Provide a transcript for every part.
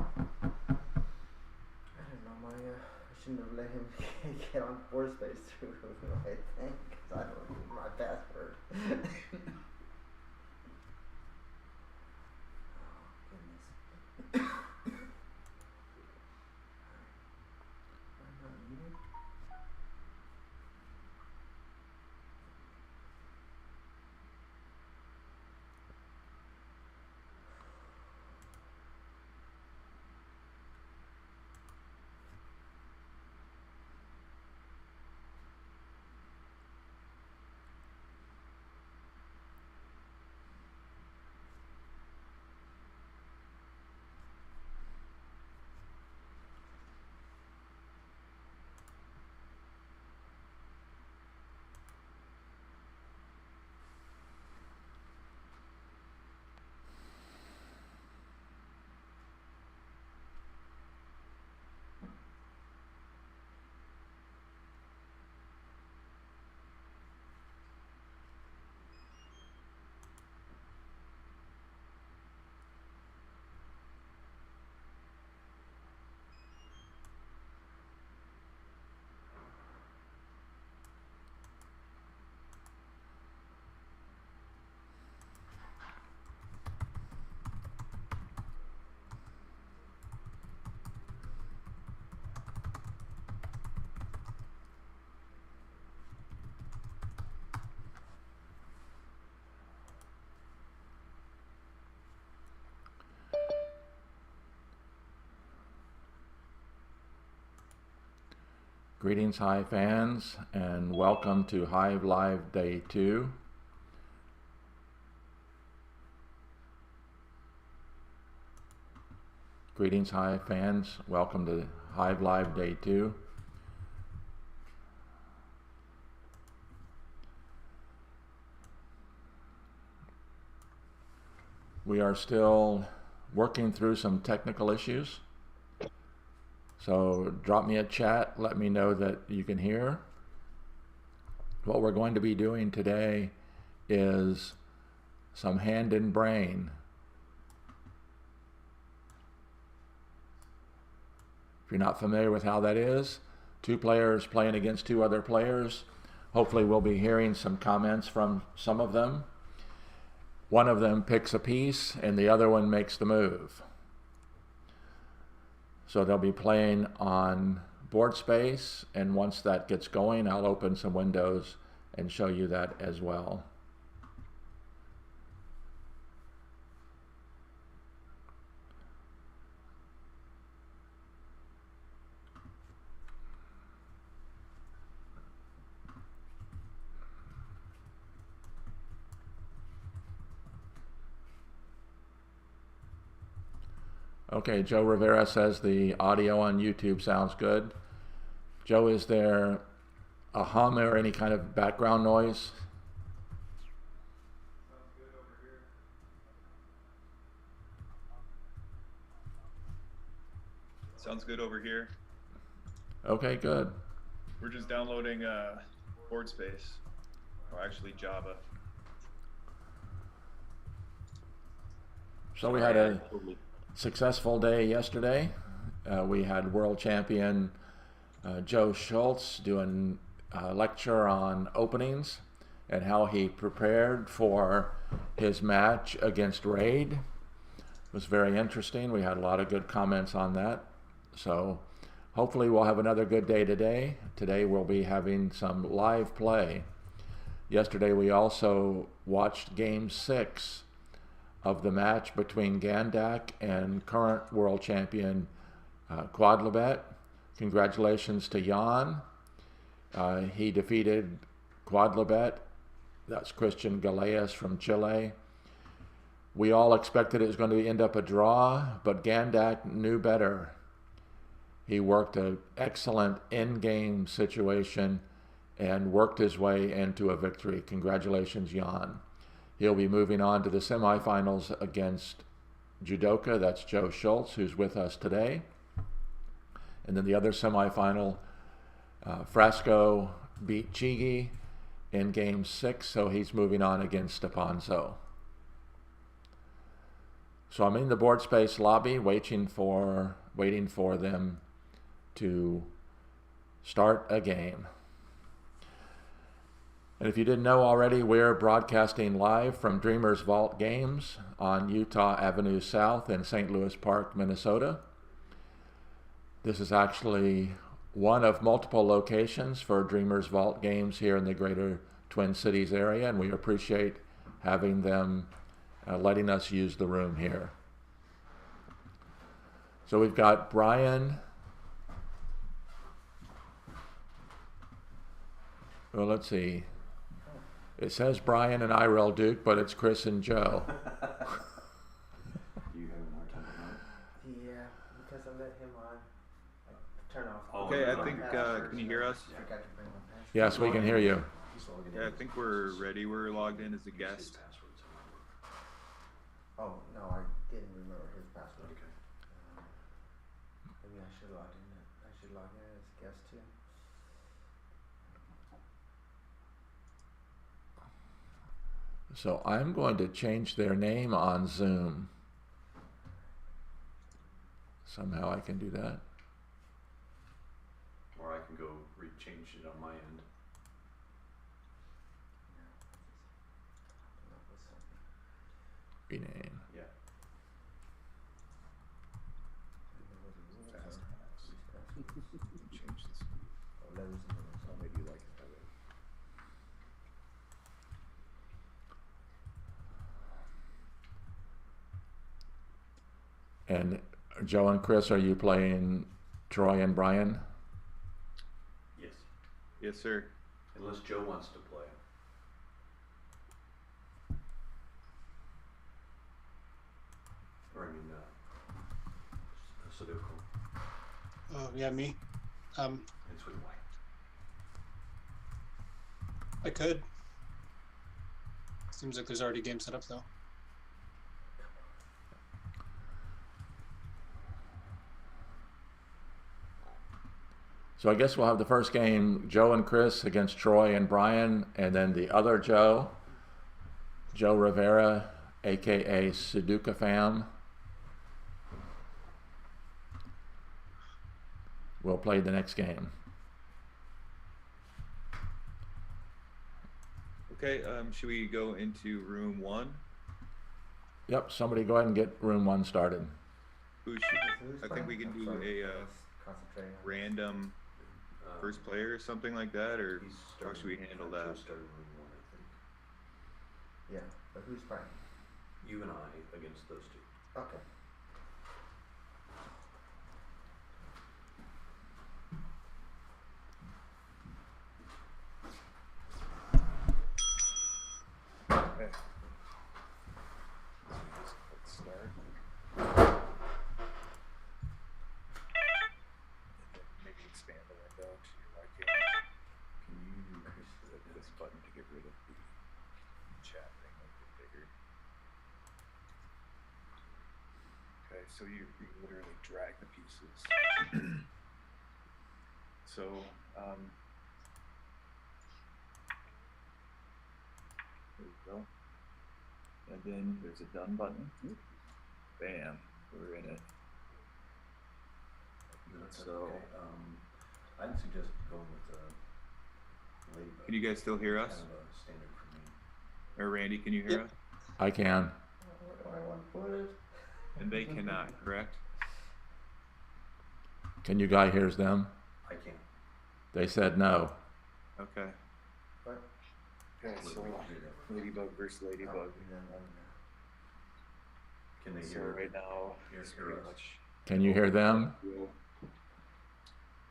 I don't know, Maya. I shouldn't have let him get on board space through my thing, because I don't need my password. Oh, goodness. I'm not muted. Greetings, Hive fans, and welcome to Hive Live Day 2. Greetings, Hive fans. Welcome to Hive Live Day 2. We are still working through some technical issues. So drop me a chat, let me know that you can hear. What we're going to be doing today is some hand and brain. If you're not familiar with how that is, two players playing against two other players. Hopefully we'll be hearing some comments from some of them. One of them picks a piece and the other one makes the move. So they'll be playing on board space, and once that gets going, I'll open some windows and show you that as well. Okay, Joe Rivera says the audio on YouTube sounds good. Joe, is there a hum or any kind of background noise? Sounds good over here. Okay, good. We're just downloading board space, or actually Java. So we had a successful day yesterday. We had world champion Joe Schultz doing a lecture on openings and how he prepared for his match against Raid. It was very interesting. We had a lot of good comments on that. So hopefully we'll have another good day today. Today we'll be having some live play. Yesterday we also watched Game 6 of the match between Gandak and current world champion Quadlibet. Congratulations to Jan. He defeated Quadlibet. That's Christian Galeas from Chile. We all expected it was going to end up a draw, but Gandak knew better. He worked an excellent in-game situation and worked his way into a victory. Congratulations, Jan. He'll be moving on to the semifinals against judoka. That's Joe Schultz, who's with us today. And then the other semifinal, Frasco beat Chigi in Game 6, so he's moving on against Stepanzo. So I'm in the board space lobby waiting for them to start a game. And if you didn't know already, we're broadcasting live from Dreamers Vault Games on Utah Ave South in St. Louis Park, Minnesota. This is actually one of multiple locations for Dreamers Vault Games here in the greater Twin Cities area, and we appreciate having them letting us use the room here. So we've got Brian. Well, let's see. It says Brian and Irel Duke, but it's Chris and Joe. You having a hard time with that? Yeah, because I let him on. I turn off. Oh, Okay, no, I no. think, can you hear us? I forgot to bring my password. Yes, we can hear you. Yeah, I think we're ready. We're logged in as a guest. Oh, no, I didn't remember his password. Okay. Maybe I should log in. I should log in as a guest too. So I'm going to change their name on Zoom. Somehow I can do that. Or I can go change it on my end. Rename. Yeah. Change this. Oh, maybe you like it that way. And Joe and Chris, are you playing Troy and Brian? Yes. Yes, sir. Unless Joe wants to play. Or I mean, Sudoku. Oh, yeah, me. It's with white. I could. Seems like there's already a game set up, though. So I guess we'll have the first game, Joe and Chris against Troy and Brian, and then the other Joe, Joe Rivera, aka Sudoku Fam, will play the next game. Okay, should we go into room 1? Yep, somebody go ahead and get room 1 started. Who should, Who's I think playing? we can I'm do sorry, a I was concentrating on- random first player or something like that, or He's how starting- should we handle Joe that? started room 1, I think. Yeah, but who's playing? You and I against those two. Okay. Okay. Let's start. Maybe expand the window to your right here. Can you increase This button to get rid of the chat thing, make it bigger. Okay, so you literally drag the pieces. So, there we go. And then there's a done button. Bam, we're in it. That's So- okay. I'd suggest going with ladybug. Can you guys still hear us? Kind of a standard for me. Or Randy, can you hear Yep. us? I can. Where do I want to put it? And they cannot, correct? Can you guys hear them? I can't. They said no. Okay. What? Okay, so Ladybug versus Ladybug. Oh, and then, Can they So hear? right now, Hear it's us. pretty much. Can you hear them?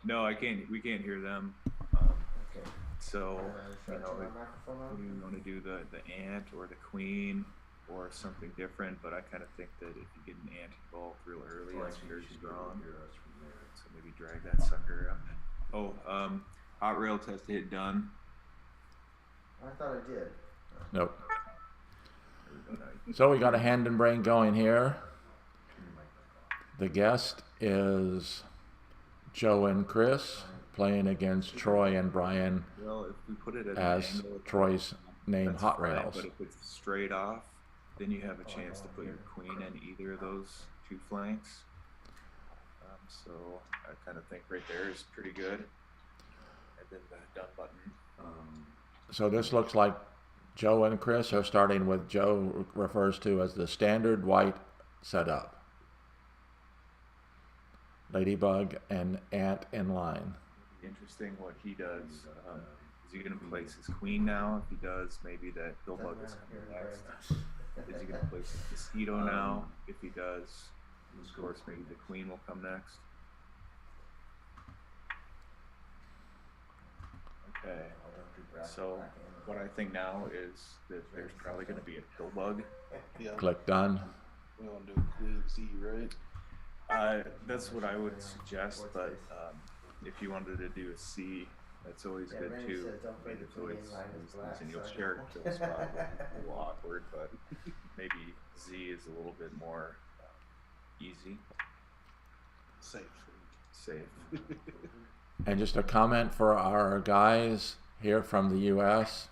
No, I can't. We can't hear them. okay. So, Should I you know, turn like, my microphone what do on? you want to do? The ant or the queen or something different? But I kind of think that if you get an ant involved real early, Well, it's actually, very you should be able to strong. hear us from there. So maybe drag that sucker up. Oh, hot rail test hit done. I thought I did. Nope. There we go, now you can- So we got a hand and brain going here. Turn your mic back on. The guest is Joe and Chris playing against Troy and Brian Well, if we put it at as an angle, Troy's name that's Hot fine, Rails. But if it's straight off, then you have a chance to put your queen in either of those two flanks. So I kind of think right there is pretty good. And then the done button. So this looks like Joe and Chris are starting with Joe refers to as the standard white setup. Ladybug and ant in line. Interesting what he does. Is he going to place his queen now? If he does, maybe that pillbug is coming next. Is he going to place his mosquito now? If he does, of course, maybe the queen will come next. Okay. So what I think now is that there's probably going to be a pillbug. Yeah. Click done. We want to do Queen Z, right? That's what I would suggest, but if you wanted to do a C, that's always good too. I mean, it's always, and you'll share kill spot, a little awkward, but maybe Z is a little bit more easy, Safe. safe. And just a comment for our guys here from the U.S.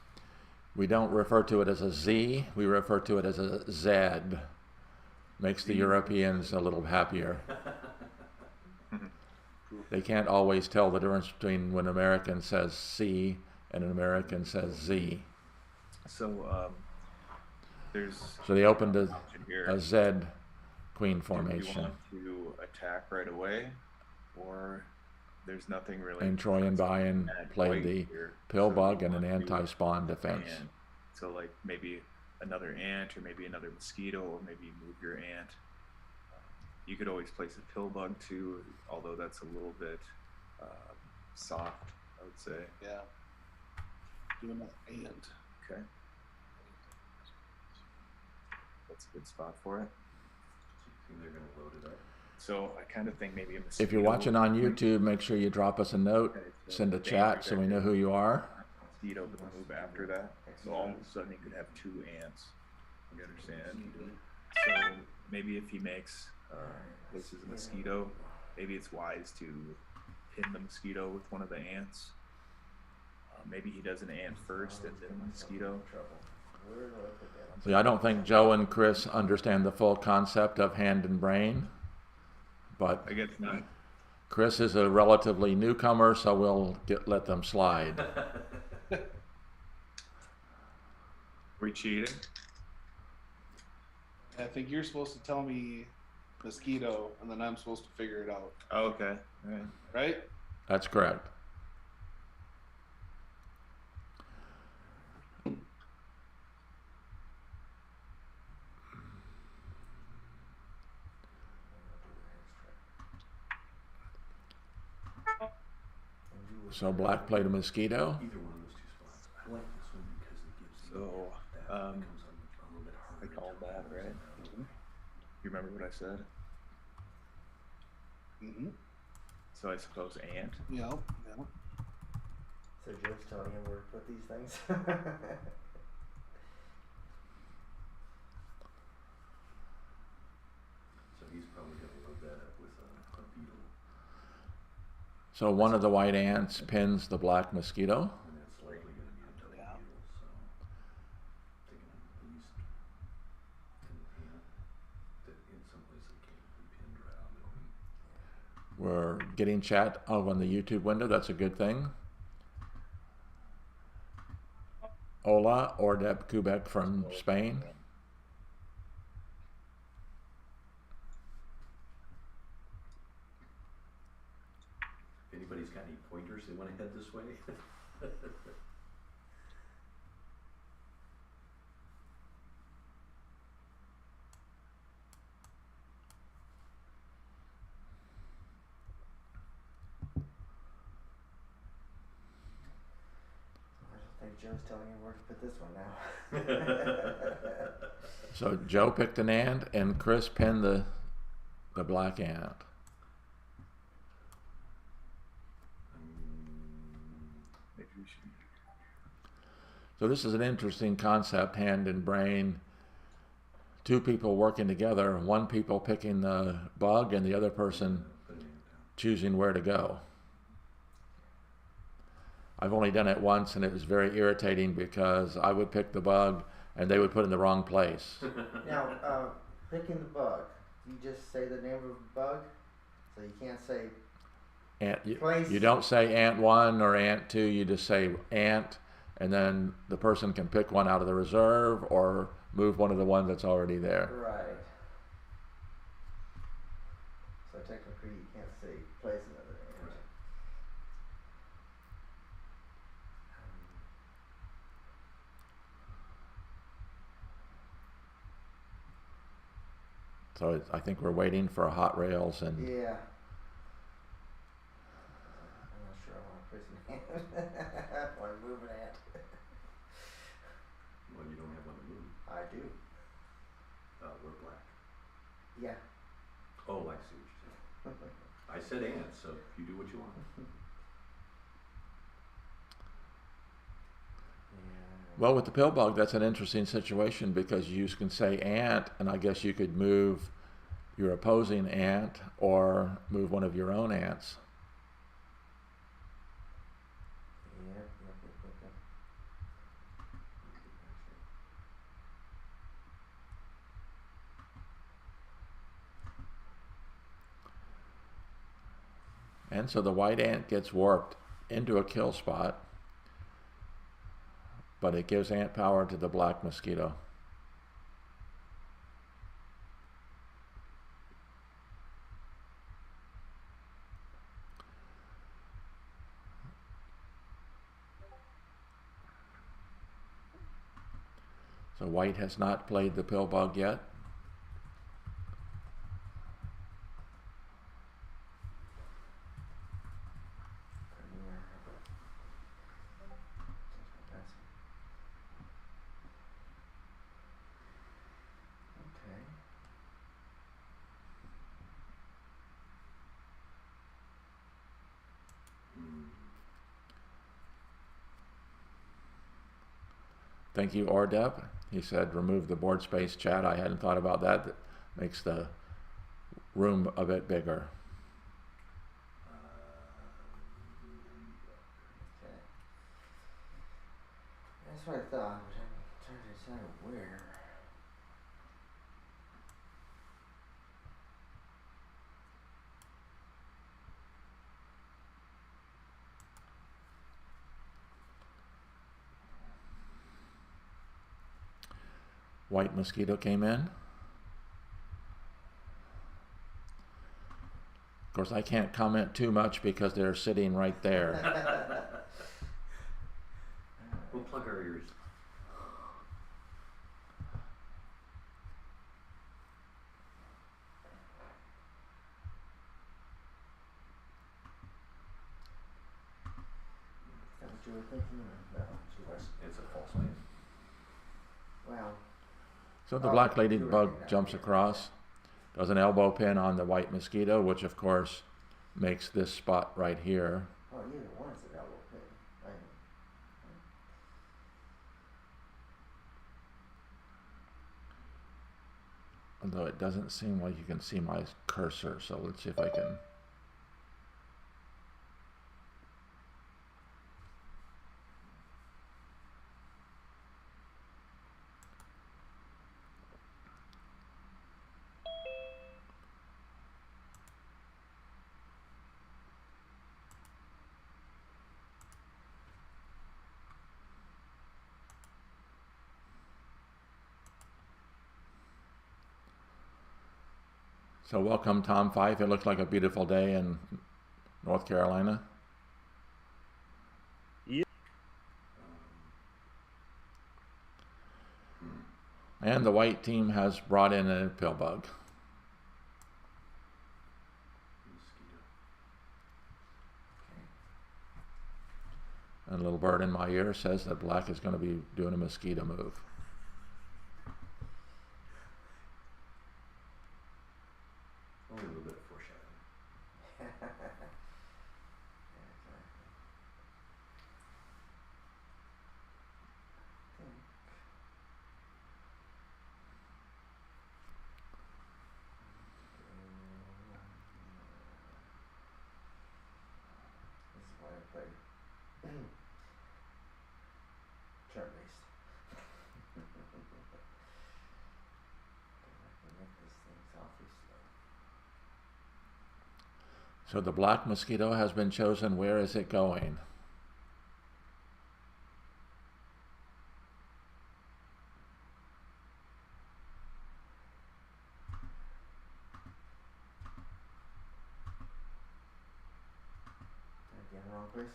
We don't refer to it as a Z, we refer to it as a Z. Makes the Europeans a little happier. They can't always tell the difference between when an American says C and an American says Z. So there's So they opened an option here. a Z queen Do you formation. want to attack right away, or there's nothing really. And Troy and Brian Add played white the here. pill So bug you and an want to anti-spawn defense. ant. So like maybe another ant, or maybe another mosquito, or maybe move your ant. You could always place a pill bug too, although that's a little bit soft, I would say. Yeah. Doing that and. Okay, that's a good spot for it. So you think they're gonna load it up? So I kind of think maybe a mosquito. If you're watching on YouTube, make sure you drop us a note, Okay, so send a danger chat so we there. know who you are. Mosquito to move after that. So all of a sudden you could have two ants. You understand? So maybe if he makes places a mosquito, maybe it's wise to pin the mosquito with one of the ants. Maybe he does an ant first and then a mosquito. See, I don't think Joe and Chris understand the full concept of hand and brain, but I guess not. Chris is a relatively newcomer, so we'll let them slide. We cheating? I think you're supposed to tell me mosquito, and then I'm supposed to figure it out, Oh, okay. All right. right? That's correct. So black played a mosquito. Either one of those two spots. I like this one because it gives So, that becomes a little bit harder. I called to that, close right? now. You remember what I said? Mm-hmm. So I suppose ant. Yeah. Yeah. So Joe's telling him where to put these things. So he's probably gonna load that up with a beetle, So one of the white ants pins the black mosquito. and that's likely gonna be a double Yeah. beetle, so taking at least an ant that in some ways it can't be pinned right on the We're getting chat over on the YouTube window. That's a good thing. Hola, Ordep Quebec from Spain. If anybody's got any pointers they wanna head this way? I don't think Joe's telling him where to put this one now. So Joe picked an ant and Chris pinned the black ant. Maybe we should. So this is an interesting concept, hand and brain. Two people working together, one people picking the bug and the other person Put an ant down. choosing where to go. I've only done it once and it was very irritating because I would pick the bug and they would put it in the wrong place. Now, picking the bug, you just say the name of the bug? So you can't say Ant, place? you don't say ant 1 or ant 2, you just say ant, and then the person can pick one out of the reserve or move one of the ones that's already there. Right. So technically you can't say place another ant. Right. So I think we're waiting for hot rails and Yeah. I'm not sure I want to place an ant. I want to move an ant. Well, you don't have one to move. I do. We're black. Yeah. Oh, I see what you're saying. I said ant, so you do what you want. well, with the pill bug, that's an interesting situation because you can say ant, and I guess you could move your opposing ant or move one of your own ants. Yep. And so the white ant gets warped into a kill spot, but it gives ant power to the black mosquito. So white has not played the pill bug yet. Okay. Thank you, Ordep. He said remove the board space chat. I hadn't thought about that. That makes the room a bit bigger. Okay. That's what I thought, but I'm trying to decide where. White mosquito came in. Of course, I can't comment too much because they're sitting right there. We'll plug our ears. Is that what you were thinking? Or no, It's a false land. well, So the Oh, black lady you were bug thinking that, jumps yeah. across, does an elbow pin on the white mosquito, which of course makes this spot right here. oh, either one's an elbow pin. I know. Although it doesn't seem like you can see my cursor, so let's see if I can. So welcome, Tom Fife. It looks like a beautiful day in North Carolina. And the white team has brought in a pill bug. Mosquito. And a little bird in my ear says that black is going to be doing a mosquito move. Only a little bit of foreshadowing. Yeah, exactly. This is why I play turn based. So the black mosquito has been chosen. Where is it going? Again, wrong place.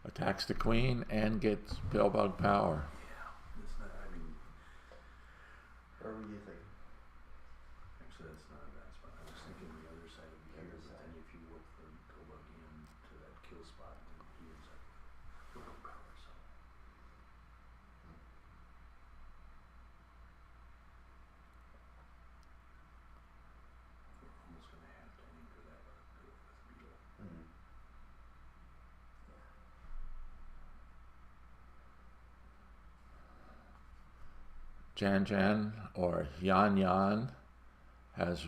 Attacks the queen and gets pillbug power. Yeah, it's not. I mean, Where were you thinking? actually, that's not a bad spot. I was thinking the other side would be The here, other but side. then if you work the Pillbug in to that kill spot, then he ends up with Pillbug power. So we're almost gonna have to anchor that with Beetle. Mm-hmm. Jan Jan or Yan Yan has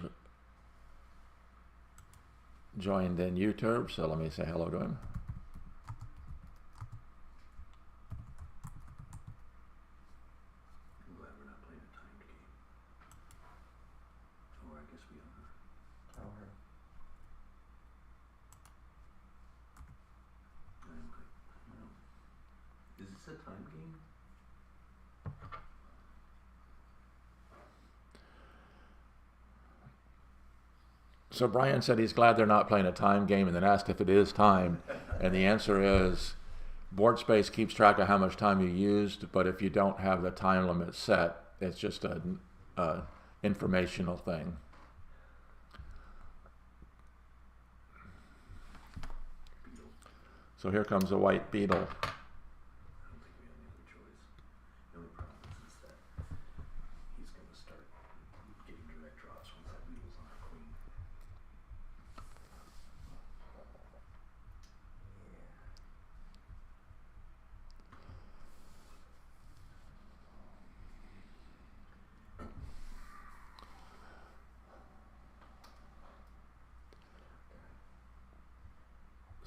joined in YouTube, so let me say hello to him. I'm glad we're not playing a timed game. Oh, I guess we are. Oh, her. I'm good. No. Is this a timed game? So Brian said he's glad they're not playing a time game, and then asked if it is timed, and the answer is board space keeps track of how much time you used, but if you don't have the time limit set, it's just a informational thing. Beetle. So here comes a white beetle. I don't think we have any other choice. The only problem is that he's gonna start getting direct drops once that Beetle's on our queen.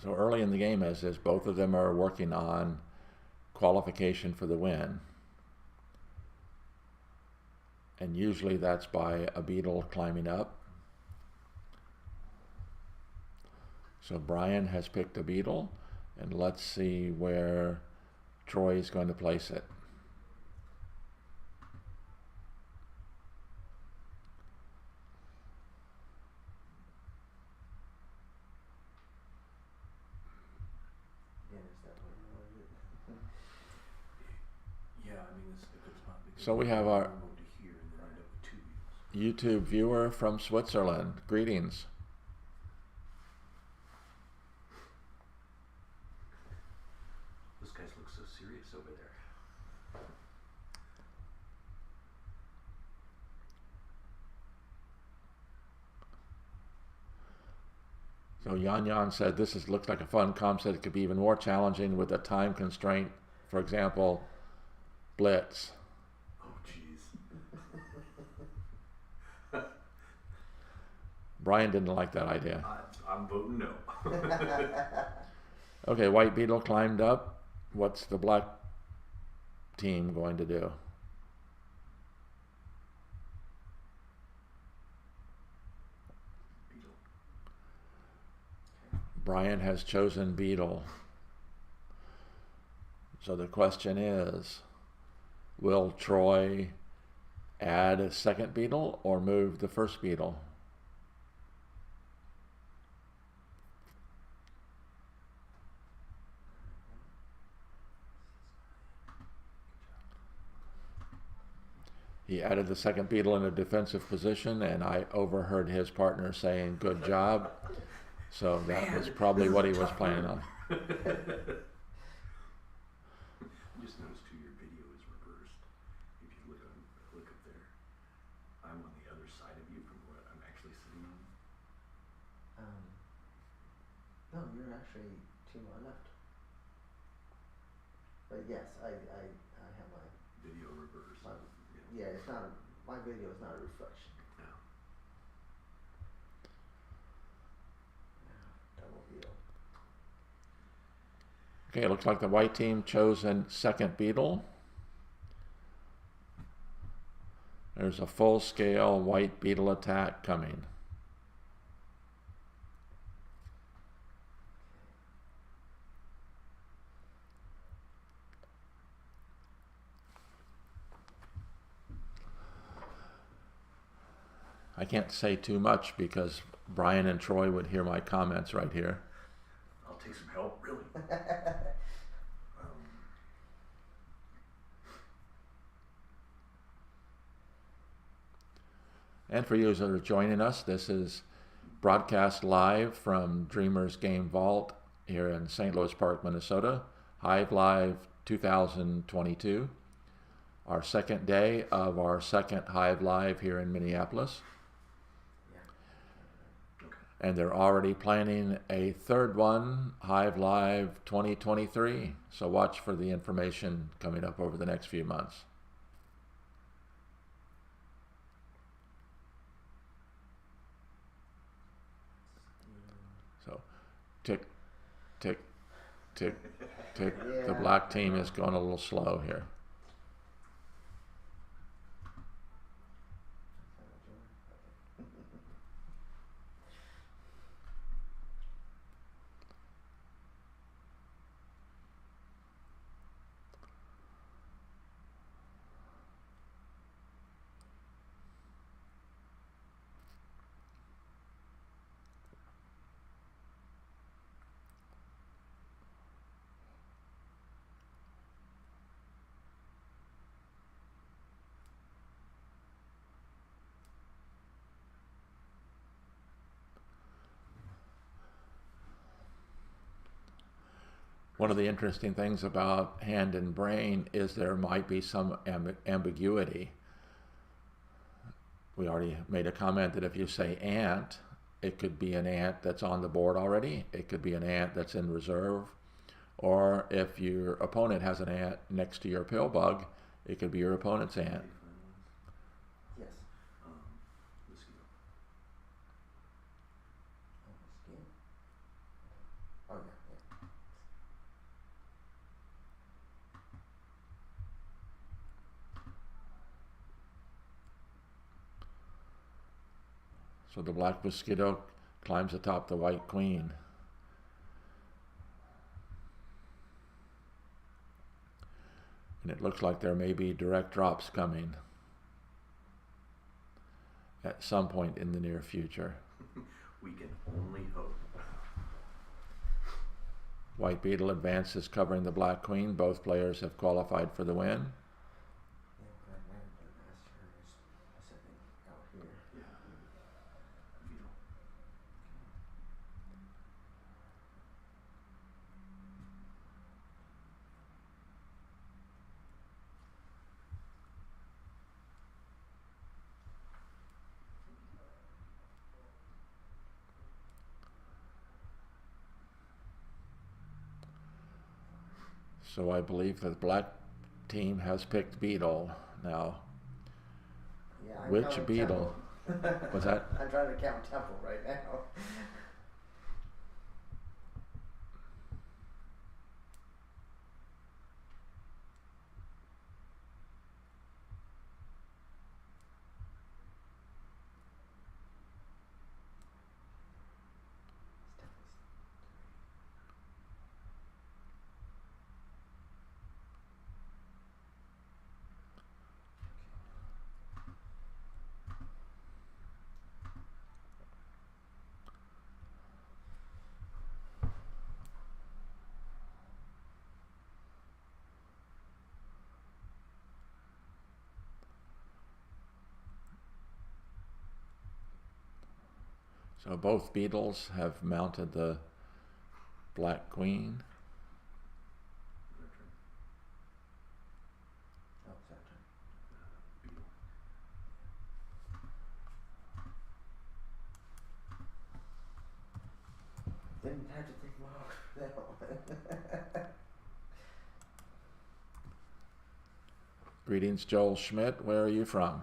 So early in the game, as is, both of them are working on qualification for the win. And usually that's by a beetle climbing up. So Brian has picked a beetle, and let's see where Troy is going to place it. Again, is that where you wanted it? Yeah, I mean, this is a good spot because So we have our we'll move to here and then end up with two Beetles. YouTube viewer from Switzerland. Greetings. Those guys look so serious over there. So Yan Yan said this looks like a fun concept. It could be even more challenging with a time constraint. For example, Blitz. Oh, jeez. Brian didn't like that idea. I'm voting no. Okay, white beetle climbed up. What's the black team going to do? Beetle. Brian has chosen beetle. So the question is, will Troy add a second beetle or move the first beetle? He added the second beetle in a defensive position, and I overheard his partner saying, "Good job." So that was probably what he was planning on. I just noticed too, your video is reversed. If you look up there, I'm on the other side of you from what I'm actually sitting on. No, you're actually to my left. But yes, I have my, Video reversed. yeah, it's not, my video is not a reflection. No. Double beetle. Okay, it looks like the white team chose a second beetle. There's a full-scale white beetle attack coming. I can't say too much because Brian and Troy would hear my comments right here. I'll take some help, really. And for you that are joining us, this is broadcast live from Dreamers Game Vault here in St. Louis Park, Minnesota. Hive Live 2022. Our second day of our second Hive Live here in Minneapolis. And they're already planning a third one, Hive Live 2023. So watch for the information coming up over the next few months. So tick, tick, tick, tick. Yeah. The black team is going a little slow here. One of the interesting things about hand and brain is there might be some ambiguity. We already made a comment that if you say ant, it could be an ant that's on the board already. It could be an ant that's in reserve. Or if your opponent has an ant next to your pill bug, it could be your opponent's ant. Yes. Mosquito. Oh, yeah. So the black mosquito climbs atop the white queen. And it looks like there may be direct drops coming at some point in the near future. We can only hope. White beetle advances covering the black queen. Both players have qualified for the win. Yeah, what I might have done last turn is sitting out here. Yeah. Beetle. So I believe the black team has picked beetle now. Yeah, I'm Which counting beetle? Temple. What's that? I'm trying to count Temple right now. So both beetles have mounted the black queen. Their turn. Oh, it's that turn. Beetle. Didn't have to think long for that one. Greetings, Joel Schmidt. Where are you from?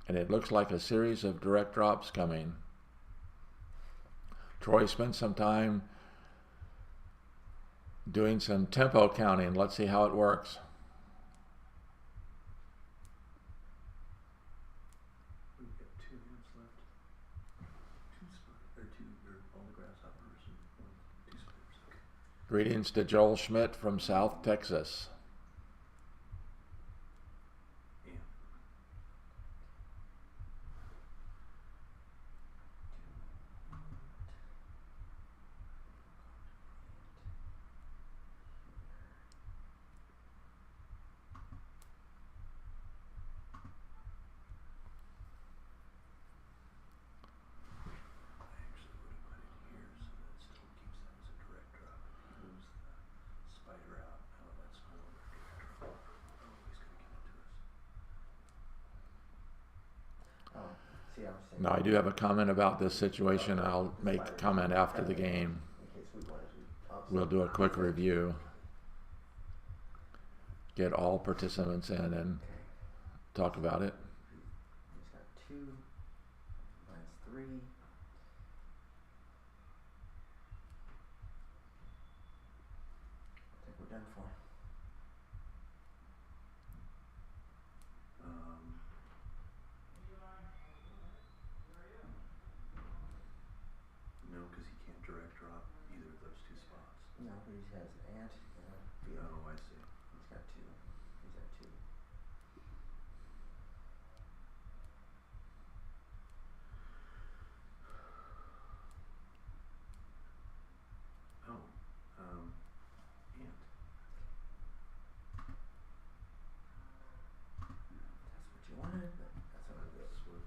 And it looks like a series of direct drops coming. Troy spent some time doing some tempo counting. Let's see how it works. We've got 2 hands left. 2 all the grasshoppers and 2 spiders. Okay. Greetings to Joel Schmidt from South Texas. I was saying. No, I do have a comment about this situation. I'll make a comment after the game. In case we wanted to. We'll do a quick review. Get all participants in and talk about it. He's got 2. Mine's 3. I think we're done for. No, because he can't direct drop either of those 2 spots. No, but he has an ant and a field. Oh, I see. He's got 2. He's at 2. Oh, ant. That's what you wanted, but that's what I'm That's what.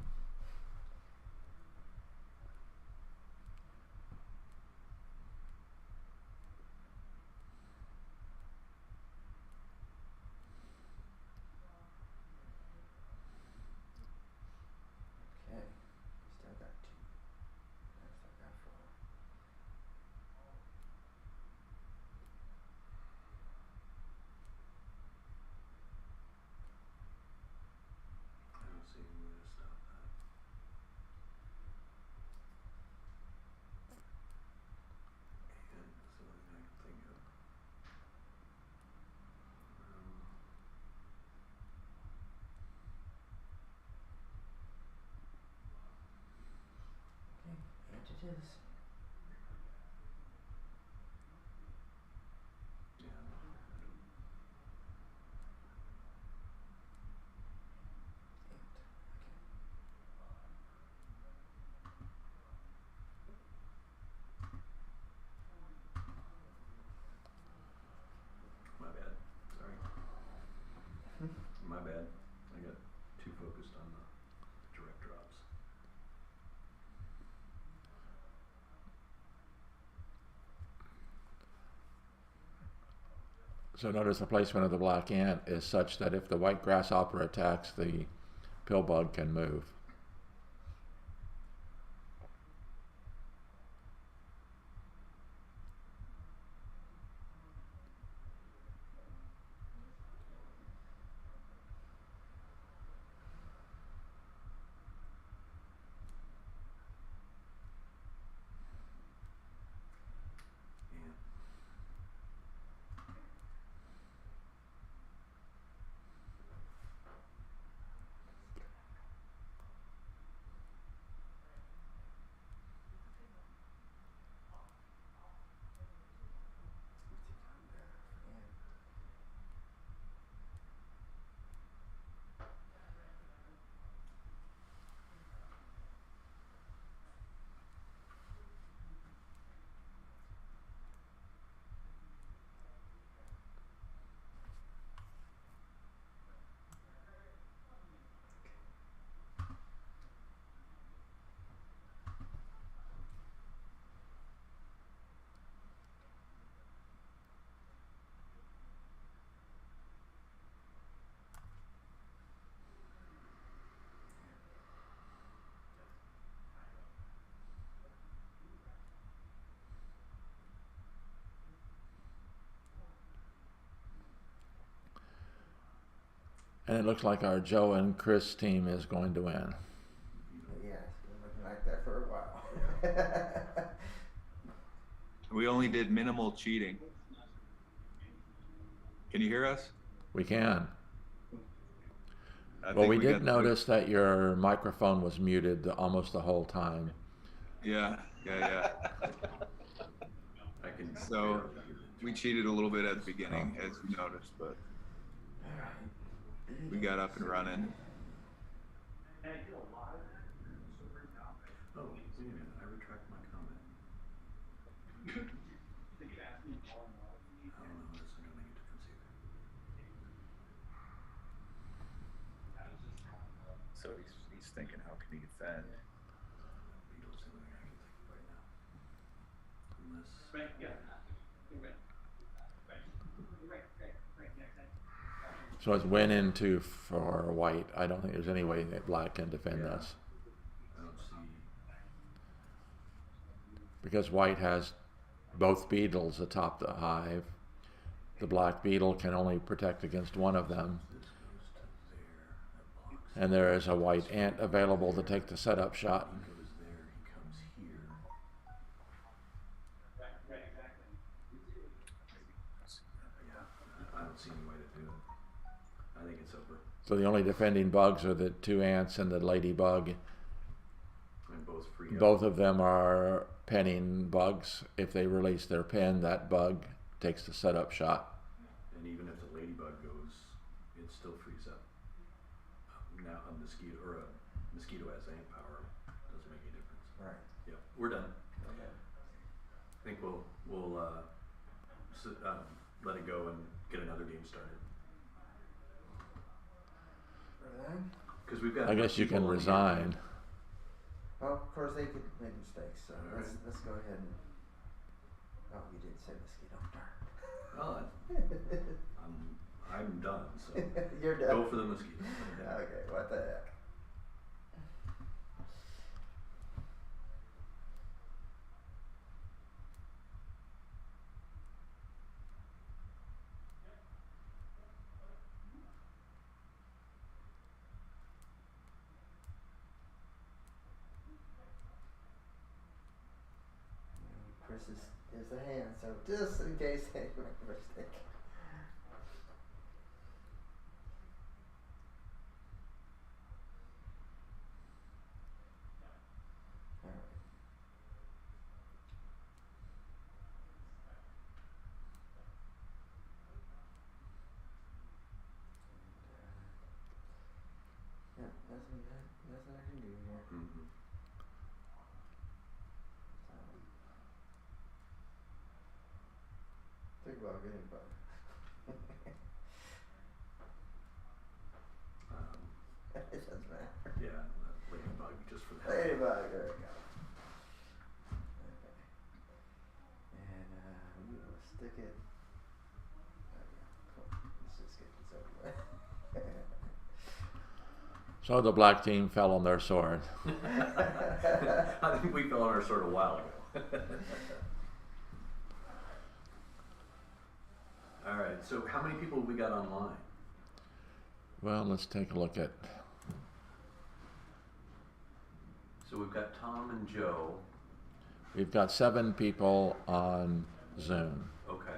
Okay. He's still got 2. That's still got 4. I don't see any way to stop that. And that's the only thing I can think of. Okay, ant it is. Yeah, I don't. Ant. My bad. Sorry. My bad. I got too focused on the direct drops. So notice the placement of the black ant is such that if the white grasshopper attacks, the pill bug can move. Ant. And it looks like our Joe and Chris team is going to win. Yeah, it's been looking like that for a while. We only did minimal cheating. Can you hear us? We can. I Well, think we got did the- notice that your microphone was muted almost the whole time. Yeah. I can. So barely hear it. we cheated a little bit at the beginning, as you noticed, but we got up and running. Oh, wait a minute. I retract my comment. I don't know. That's not gonna make a difference either. So he's thinking, how can he defend? Beetle's the only thing I can think of right now. Unless. So it's win into for white. I don't think there's any way that black can defend this. because white has both beetles atop the hive. The black beetle can only protect against one of them. And there is a white ant available to take the setup shot. He goes there, he comes here. Yeah, I don't see any way to do it. I think it's over. So the only defending bugs are the two ants and the ladybug. And both free. Both of them are penning bugs. If they release their pen, that bug takes the setup shot. And even if the ladybug goes, it still frees up. Now a mosquito has ant power. Doesn't make any difference. Right. Yeah, we're done. Okay. I think we'll let it go and get another game started. Everything? Because we've got. I guess you can people on here. resign. Well, of course they could make mistakes, so All let's right. let's go ahead and. Oh, you didn't say mosquito. Darn. Well, I'm done. So You're done. go for the mosquito. Okay, what the heck? Chris is the hand, so just in case they make a mistake. Alright. Yeah, nothing I can do here. Mm-hmm. Think about getting bug. It doesn't matter. Yeah, ladybug just for that. Ladybug, there we go. Okay. And we will stick it. There we go. Cool. Let's just get this over with. So the black team fell on their sword. I think we fell on our sword a while ago. All right. So how many people have we got online? Well, let's take a look at. So we've got Tom and Joe. We've got 7 people on Zoom. Okay.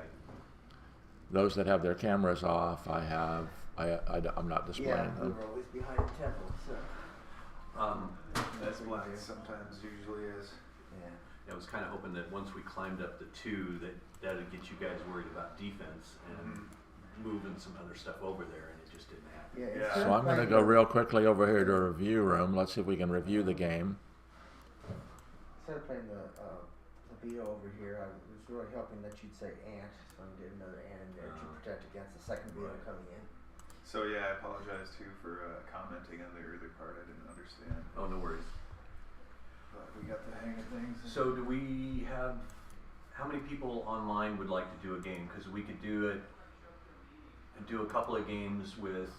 Those that have their cameras off, I'm not displaying Yeah, we them. were always behind the temple, so. That's we what do. it sometimes usually is. Yeah. I was kind of hoping that once we climbed up to 2, that'd get you guys worried about defense and moving some other stuff over there, and it just didn't happen. Yeah. Yeah. instead So of I'm going to playing go the- real quickly over here to a review room. Let's see if we can review the game. Instead of playing the beetle over here, I was really hoping that you'd say ant, so I did another ant in there to protect against the second beetle Right. coming in. So yeah, I apologize too for commenting on the earlier part. I didn't understand, Oh, no worries. but we got the hang of things. So do we have, how many people online would like to do a game? Because we could do it, do a couple of games with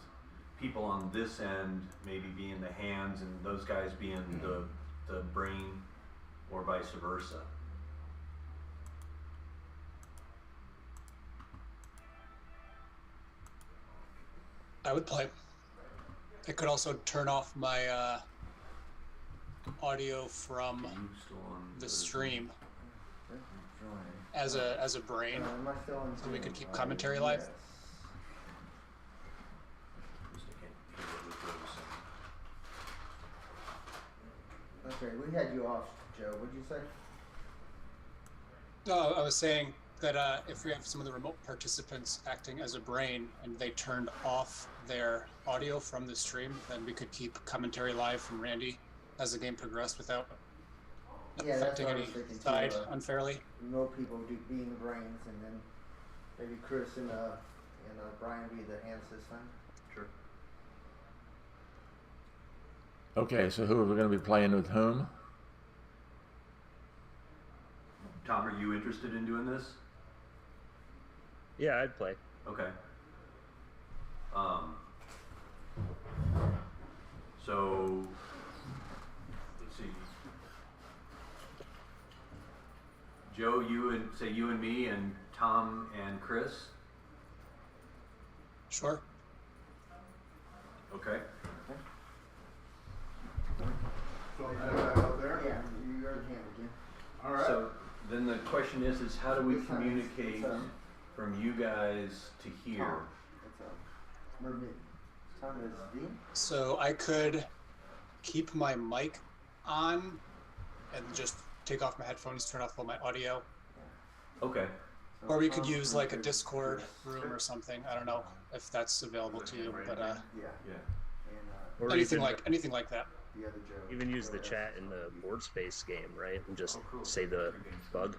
people on this end, maybe being the hands and those guys being the brain, or vice versa. I would play. I could also turn off my audio from Are you still on the stream This is joining. as a brain. Am I still on So we could Zoom? keep commentary live? Yes. Just I can't hear what we're saying. Okay, we had you off, Joe. What'd you say? No, I was saying that if we have some of the remote participants acting as a brain and they turned off their audio from the stream, then we could keep commentary live from Randy as the game progressed without Yeah, that's affecting what I any was thinking too, side unfairly. Remote people being the brains, and then maybe Chris and Brian be the hands this time. Sure. Okay, so who are we going to be playing with whom? Tom, are you interested in doing this? Yeah, I'd play. Okay. So let's see. Joe, you and me and Tom and Chris. Sure. Okay. So put that out there. Yeah, you already handled it. All right. So then the question is how do we This time communicate it's, from you guys to here? Tom. It's a mermaid. Tom is V. So I could keep my mic on and just take off my headphones, turn off all my audio. Okay. So Or we could Tom, use like a Chris, Discord Chris. room or something. I don't know if that's available to you, but Yeah. Yeah. And Or anything even, like that. the other Joe. even use the Joe chat in the board space game, right? And just Oh, cool. say the bug.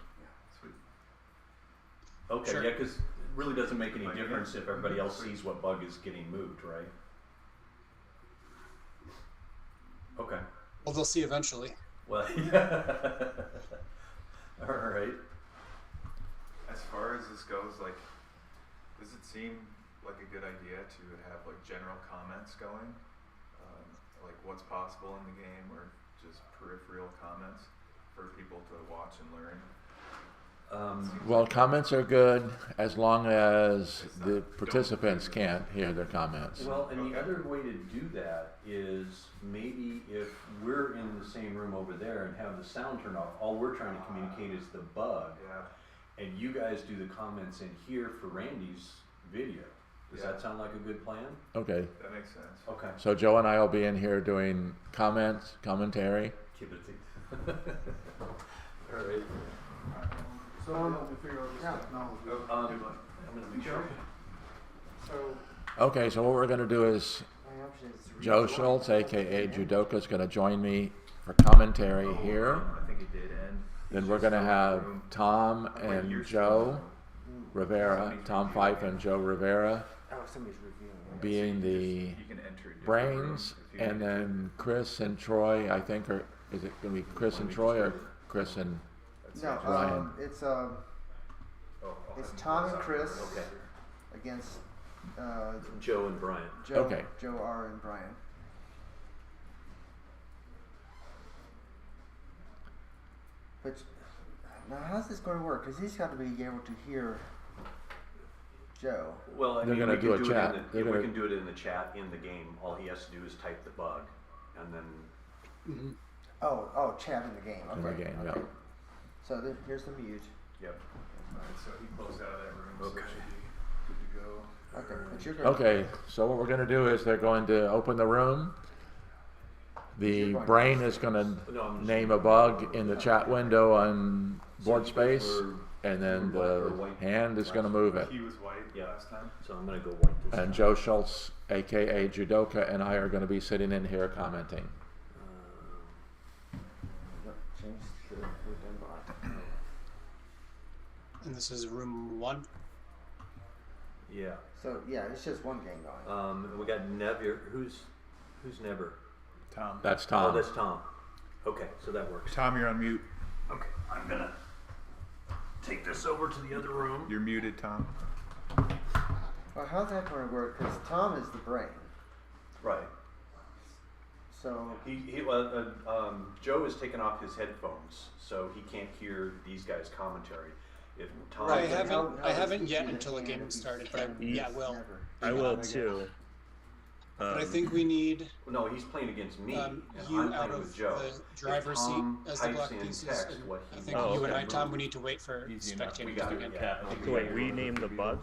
Sweet. Okay, Sure. yeah, because it really doesn't make any difference if everybody else sees what bug is getting moved, right? Okay. Well, they'll see eventually. Well, yeah. All right. As far as this goes, like, does it seem like a good idea to have like general comments going, like what's possible in the game, or just peripheral comments for people to watch and learn? Well, comments are good as long as the participants can't hear their comments. Well, and the Okay. other way to do that is maybe if we're in the same room over there and have the sound turned off, all we're trying to communicate is the bug, Yeah. and you guys do the comments in here for Randy's video. Does Yeah. that sound like a good plan? Okay, That makes sense. Okay. so Joe and I will be in here doing commentary. Keep it all right. So help me figure out this yeah. technology. I'm gonna make sure. So Okay, so what we're going to do is my option is Joe rejoin. Schultz, aka Judoka, is going to join me for commentary here. I think it did end. Then we're going to have Tom and Joe Rivera, Tom Fife and Joe Rivera Oh, somebody's reviewing it. being the You can enter different brains, rooms if you and need to. then Chris and Troy, I think, or is it going to be Chris and Troy or Chris and No, Ryan? it's Oh, it's Tom and Chris Okay. against Joe and Brian. Joe, Okay. Joe R and Brian. But now, how's this going to work? Because he's got to be able to hear Joe. Well, I They're mean, gonna we do can a do chat. it in the, They're we gonna- can do it in the chat in the game. All he has to do is type the bug, and then Mhm. Oh, chat in the game. Okay. In the game, yeah. okay. So here's the mute. yep. Alright, so he closed out of that room, so Okay. it should be good to go. Okay, but you're good. Okay, so what we're going to do is they're going to open the room. The brain is going to No, I'm just name a bug in the chat window on board space, and then the hand is going to move it. He was white Yeah. last time. So I'm gonna go white this And time. Joe Schultz, aka Judoka, and I are going to be sitting in here commenting. No, change the wooden block. And this is room 1. Yeah. So yeah, it's just one game going. We got Nev here. Who's Never? Tom. That's Oh, Tom. that's Tom. Okay, so that works. Tom, you're on mute. Okay, I'm gonna take this over to the other room. You're muted, Tom. Well, how's that going to work? Because Tom is the brain. Right. So Joe has taken off his headphones, so he can't hear these guys' commentary. If Tom, I Right, but haven't. how I does haven't he yet do the until the hand game if he's started, but I, standing yeah, will. never? I will too. But I think we need no, he's playing against me, and you I'm out playing of with Joe. the driver's If seat Tom as the types black in pieces. text And what I he think Oh, you and okay. I, Tom, we need to wait for Easy enough. spectators We got to it. begin. Yeah. I think So wait, we named the bug.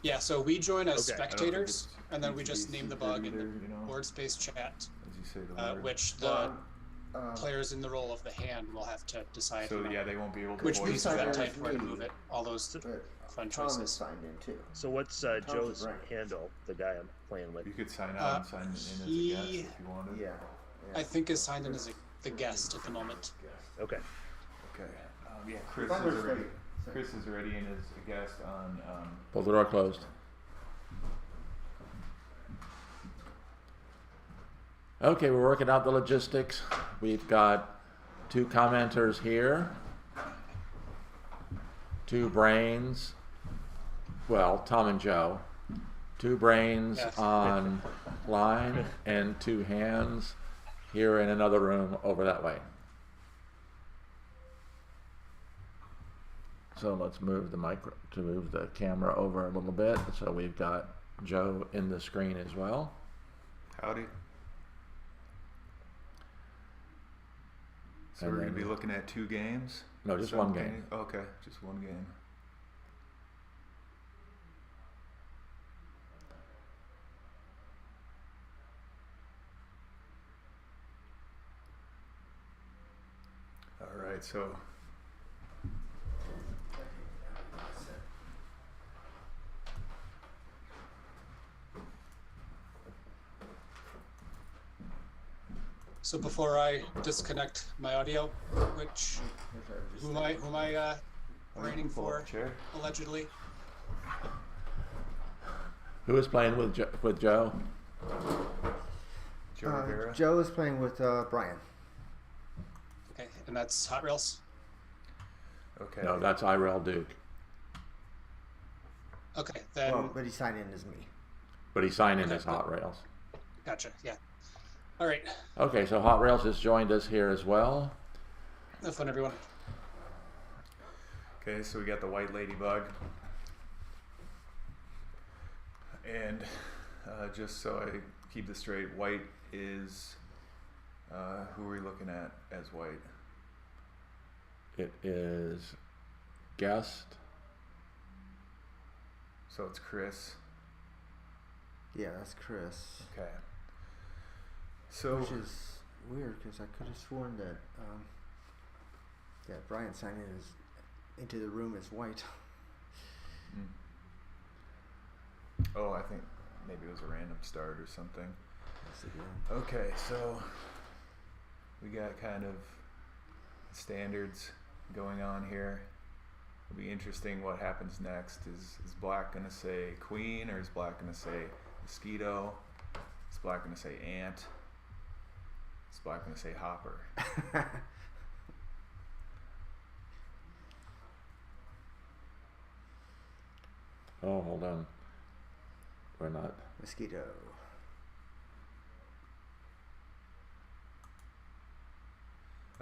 Yeah, so we join as Okay. spectators, and then we just name the bug in the board space chat, As you say the word. which the Well, players in the role of the hand will have to decide So yeah, they won't be able to which voice piece of that Besides type where to me. move it. All those but fun Tom is choices. signed in too. So what's Tom's Joe's right. handle? The guy I'm playing with. You could sign out and sign in as a he- guest if you wanted. Yeah. I think is signed in as the guest at the moment. Okay. Okay. Yeah, Chris Thunder's is already. ready. So- Chris is already in as a guest on. Pull the door closed. Okay, we're working out the logistics. We've got 2 commenters here, 2 brains. Well, Tom and Joe. 2 brains Yes. on line and 2 hands here in another room over that way. So let's move move the camera over a little bit. So we've got Joe in the screen as well. Howdy. So And we're going to then- be looking at 2 games? No, just one game. Okay, just one game. All right, so So before I disconnect my audio, which who am I raining for chair. allegedly? Who is playing with Joe? Joe Rivera. Joe is playing with Brian. Okay, and that's Hot Rails. Okay. No, that's Irel Duke. Okay, then Well, but he signed in as me. But he signed in Okay, as Hot Rails. gotcha. Yeah. All right. Okay, so Hot Rails has joined us here as well. Have fun, everyone. Okay, so we got the white ladybug. And just so I keep this straight, white is, who are we looking at as white? It is Guest. So it's Chris. Yeah, that's Chris. Okay. So, Which is weird because I could have sworn that Brian signed in as into the room as white. oh, I think maybe it was a random start or something. That's the game. Okay, so we got kind of standards going on here. It'll be interesting what happens next. Is black going to say queen, or is black going to say mosquito? Is black going to say ant? Is black going to say hopper? Oh, hold on. We're not. Mosquito.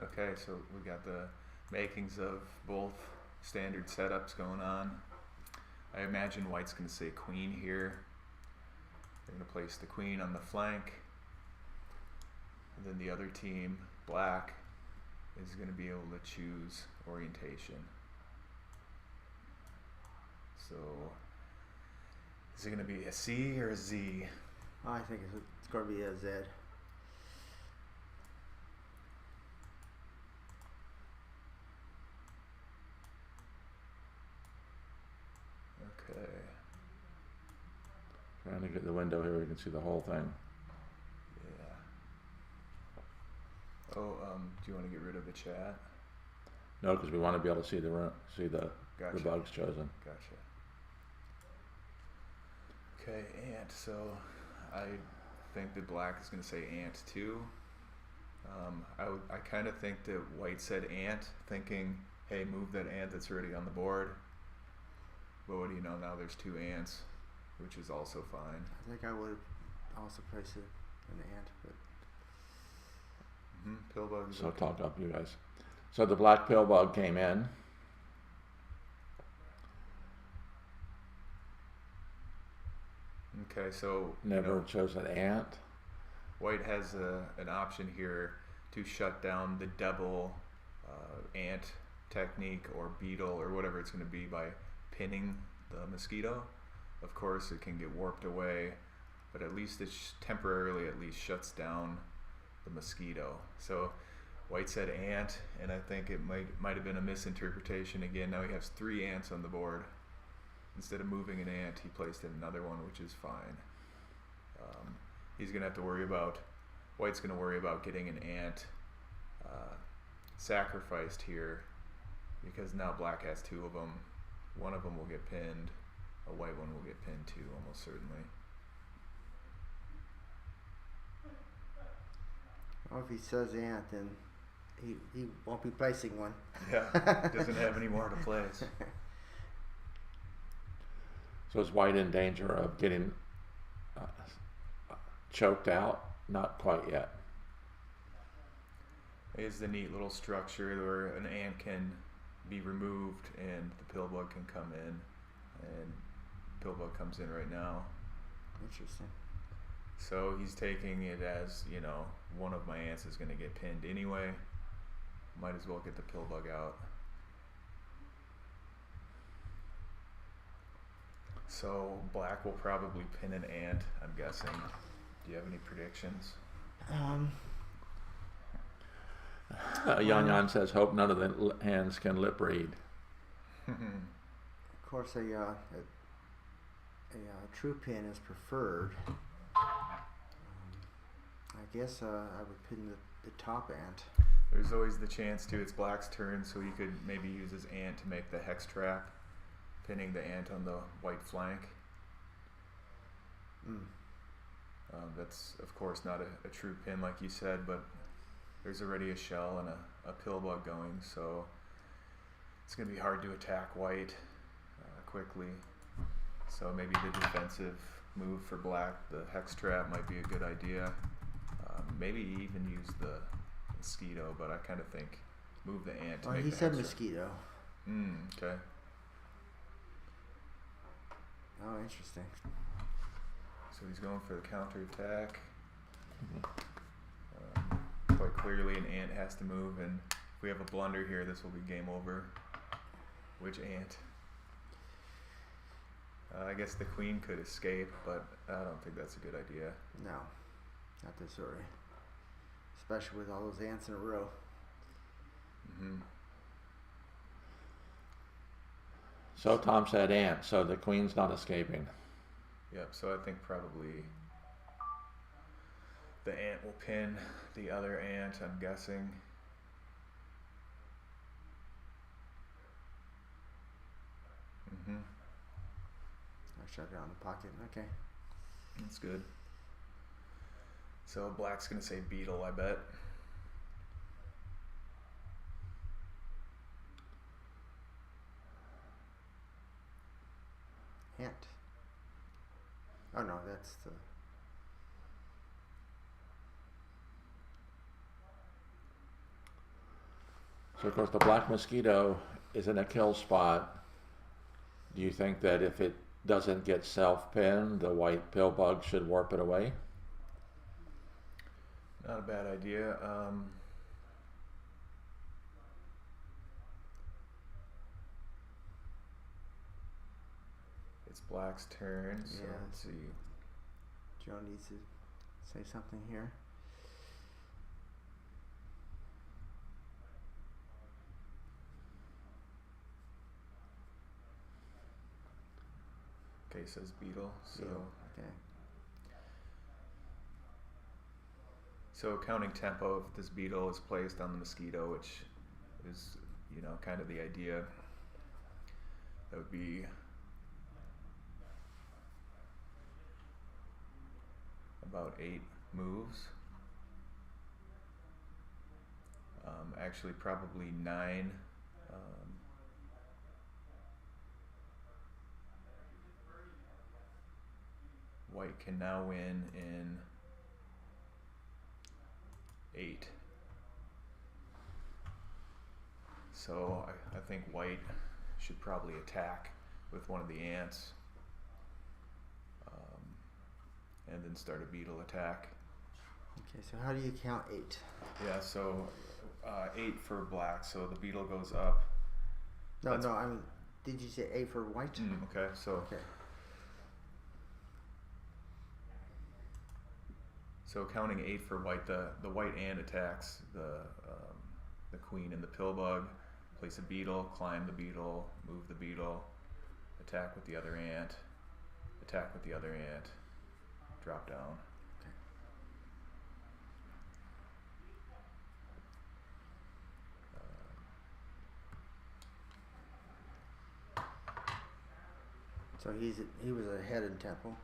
Okay, so we got the makings of both standard setups going on. I imagine white's going to say queen here. They're going to place the queen on the flank. And then the other team, black, is going to be able to choose orientation. So, is it going to be a C or a Z? I think it's going to be a Z. Okay. Trying to get the window here, we can see the whole thing. Yeah. Oh, do you want to get rid of the chat? No, because we want to be able to see the Gotcha. bugs chosen. Gotcha. Okay, ant. So I think that black is going to say ant too. I kind of think that white said ant, thinking, hey, move that ant that's already on the board. But what do you know, now there's 2 ants, which is also fine. I think I would have also placed it an ant, but Pillbugs. So talk up, you guys. So the black pill bug came in. Okay, so Never chose an ant. white has an option here to shut down the double ant technique or beetle or whatever it's going to be by pinning the mosquito. Of course, it can get warped away, but at least it temporarily at least shuts down the mosquito. So white said ant, and I think it might have been a misinterpretation. Again, now he has 3 ants on the board. Instead of moving an ant, he placed in another one, which is fine. He's going to have to worry about, white's going to worry about getting an ant sacrificed here, because now black has 2 of them. One of them will get pinned. A white one will get pinned too, almost certainly. well, if he says ant, then he won't be placing one. Yeah, doesn't have any more to place. So is white in danger of getting choked out? Not quite yet. It's the neat little structure where an ant can be removed and the pill bug can come in, and pill bug comes in right now. Interesting. So he's taking it as, you know, one of my ants is going to get pinned anyway. Might as well get the pill bug out. So black will probably pin an ant, I'm guessing. Do you have any predictions? Yan Yan says, hope none of the hands can lip read. Of course, a true pin is preferred. I guess I would pin the top ant. There's always the chance too, it's black's turn, so he could maybe use his ant to make the hex trap, pinning the ant on the white flank. That's of course not a true pin like you said, but there's already a shell and a pill bug going, so it's going to be hard to attack white quickly. So maybe the defensive move for black, the hex trap, might be a good idea. Maybe even use the mosquito, but I kind of think move the ant to Well, make he the said hex mosquito. Okay. Oh, interesting. So he's going for the counter attack. Quite clearly an ant has to move, and if we have a blunder here, this will be game over. Which ant? I guess the queen could escape, but I don't think that's a good idea. No, not this early. Especially with all those ants in a row. So Tom said ant, so the queen's not escaping. Yep, so I think probably the ant will pin the other ant, I'm guessing. I shut it on the pocket. Okay. That's good. So black's gonna say beetle, I bet. Ant. Oh no, that's the. So of course the black mosquito is in a kill spot. Do you think that if it doesn't get self-pinned, the white pill bug should warp it away? Not a bad idea. It's black's turn, so Yeah. let's see. Joe needs to say something here. Okay, says beetle. So Beetle, okay. So counting tempo, if this beetle is placed on the mosquito, which is, you know, kind of the idea, that would be about 8 moves. Actually, probably 9. White can now win in 8. So I think white should probably attack with one of the ants, and then start a beetle attack. Okay, so how do you count 8? Yeah, so 8 for black, so the beetle goes up. No, That's- no, I mean, did you say 8 for white? Okay, so Okay. so counting 8 for white, the white ant attacks the queen and the pill bug. Place a beetle, climb the beetle, move the beetle, attack with the other ant, attack with the other ant, drop down. So he was ahead in tempo.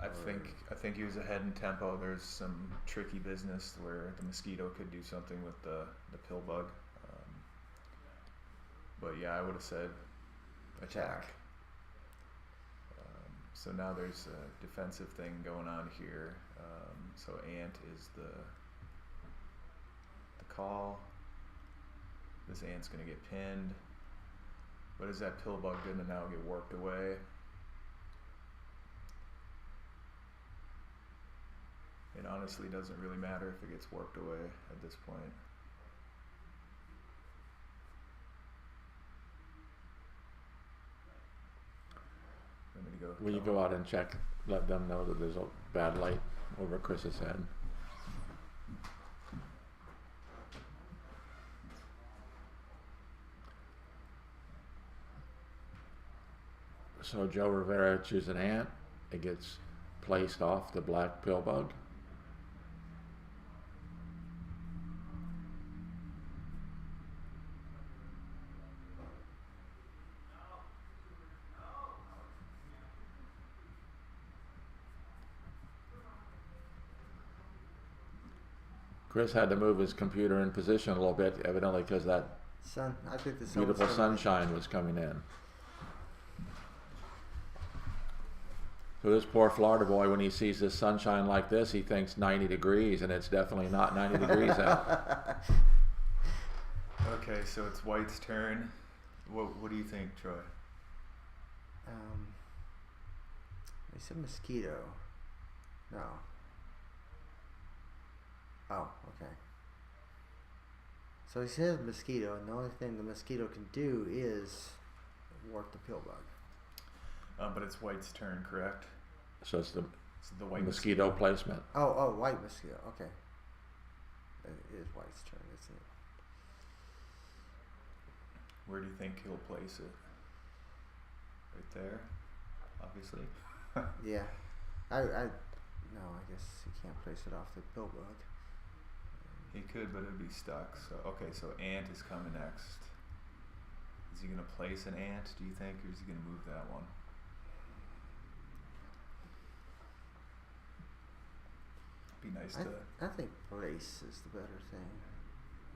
I think he was ahead in tempo. There's some tricky business where the mosquito could do something with the pill bug. But yeah, I would have said attack. So now there's a defensive thing going on here. So ant is the call. This ant's gonna get pinned. But is that pill bug gonna now get worked away? It honestly doesn't really matter if it gets worked away at this point. I'm gonna go. Will you go out and check? Let them know that there's a bad light over Chris's head. So Joe Rivera chooses an ant. It gets placed off the black pill bug. Chris had to move his computer in position a little bit, evidently because that Sun. I think the sun beautiful was coming in. sunshine was coming in. So this poor Florida boy, when he sees this sunshine like this, he thinks 90 degrees, and it's definitely not 90 degrees out. Okay, so it's White's turn. What do you think, Troy? They said mosquito. No. Oh, okay. So he says mosquito, and the only thing the mosquito can do is work the pill bug. But it's White's turn, correct? So it's the So the white mosquito placement. Oh, white mosquito. Okay. It is White's turn, isn't it? Where do you think he'll place it? Right there, obviously. Yeah. No, I guess you can't place it off the pill bug. He could, but it'd be stuck. So okay, so ant is coming next. Is he gonna place an ant, do you think, or is he gonna move that one? Be nice to. I think place is the better thing.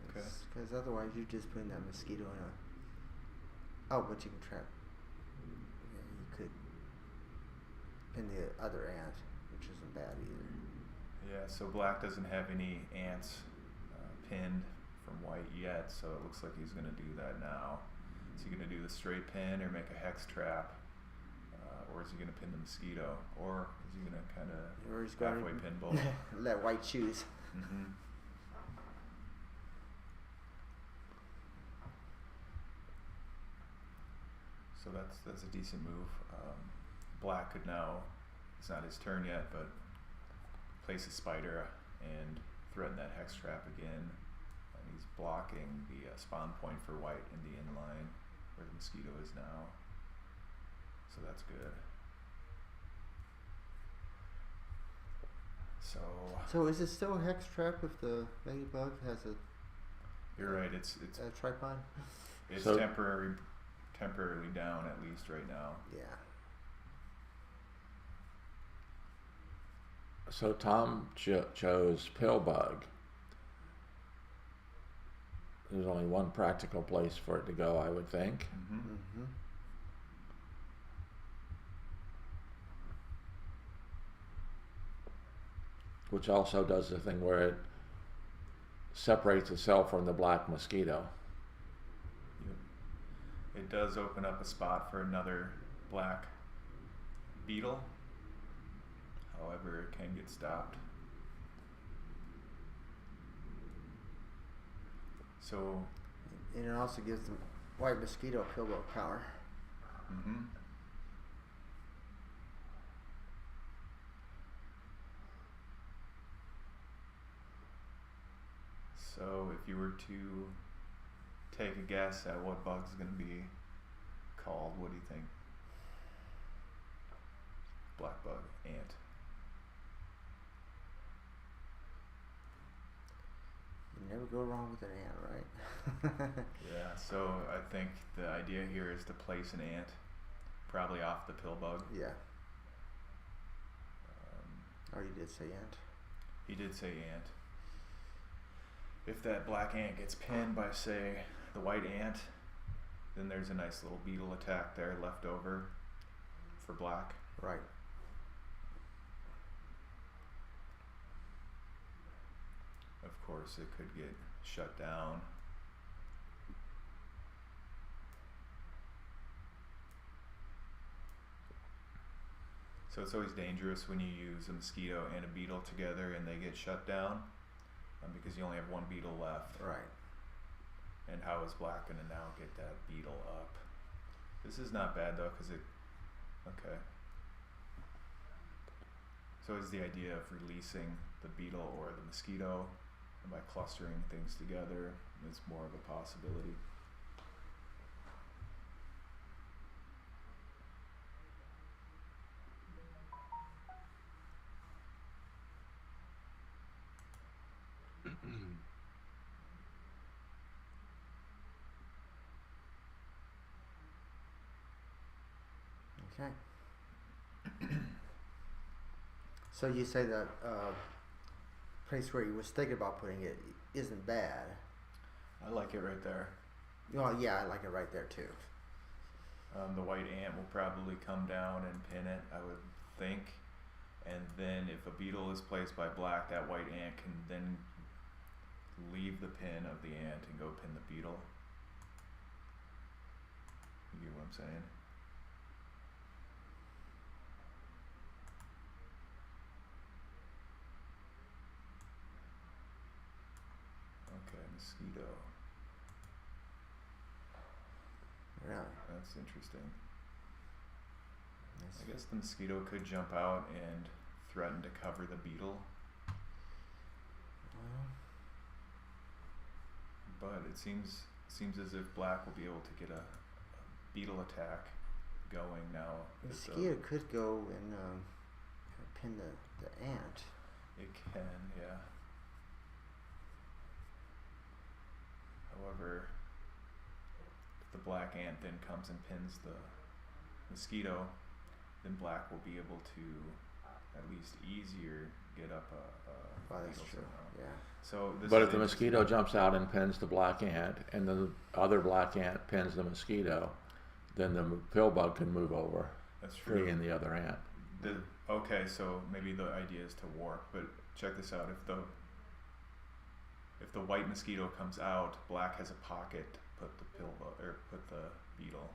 Okay. Because otherwise you're just putting that mosquito in a. Oh, but you can trap. Yeah, you could pin the other ant, which isn't bad either. Yeah, so black doesn't have any ants pinned from white yet, so it looks like he's gonna do that now. Is he gonna do the straight pin or make a hex trap? Or is he gonna pin the mosquito? Or is he gonna kind Or he's of going halfway pin both? let White choose. Mm-hmm. So that's a decent move. Black could now, it's not his turn yet, but place a spider and threaten that hex trap again. And he's blocking the spawn point for white in the inline where the mosquito is now. So that's good. So is it still a hex trap if the ladybug has You're right. It's a tripod? So- temporarily down at least right now. Yeah. So Tom chose pill bug. There's only one practical place for it to go, I would think. Mm-hmm. Mm-hmm. Which also does the thing where it separates itself from the black mosquito. Yep. It does open up a spot for another black beetle. However, it can get stopped. So, And it also gives the white mosquito pill bug power. mm-hmm. So if you were to take a guess at what bug's going to be called, what do you think? Black bug, ant. You never go wrong with an ant, right? Yeah, so I think the idea here is to place an ant, probably off the pill bug. Yeah. Or you did say ant. He did say ant. If that black ant gets pinned by, say, the white ant, then there's a nice little beetle attack there left over for black. Right. Of course, it could get shut down So it's always dangerous when you use a mosquito and a beetle together and they get shut down, because you only have one beetle left. Right. And how is black going to now get that beetle up? This is not bad though, because it, okay. So is the idea of releasing the beetle or the mosquito, and by clustering things together, is more of a possibility. Okay. So you say that place where you was thinking about putting it isn't bad. I like it right there. Well, yeah, I like it right there too. The white ant will probably come down and pin it, I would think. And then if a beetle is placed by black, that white ant can then leave the pin of the ant and go pin the beetle. You get what I'm saying? Okay, mosquito. Really? That's interesting. That's- I guess the mosquito could jump out and threaten to cover the beetle, well, but it seems as if black will be able to get a beetle attack going now. the with the- mosquito could go and pin the ant. It can, yeah. However, if the black ant then comes and pins the mosquito, then black will be able to at least easier get up a Oh, that's beetle true. somehow. Yeah. So this But is if the interesting. mosquito jumps out and pins the black ant, and the other black ant pins the mosquito, then the pill bug can move over, That's true. freeing the other ant. Okay, so maybe the idea is to warp, but check this out. If the white mosquito comes out, black has a pocket to put the pill bug, or put the beetle.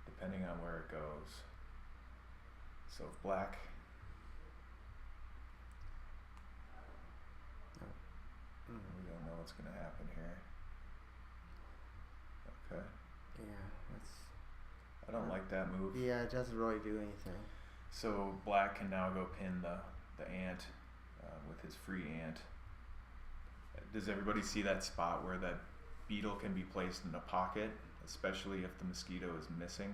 Depending on where it goes. So if black, Mm. we don't know what's going to happen here. Okay. Yeah, that's. I don't like that move. Yeah, it doesn't really do anything. So black can now go pin the ant with his free ant. Does everybody see that spot where that beetle can be placed in a pocket, especially if the mosquito is missing?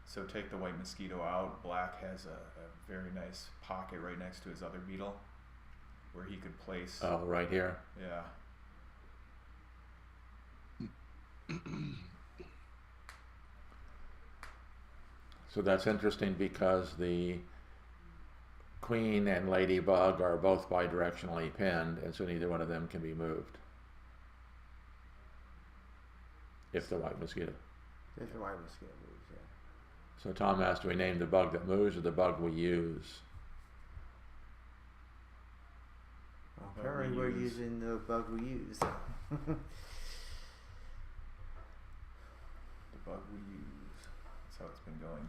So take the white mosquito out. Black has a very nice pocket right next to his other beetle where he could place. Oh, right here. Yeah. So that's interesting because the queen and ladybug are both bidirectionally pinned, and so neither one of them can be moved. If the white mosquito. If the white mosquito moves, yeah. So Tom asked, do we name the bug that moves or the bug we use? Well, Bug apparently we we're use. using the bug we use. The bug we use. That's how it's been going.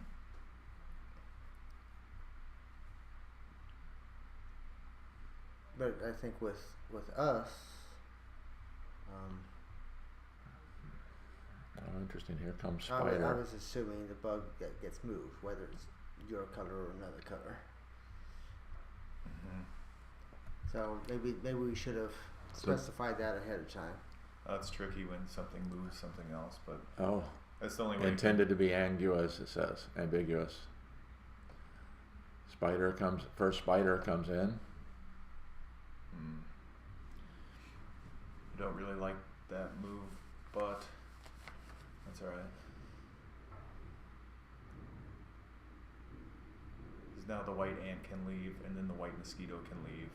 But I think with us, Oh, interesting. Here comes I spider. was assuming the bug that gets moved, whether it's your color or another color. Mm-hmm. So maybe we should have specified that ahead of time. That's tricky when something moves something else, but Oh, that's the only way. intended to be ambiguous, it says. Ambiguous. First spider comes in. I don't really like that move, but that's alright. Because now the white ant can leave, and then the white mosquito can leave,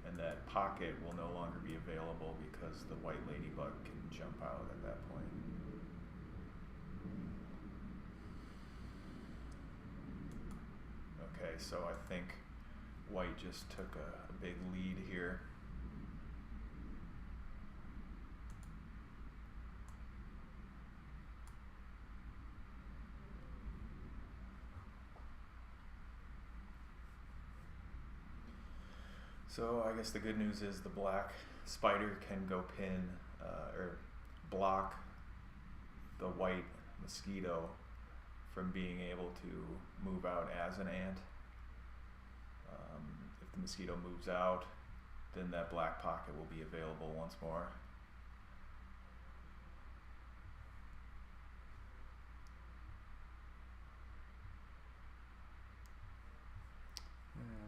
and that pocket will no longer be available because the white ladybug can jump out at that point. Okay, so I think white just took a big lead here. So I guess the good news is the black spider can go pin or block the white mosquito from being able to move out as an ant. If the mosquito moves out, then that black pocket will be available once more.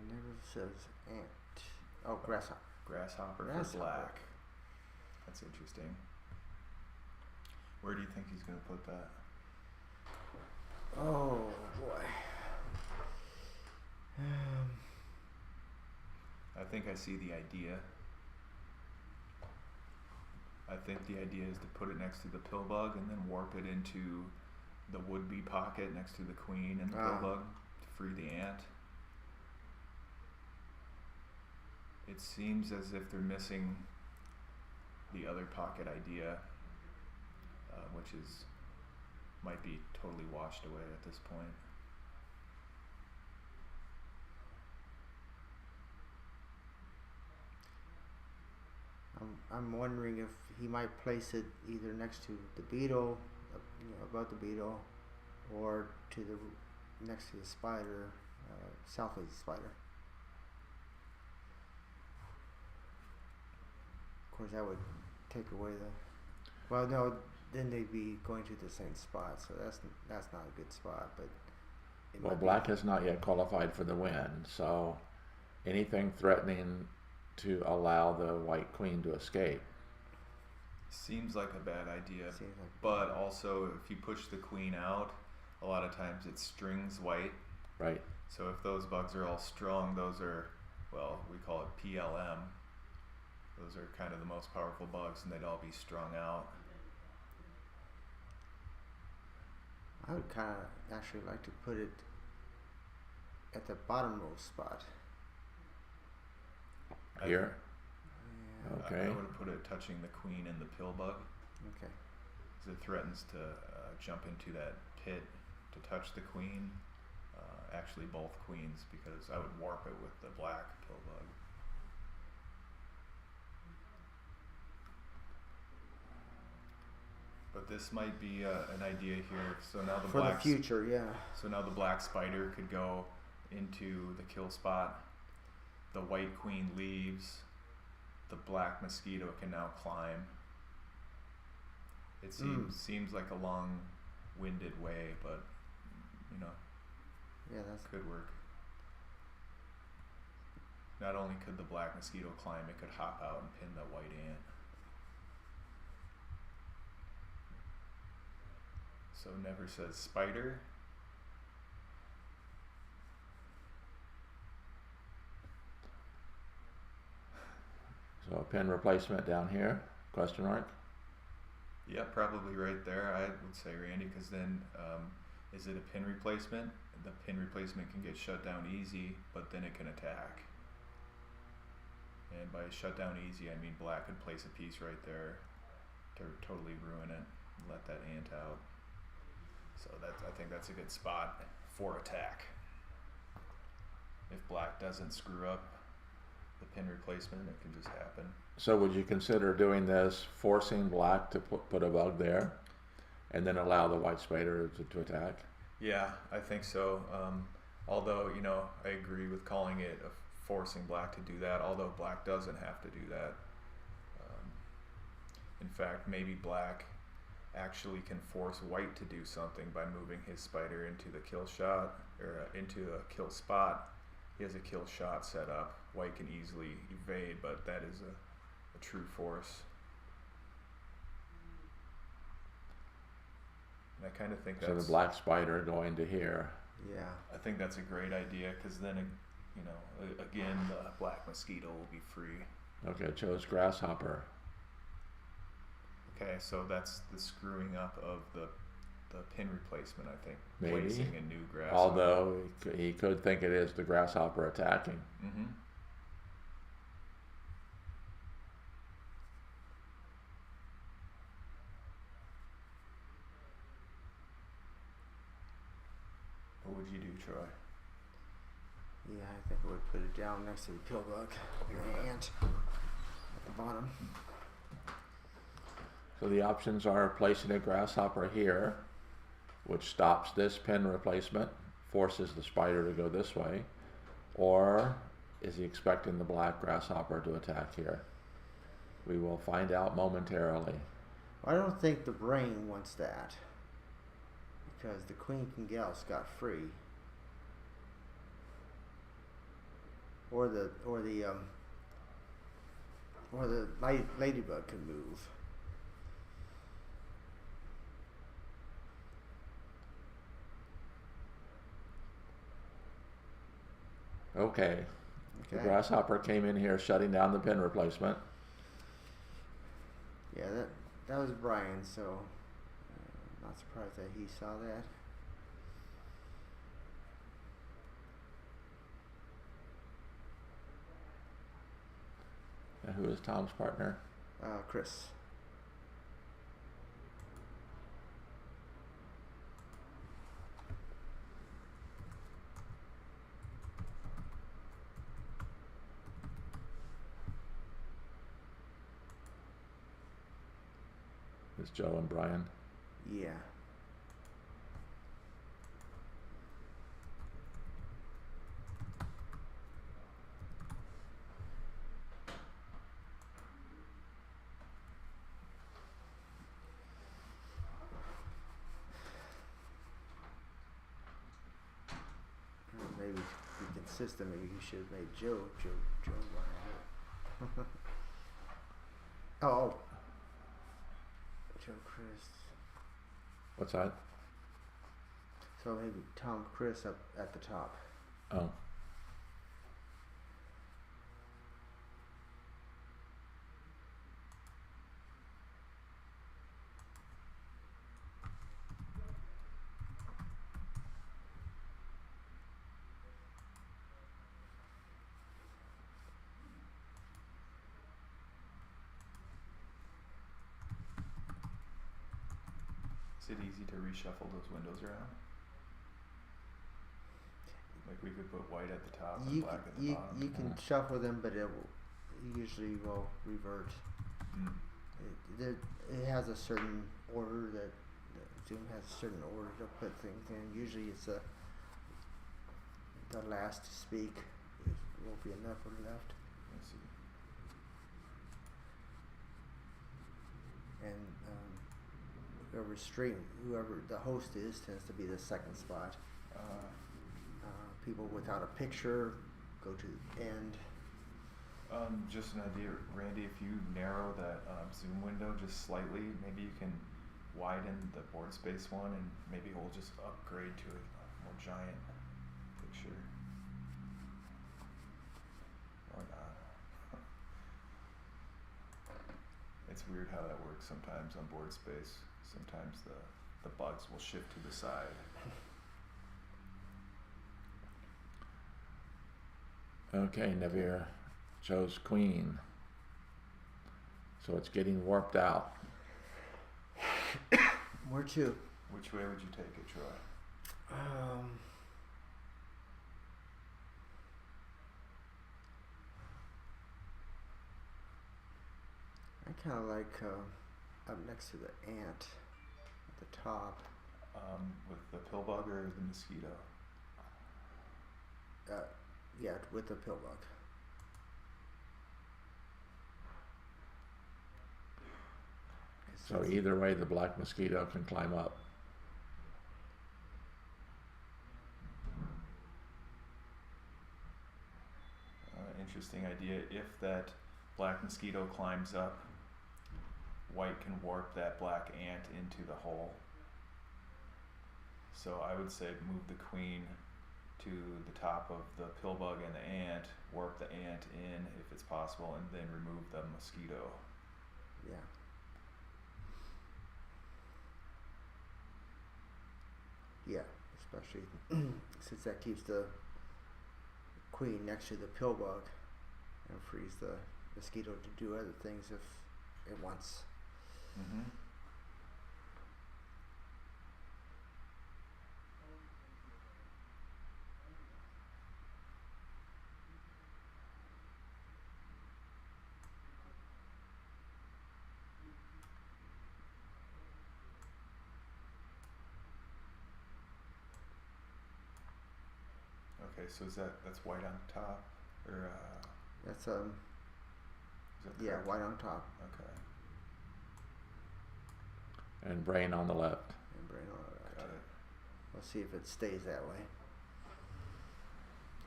Never says ant. Oh, grasshopper. Grasshopper for Grasshopper. black. That's interesting. Where do you think he's going to put that? Oh boy. I think I see the idea. I think the idea is to put it next to the pill bug and then warp it into the would-be pocket next to the queen and the pill bug to free the ant. It seems as if they're missing the other pocket idea, which might be totally washed away at this point. I'm wondering if he might place it either next to the beetle, above the beetle, or to the next to the spider, south of the spider. Of course, that would take away the. Well, no, then they'd be going to the same spot, so that's not a good spot. But well, black has not yet qualified for the win, so anything threatening to allow the white queen to escape seems like a bad idea. But also, if you push the queen out, a lot of times it strings white. Right. So if those bugs are all strung, those are, well, we call it PLM. Those are kind of the most powerful bugs, and they'd all be strung out. I would kind of actually like to put it at the bottommost spot. here. Yeah. Okay. I would have put it touching the queen and the pill bug, Okay. because it threatens to jump into that pit to touch the queen. Actually, both queens, because I would warp it with the black pill bug. But this might be an idea here. So now the For black the future, yeah. So now the black spider could go into the kill spot. The white queen leaves. The black mosquito can now climb. It seems like a long-winded way, but Yeah, that's could work. Not only could the black mosquito climb, it could hop out and pin the white ant. So never says spider. So a pin replacement down here, question mark? Yeah, probably right there, I would say, Randy, because then is it a pin replacement? The pin replacement can get shut down easy, but then it can attack. And by shut down easy, I mean black could place a piece right there to totally ruin it and let that ant out. So I think that's a good spot for attack. If black doesn't screw up the pin replacement, it can just happen. So would you consider doing this, forcing black to put a bug there, and then allow the white spider to attack? Yeah, I think so. Although, I agree with calling it forcing black to do that, although black doesn't have to do that. In fact, maybe black actually can force white to do something by moving his spider into the kill shot, or into a kill spot. He has a kill shot set up. White can easily evade, but that is a true force. And I kind of think that's... So the black spider going to here. yeah. I think that's a great idea, because then, again, the black mosquito will be free. Okay, chose grasshopper. Okay, so that's the screwing up of the pin replacement, I think. Maybe. Placing a new grasshopper. Although he could think it is the grasshopper attacking. Mm-hmm. What would you do, Troy? Yeah, I think I would put it down next to the pill bug and the ant at the bottom. So the options are placing a grasshopper here, which stops this pin replacement, forces the spider to go this way, or is he expecting the black grasshopper to attack here? We will find out momentarily. I don't think the brain wants that, because the queen can get out scot-free. Or the ladybug can move. Okay. The Okay. grasshopper came in here shutting down the pin replacement. Yeah, that was Brian, so not surprised that he saw that. And who is Tom's partner? Chris. It's Joe and Brian. Yeah. Maybe to be consistent, maybe you should have made Joe Brian. Oh. Joe Chris. What's that? So maybe Tom Chris up at the top. Oh. Is it easy to reshuffle those windows around? Like we could put white at the top and black at the bottom. You can shuffle them, but it usually will revert. Mm. It has a certain order that Zoom has a certain order to put things in. Usually it's the last to speak. It won't be enough or left. I see. And whoever the host is tends to be the second spot. People without a picture go to the end. Just an idea, Randy, if you narrow that zoom window just slightly, maybe you can widen the board space one, and maybe we'll just upgrade to a more giant picture. Or not. It's weird how that works sometimes on board space. Sometimes the bugs will shift to the side. Okay, Navir. Joe's queen. So it's getting warped out. Where to? Which way would you take it, Troy? I kind of like up next to the ant at the top. With the pill bug or the mosquito? Yeah, with the pill bug. So either way, the black mosquito can climb up. Interesting idea. If that black mosquito climbs up, white can warp that black ant into the hole. So I would say move the queen to the top of the pill bug and the ant, warp the ant in if it's possible, and then remove the mosquito. Yeah. Yeah, especially since that keeps the queen next to the pill bug and frees the mosquito to do other things if it wants. Mm-hmm. Okay, so that's white on top, or That's is that yeah, correct? white on top Okay, And brain on the left. and brain on the right. got it. Let's see if it stays that way.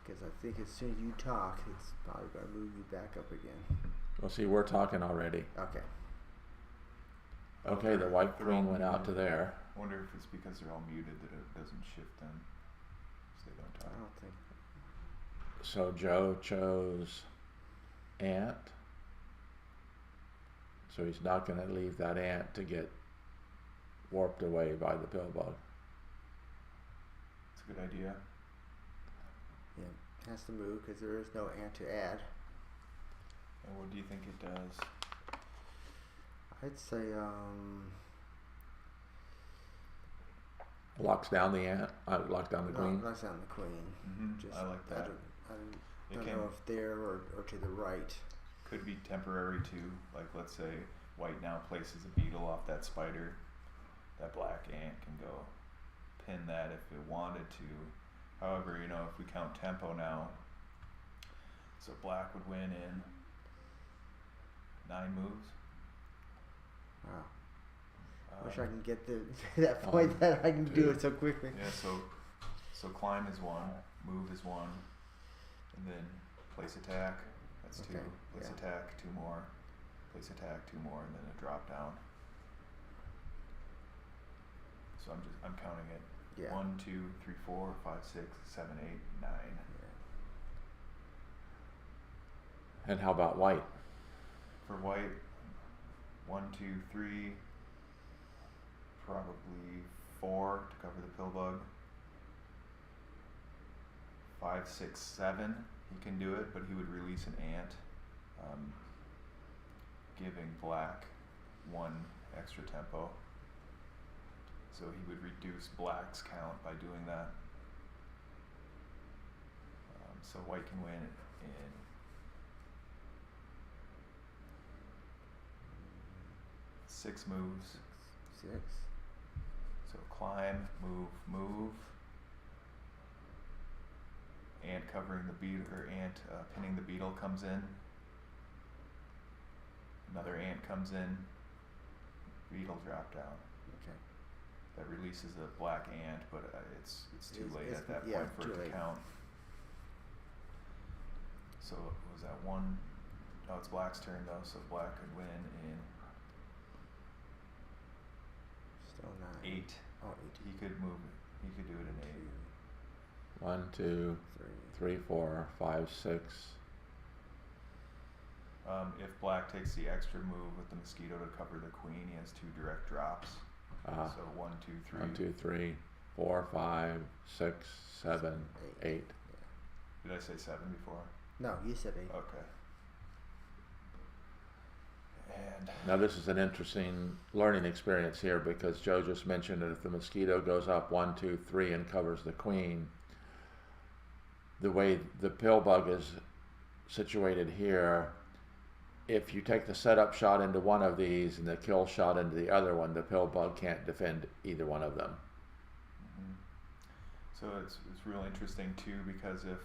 Because I think as soon as you talk, it's probably going to move you back up again. Well, see, we're talking already. Okay. Okay, the white They're all queen went out to muted. there. I wonder if it's because they're all muted that it doesn't shift them, so they don't I talk. don't think. So Joe chose ant. So he's not going to leave that ant to get warped away by the pill bug. It's a good idea. Yeah, it has to move because there is no ant to add. And what do you think it does? I'd say Locks down the ant. Locks down the no, queen. knocks down the queen. Just I like that. I It don't can know if there or to the right. could be temporary too. Like let's say white now places a beetle off that spider, that black ant can go pin that if it wanted to. However, you know, if we count tempo now, so black would win in 9 moves. Wow. Um, Wish I can get to that point that I can do it so quickly. Yeah, so climb is 1, move is 1, and then place attack, that's 2, Okay, place yeah. attack, 2 more, place attack, 2 more, and then a drop down. So I'm counting it. Yeah. 1, 2, 3, 4, 5, 6, 7, 8, 9. And how about white? For white, 1, 2, 3, probably 4 to cover the pill bug. 5, 6, 7, he can do it, but he would release an ant, giving black 1 extra tempo. So he would reduce black's count by doing that. So white can win in 6 moves. 6. So climb, move. Ant covering the beetle, or ant pinning the beetle comes in. Another ant comes in. Beetle drop down. Okay. That releases a black ant, but it's too late It's at that yeah, point for too it to late. count. So was that 1? Oh, it's black's turn though, so black could win in Still 9. 8. Oh, 8. He could move. He could do it in 8. 1, 2, 3. 3, 4, 5, 6. If black takes the extra move with the mosquito to cover the queen, he has 2 direct drops. So 1, 2, 3. 1, 2, 3, 4, 5, 6, 7, 8. Did I say 7 before? No, you said 8. Okay. And Now this is an interesting learning experience here because Joe just mentioned that if the mosquito goes up 1, 2, 3 and covers the queen, the way the pill bug is situated here, if you take the setup shot into one of these and the kill shot into the other one, the pill bug can't defend either one of them. so it's real interesting too, because if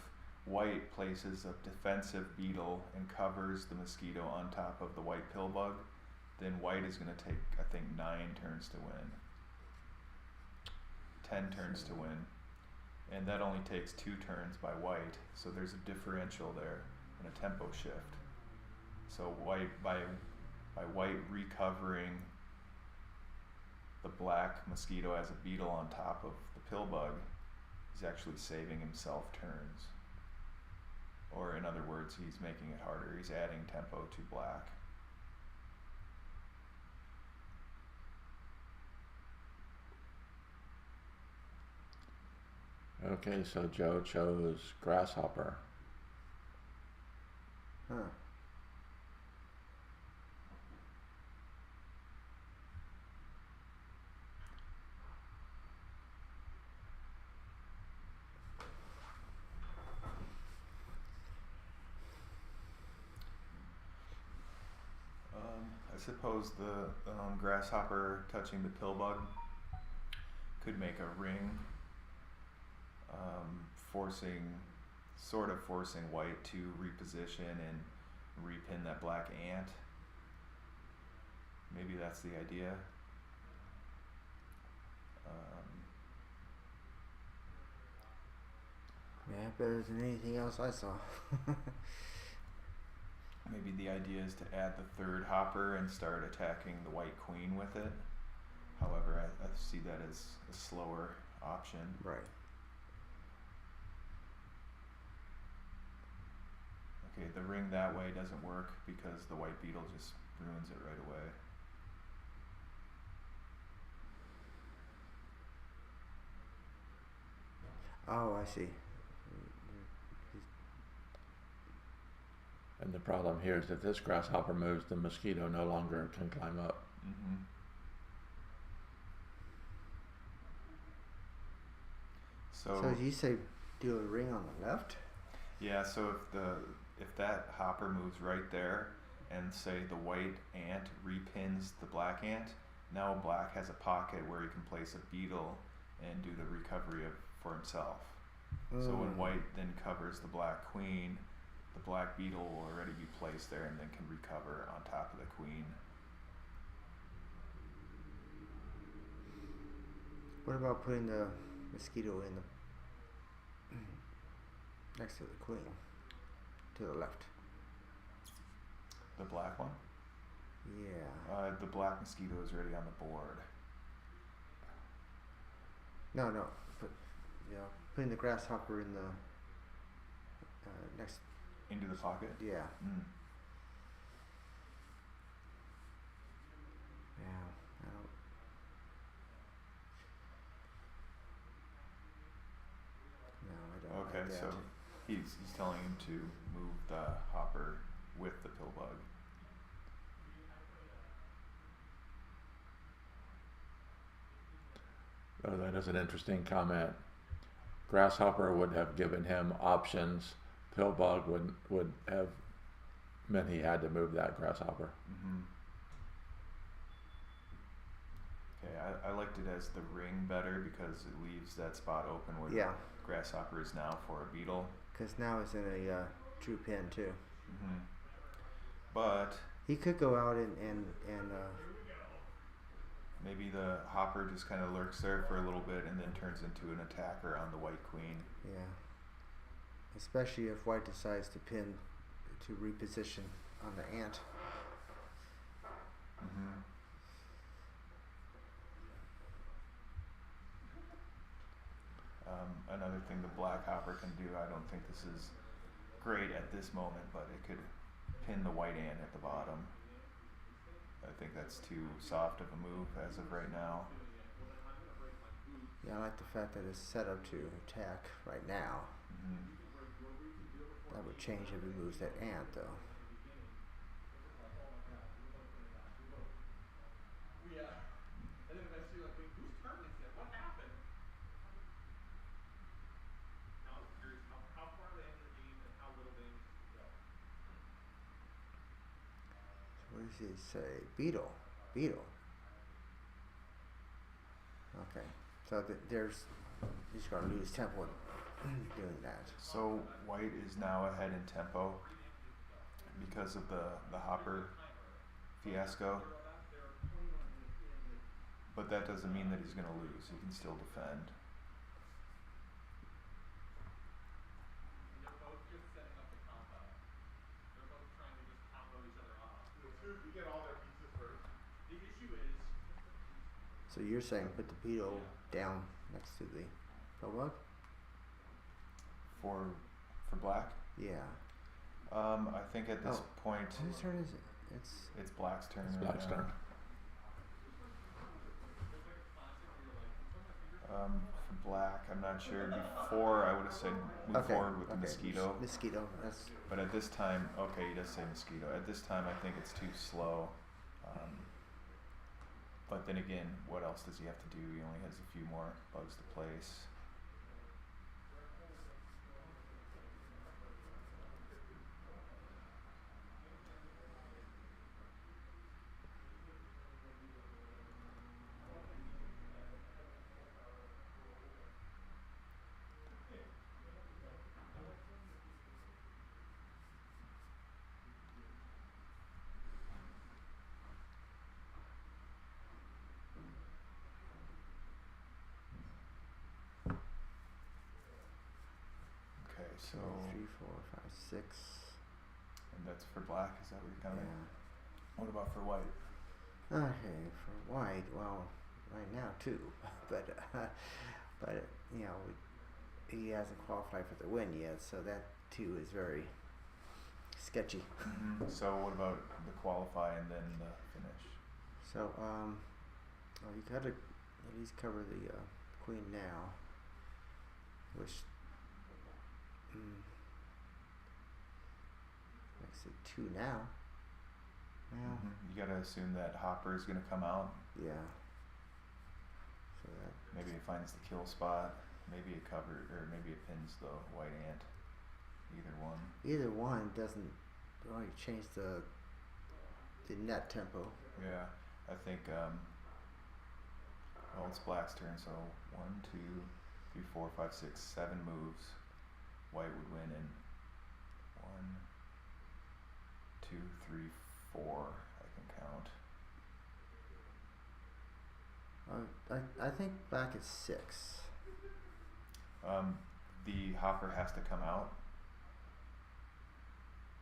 white places a defensive beetle and covers the mosquito on top of the white pill bug, then white is going to take, I think, 9 turns to win. 10 turns to win. And that only takes 2 turns by white, so there's a differential there and a tempo shift. So white, by white recovering the black mosquito as a beetle on top of the pill bug, he's actually saving himself turns. Or in other words, he's making it harder. He's adding tempo to black. Okay, so Joe chose grasshopper. Huh. I suppose the grasshopper touching the pill bug could make a ring, forcing sort of forcing white to reposition and repin that black ant. Maybe that's the idea. Yeah, better than anything else I saw. Maybe the idea is to add the third hopper and start attacking the white queen with it. However, I see that as a slower option. Right. Okay, the ring that way doesn't work because the white beetle just ruins it right away. Oh, I see. And the problem here is that this grasshopper moves, the mosquito no longer can climb up. Mm-hmm. So you say do a ring on the left? Yeah, so if that hopper moves right there and say the white ant repins the black ant, now black has a pocket where he can place a beetle and do the recovery for himself. So when white then covers the black queen, the black beetle will already be placed there and then can recover on top of the queen. What about putting the mosquito in the next to the queen, to the left? The black one? Yeah. The black mosquito is already on the board. No, putting the grasshopper in the next. Into the pocket? Yeah. Mm. Yeah. I don't. No, I don't. Okay, like that. so he's telling him to move the hopper with the pill bug. Oh, that is an interesting comment. Grasshopper would have given him options. Pillbug would have meant he had to move that grasshopper. Mm-hmm. Okay, I liked it as the ring better because it leaves that spot open where Yeah. the grasshopper is now for a beetle. Because now it's in a true pin too. Mm-hmm. But He could go out and maybe the hopper just kind of lurks there for a little bit and then turns into an attacker on the white queen. yeah. Especially if white decides to pin to reposition on the ant. Mm-hmm. Another thing the black hopper can do, I don't think this is great at this moment, but it could pin the white ant at the bottom. I think that's too soft of a move as of right now. Yeah, I like the fact that it's set up to attack right now. Mm-hmm. That would change if he moves that ant, though. So what does he say? Beetle. Beetle. Okay. So there's he's going to lose tempo doing that. So white is now ahead in tempo because of the hopper fiasco. But that doesn't mean that he's going to lose. He can still defend. So you're saying put the beetle down next to the pillbug? For black? Yeah. I think at this point Whose turn is it? it's black's turn. It's right black's now. turn. For black, I'm not sure. Before I would have said move forward with the mosquito. Mosquito. That's But at this time, okay, he does say mosquito. At this time, I think it's too slow. But then again, what else does he have to do? He only has a few more bugs to place. So, 3, 4, 5, 6. and that's for black. Is that what you're counting? Yeah. What about for white? Okay, for white, well, right now 2, but you know, he hasn't qualified for the win yet, so that 2 is very sketchy. Mm-hmm. So what about the qualify and then the finish? So well, you gotta at least cover the queen now, which makes it 2 now. Well, You gotta assume that hopper is gonna come out. yeah. So that Maybe it finds the kill spot. Maybe it covers, or maybe it pins the white ant. Either one. doesn't really change the net tempo. Yeah, I think. Well, it's black's turn, so 1, 2, 3, 4, 5, 6, 7 moves. White would win in 1, 2, 3, 4. I can count. I think black is 6. The hopper has to come out,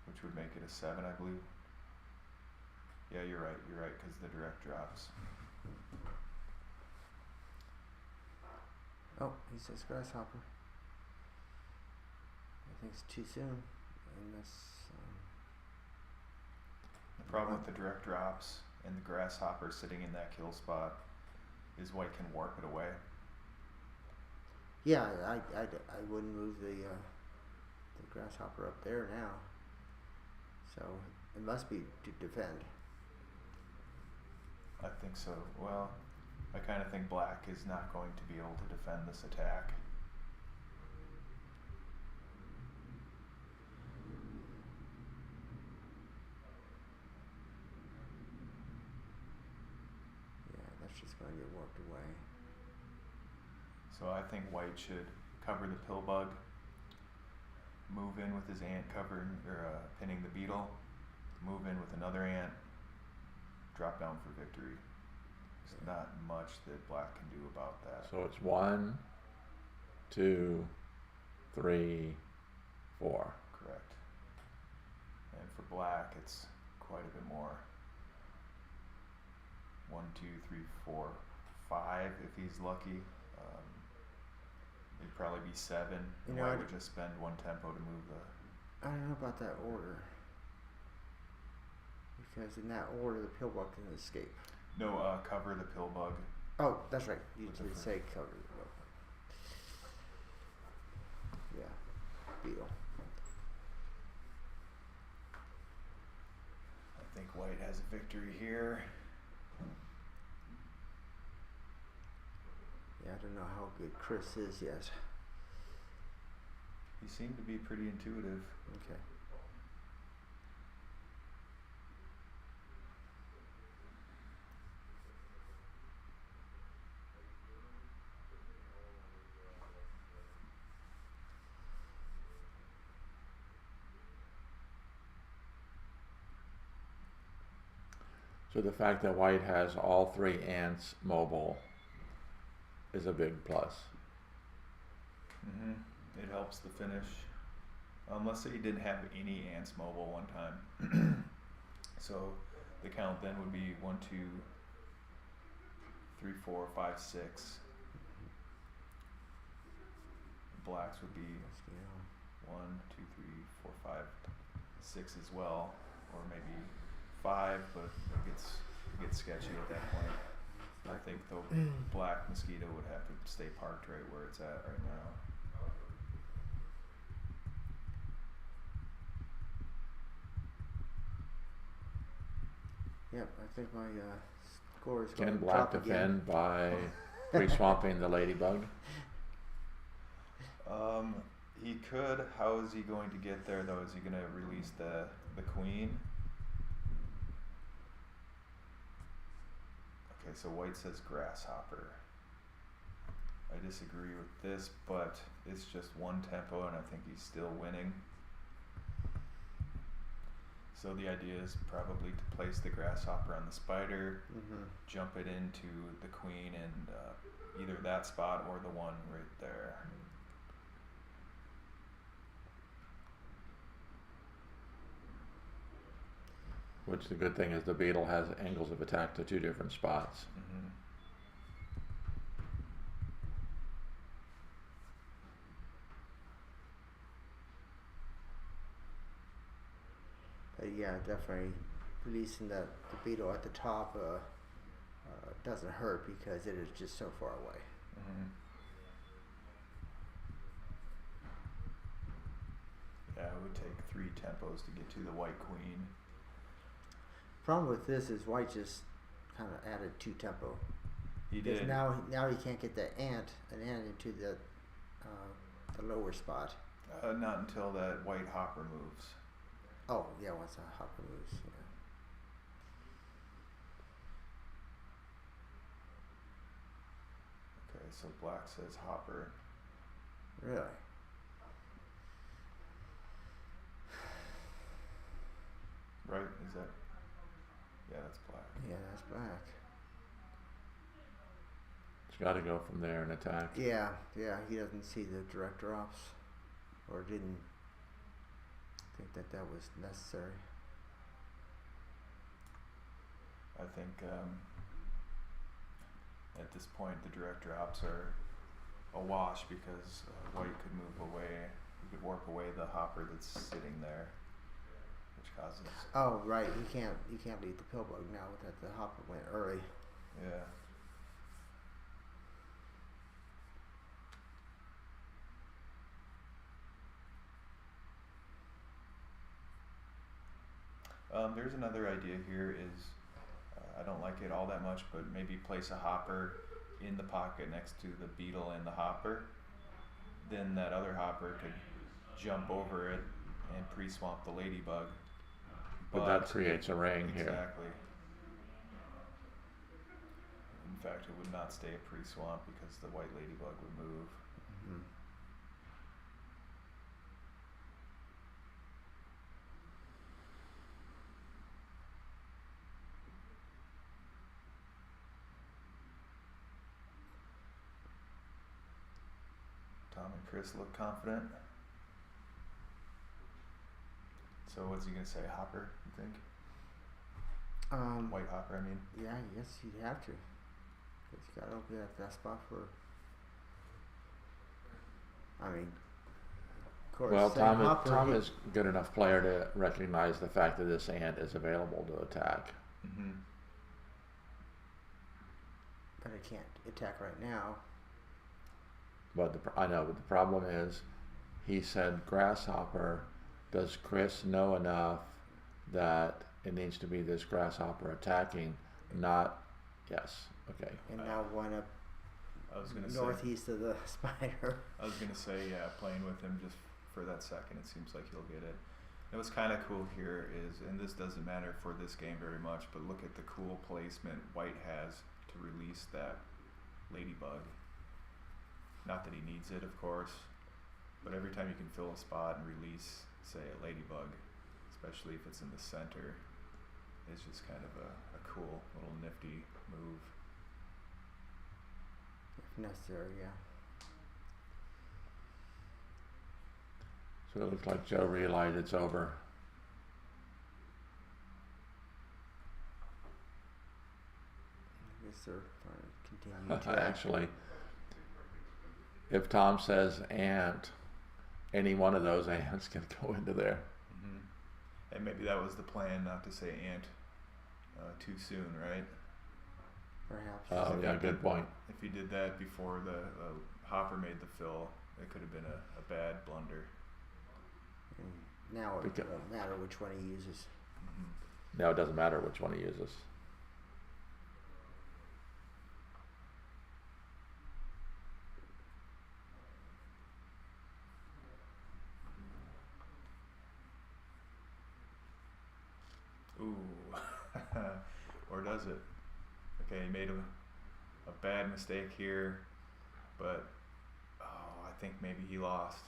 which would make it a 7, I believe. Yeah, you're right, because the direct drops. Oh, he says grasshopper. I think it's too soon. And this. The problem with the direct drops and the grasshopper sitting in that kill spot is white can warp it away. Yeah, I wouldn't move the grasshopper up there now. So it must be to defend. I think so. Well, I kind of think black is not going to be able to defend this attack. Yeah, that's just going to get warped away. So I think white should cover the pill bug, move in with his ant covering or pinning the beetle, move in with another ant, drop down for victory. There's not much that black can do about that. So it's 1, 2, 3, 4. Correct. And for black, it's quite a bit more. 1, 2, 3, 4, 5 if he's lucky. It'd probably be 7. You know, White would just spend 1 tempo to move the. I don't know about that order. Because in that order, the pillbug can escape. No, cover the pill bug. Oh, that's right. You With the did first. say cover the pillbug. Yeah, beetle. I think white has a victory here. Yeah, I don't know how good Chris is yet. He seemed to be pretty intuitive. Okay. So the fact that white has all 3 ants mobile is a big plus. It helps the finish. Let's say you didn't have any ants mobile one time. So the count then would be 1, 2, 3, 4, 5, 6. Blacks would be 1, 2, 3, 4, 5, 6 as well, or maybe 5, but it gets sketchy at that point. I think the black mosquito would have to stay parked right where it's at right now. Yep, I think my score is going Can to black drop again. defend by pre-swamping the ladybug? He could. How is he going to get there though? Is he going to release the queen? Okay, so white says grasshopper. I disagree with this, but it's just 1 tempo and I think he's still winning. So the idea is probably to place the grasshopper on the spider, jump it into the queen and either that spot or the one right there. Which the good thing is the beetle has angles of attack to 2 different spots. Mm-hmm. But yeah, definitely releasing the beetle at the top doesn't hurt because it is just so far away. Mm-hmm. Yeah, it would take 3 tempos to get to the white queen. Problem with this is white just kind of added 2 tempo. He Because did. now he can't get an ant into the lower spot. Not until that white hopper moves. Oh yeah, once the hopper moves. Yeah. Okay, so black says hopper. Really? Right? Is that? Yeah, that's black. Yeah, that's black. It's got to go from there and attack. Yeah, he doesn't see the direct drops, or didn't think that was necessary. I think at this point the direct drops are a wash because white could move away. He could warp away the hopper that's sitting there, which causes. Oh right, he can't leave the pillbug now that the hopper went early. Yeah. There's another idea here is, I don't like it all that much, but maybe place a hopper in the pocket next to the beetle and the hopper. Then that other hopper could jump over it and pre-swamp the ladybug. But that creates a ring here. Exactly. In fact, it would not stay a pre-swamp because the white ladybug would move. Mm-hmm. Tom and Chris look confident. So what's he gonna say? Hopper, you think? White hopper, I mean. Yeah, I guess you'd have to. Because you gotta open that spot for. I mean, of course. Well, saying hopper, Tom is good enough player to recognize the fact that this ant is available to attack. Mm-hmm. But I can't attack right now. But I know, but the problem is, he said grasshopper. Does Chris know enough that it needs to be this grasshopper attacking, not, yes, okay. And now one up I was gonna northeast of the spider. I was gonna say, yeah, playing with him just for that second, it seems like he'll get it. And what's kind of cool here is, and this doesn't matter for this game very much, but look at the cool placement White has to release that ladybug. Not that he needs it, of course, but every time you can fill a spot and release, say, a ladybug, especially if it's in the center, it's just kind of a cool little nifty move. If necessary, yeah. So it looks like Joe realized it's over. I guess they're trying to continue to Actually, if Tom says ant, any one of those ants can go into there. Mm-hmm. And maybe that was the plan, not to say ant too soon, right? perhaps. Oh, yeah, good point. If you did that before the hopper made the fill, it could have been a bad blunder. And now it Because- won't matter which one he uses. Mm-hmm. Now it doesn't matter which one he uses. Ooh, or does it? Okay, he made a bad mistake here, but oh, I think maybe he lost.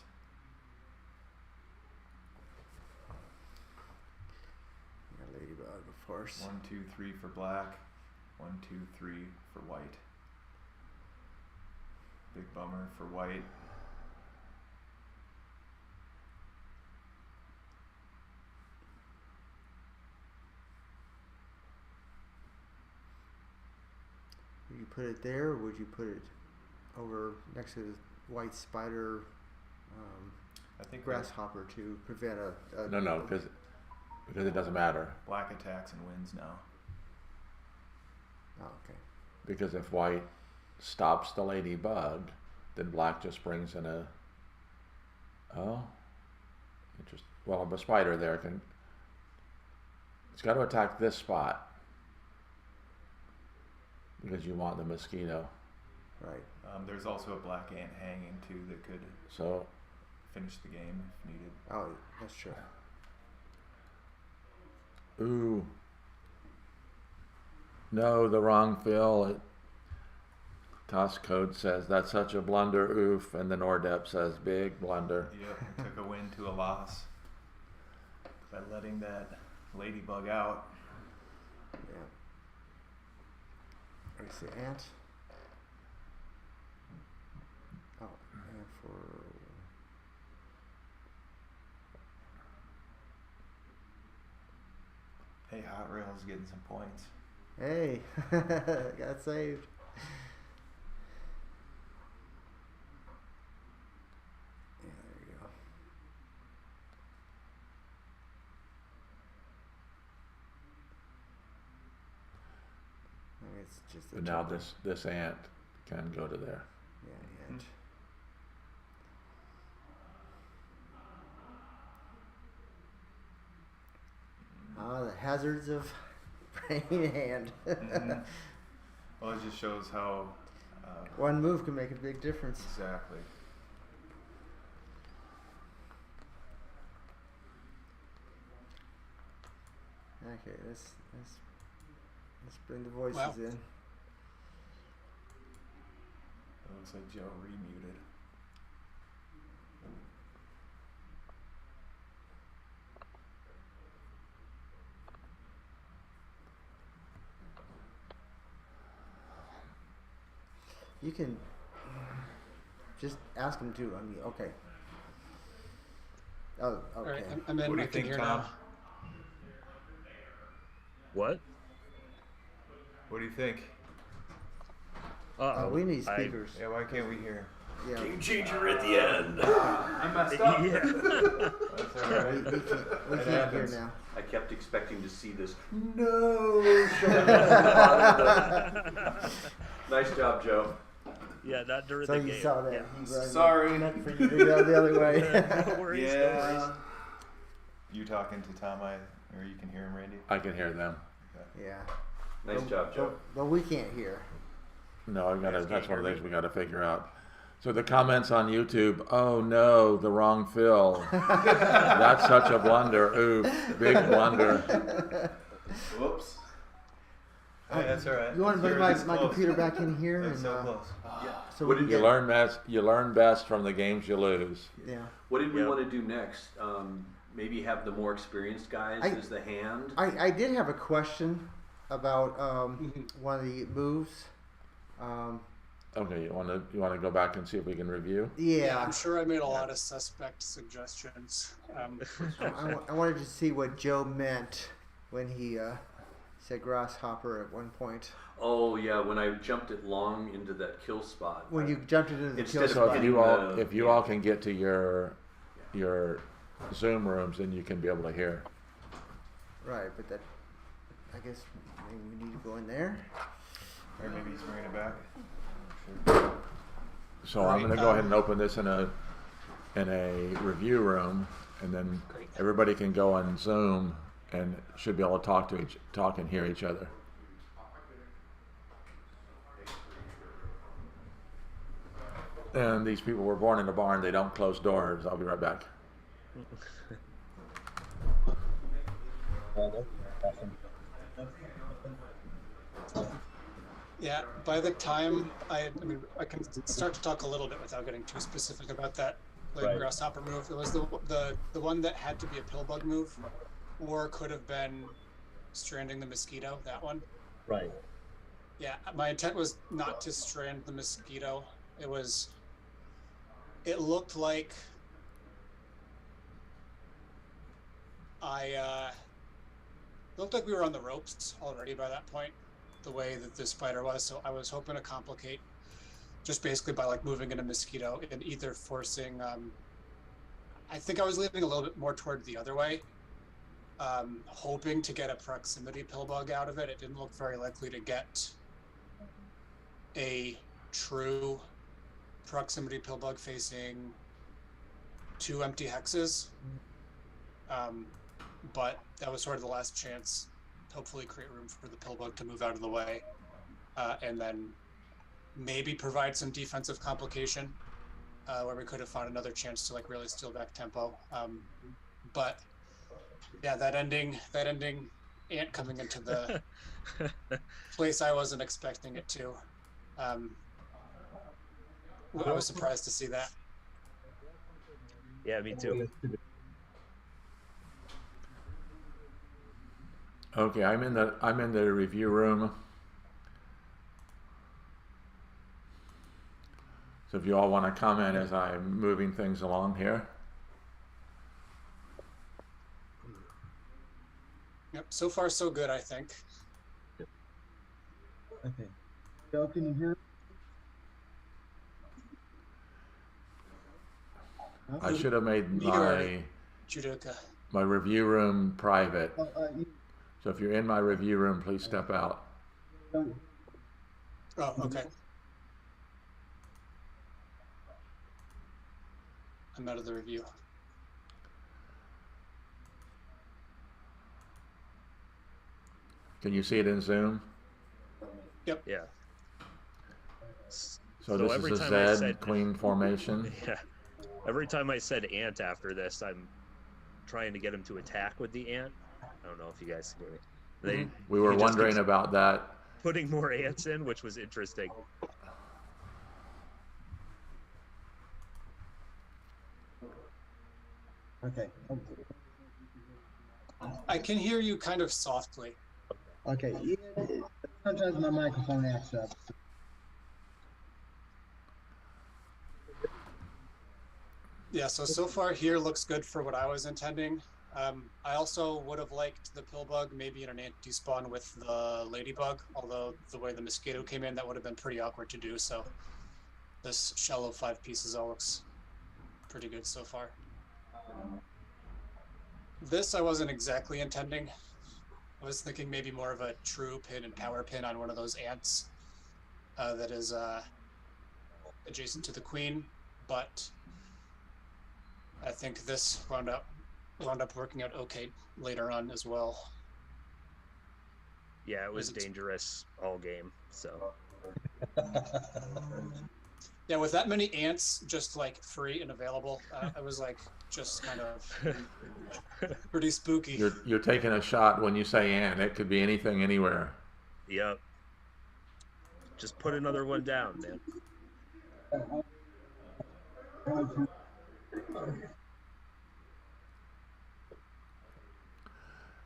Yeah, ladybug, of course. 1, 2, 3 for black. 1, 2, 3 for white. Big bummer for white. Would you put it there, or would you put it over next to the white spider I think grasshopper to prevent a No, because it doesn't matter. black attacks and wins now. Oh, okay. Because if white stops the ladybug, then black just brings in a. Oh, interesting. Well, a spider there can. It's got to attack this spot because you want the mosquito. Right. There's also a black ant hanging too that could So finish the game if needed. Oh, that's true. ooh. No, the wrong fill. Toss code says that's such a blunder, oof, and the Nordep says big blunder. Yep, it took a win to a loss by letting that ladybug out. Yeah. Where's the ant? Oh, and for Hey, Hot Rail's getting some points. hey, got saved. Yeah, there you go. I mean, it's just a But now token. this ant can go to there. Yeah, ant. Ah, the hazards of brain hand. Mhm. Well, it just shows how One move can make a big difference. exactly. Okay, let's bring the voices Wow. in. It looks like Joe remuted. You can just ask him to. I mean, okay. Oh, okay. All right, I'm in. What do I you can think, hear Tom? now. What? What do you think? We need speakers. Yeah, why can't we hear? Yeah, Game changer at the end. I messed up. Yeah. That's all we right. can't, we It can't hear happens. now. I kept expecting to see this. Nice job, Joe. Yeah, not during So the you game. saw that. Yeah. He ran Sorry. meant for you to go the other way. No worries, no worries. Yeah. You talking to Tom? Or you can hear him, Randy? I can hear them. Yeah. Nice job, Joe. But we can't hear. No, I gotta. Guys That's can't one of the hear things we gotta figure out. So the comments on YouTube. Oh no, the wrong fill. That's such a blunder. Oof, big blunder. Whoops. Hey, that's all right. You want to bring You're my this close. computer back in here That's and so close. so What we can did get You learn best from the games you lose. yeah. What did we Yep. want to do next? Maybe have the more experienced guys as the hand. I did have a question about one of the moves. Okay, you wanna go back and see if we can review? Yeah, I'm sure I made a lot of suspect suggestions. I wanted to see what Joe meant when he said grasshopper at one point. Oh yeah, when I jumped it long into that kill spot. When you jumped into the Instead kill of So spot. if hitting you all can get to your Zoom rooms, then you can be able to hear. Right, but that I guess maybe we need to go in there. Or maybe he's bringing it back. So I'm gonna go ahead and open this in a review room, and then everybody can go on Zoom and should be able to talk and hear each other. And these people were born in a barn. They don't close doors. I'll be right back. Yeah, by the time I mean, I can start to talk a little bit without getting too specific about that blade Right. grasshopper move. It was the one that had to be a pill bug move, or could have been stranding the mosquito. That one. Right. Yeah, my intent was not to strand the mosquito. It looked like it looked like we were on the ropes already by that point. the way that the spider was. So I was hoping to complicate just basically by like moving in a mosquito and either forcing, I think I was leaning a little bit more toward the other way, hoping to get a proximity pill bug out of it. It didn't look very likely to get a true proximity pill bug facing 2 empty hexes. But that was sort of the last chance, hopefully create room for the pill bug to move out of the way, and then maybe provide some defensive complication where we could have found another chance to like really steal back tempo. But yeah, that ending ant coming into the place I wasn't expecting it to. I was surprised to see that. Yeah, me too. Okay, I'm in the review room. So if you all want to comment as I'm moving things along here. Yep, so far so good, I think. Okay. Joe, can you hear? I should have made Judoka. my review room private. Oh, So if you're in my review room, please step out. Oh, okay. I'm out of the review. Can you see it in Zoom? Yep. Yeah. So this every is a time I Z said- queen formation. Yeah. Every time I said ant after this, I'm trying to get him to attack with the ant. I don't know if you guys see me. We were he just wondering keeps about that. putting more ants in, which was interesting. okay. I can hear you kind of softly. Okay. Yeah, sometimes my microphone acts up. Yeah, so far here looks good for what I was intending. I also would have liked the pill bug maybe in an anti-spawn with the ladybug, although the way the mosquito came in, that would have been pretty awkward to do. So this shell of 5 pieces all looks pretty good so far. This I wasn't exactly intending. I was thinking maybe more of a true pin and power pin on one of those ants that is adjacent to the queen, but I think this wound up working out okay later on as well. Yeah, it was dangerous all game. So yeah, with that many ants just like free and available, I was like just kind of pretty spooky. You're taking a shot when you say ant. It could be anything, anywhere. Yep. Just put another one down, man.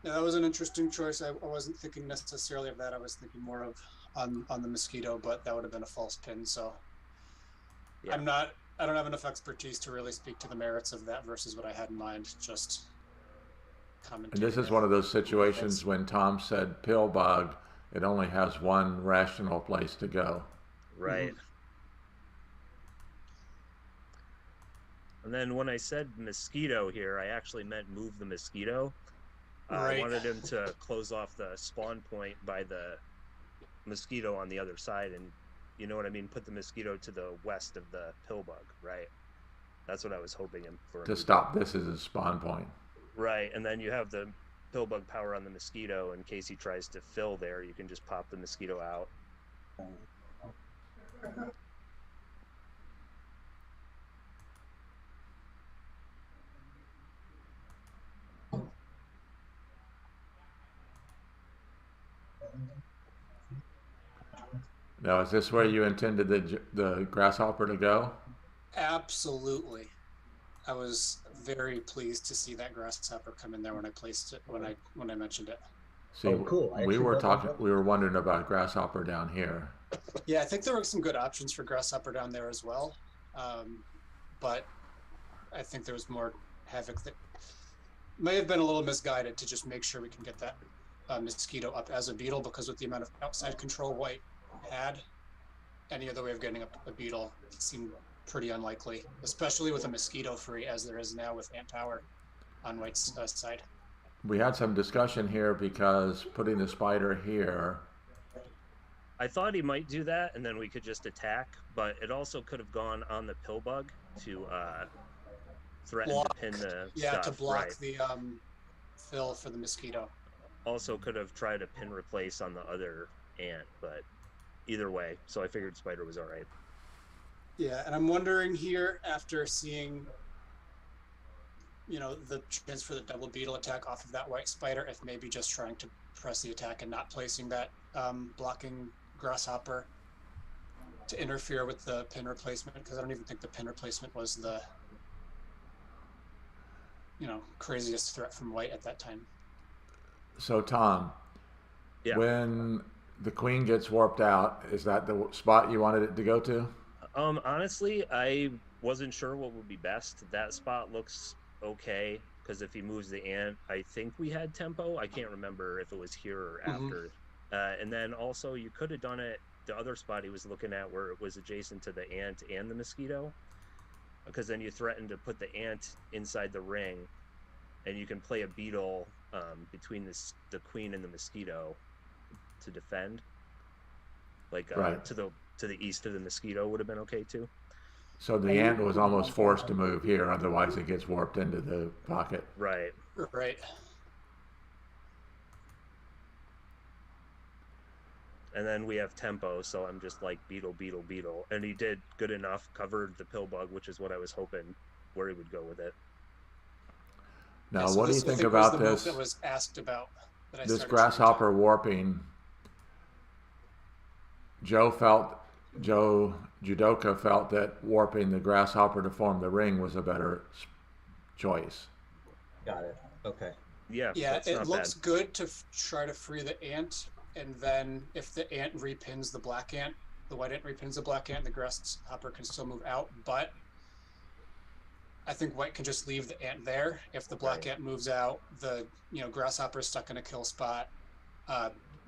Yeah, that was an interesting choice. I wasn't thinking necessarily of that. I was thinking more of on the mosquito, but that would have been a false pin. So yeah. I don't have enough expertise to really speak to the merits of that versus what I had in mind. Just commenting. And this is one of those situations when Tom said pill bug, it only has one rational place to go. Right. And then when I said mosquito here, I actually meant move the mosquito. Right. I wanted him to close off the spawn point by the mosquito on the other side, and you know what I mean? Put the mosquito to the west of the pill bug, right? That's what I was hoping him for. To stop this as a spawn point. Right, and then you have the pill bug power on the mosquito in case he tries to fill there. You can just pop the mosquito out. Now, is this where you intended the grasshopper to go? Absolutely. I was very pleased to see that grasshopper come in there when I placed it, when I mentioned it. See, cool. We were wondering about grasshopper down here. Yeah, I think there were some good options for grasshopper down there as well, but I think there was more havoc that may have been a little misguided to just make sure we can get that mosquito up as a beetle, because with the amount of outside control White had, any other way of getting a beetle seemed pretty unlikely, especially with a mosquito free as there is now with ant power on White's side. We had some discussion here because putting the spider here. I thought he might do that, and then we could just attack, but it also could have gone on the pill bug to threaten to pin the stuff. To block right. the fill for the mosquito. Also could have tried to pin replace on the other ant, but either way, so I figured spider was all right. Yeah, and I'm wondering here, after seeing, the chance for the double beetle attack off of that white spider, if maybe just trying to press the attack and not placing that blocking grasshopper to interfere with the pin replacement, because I don't even think the pin replacement was the craziest threat from White at that time. So Tom, yeah. When the queen gets warped out, is that the spot you wanted it to go to? Honestly, I wasn't sure what would be best. That spot looks okay, because if he moves the ant, I think we had tempo. I can't remember if it was here or after. And then also you could have done it the other spot he was looking at where it was adjacent to the ant and the mosquito, because then you threaten to put the ant inside the ring, and you can play a beetle between the queen and the mosquito to defend. Like right. to the east of the mosquito would have been okay too. So the ant was almost forced to move here, otherwise it gets warped into the pocket. Right. Right. And then we have tempo, so I'm just like beetle, beetle, beetle. And he did good enough, covered the pill bug, which is what I was hoping where he would go with it. Now, so what do you think about this? That was asked about. This grasshopper warping. Joe Judoka felt that warping the grasshopper to form the ring was a better choice. Got it. Okay. Yeah, it looks good to try to free the ant, and then if the ant repins the black ant, the white ant repins the black ant, the grasshopper can still move out. But I think White can just leave the ant there. If the black ant moves out, the grasshopper is stuck in a kill spot.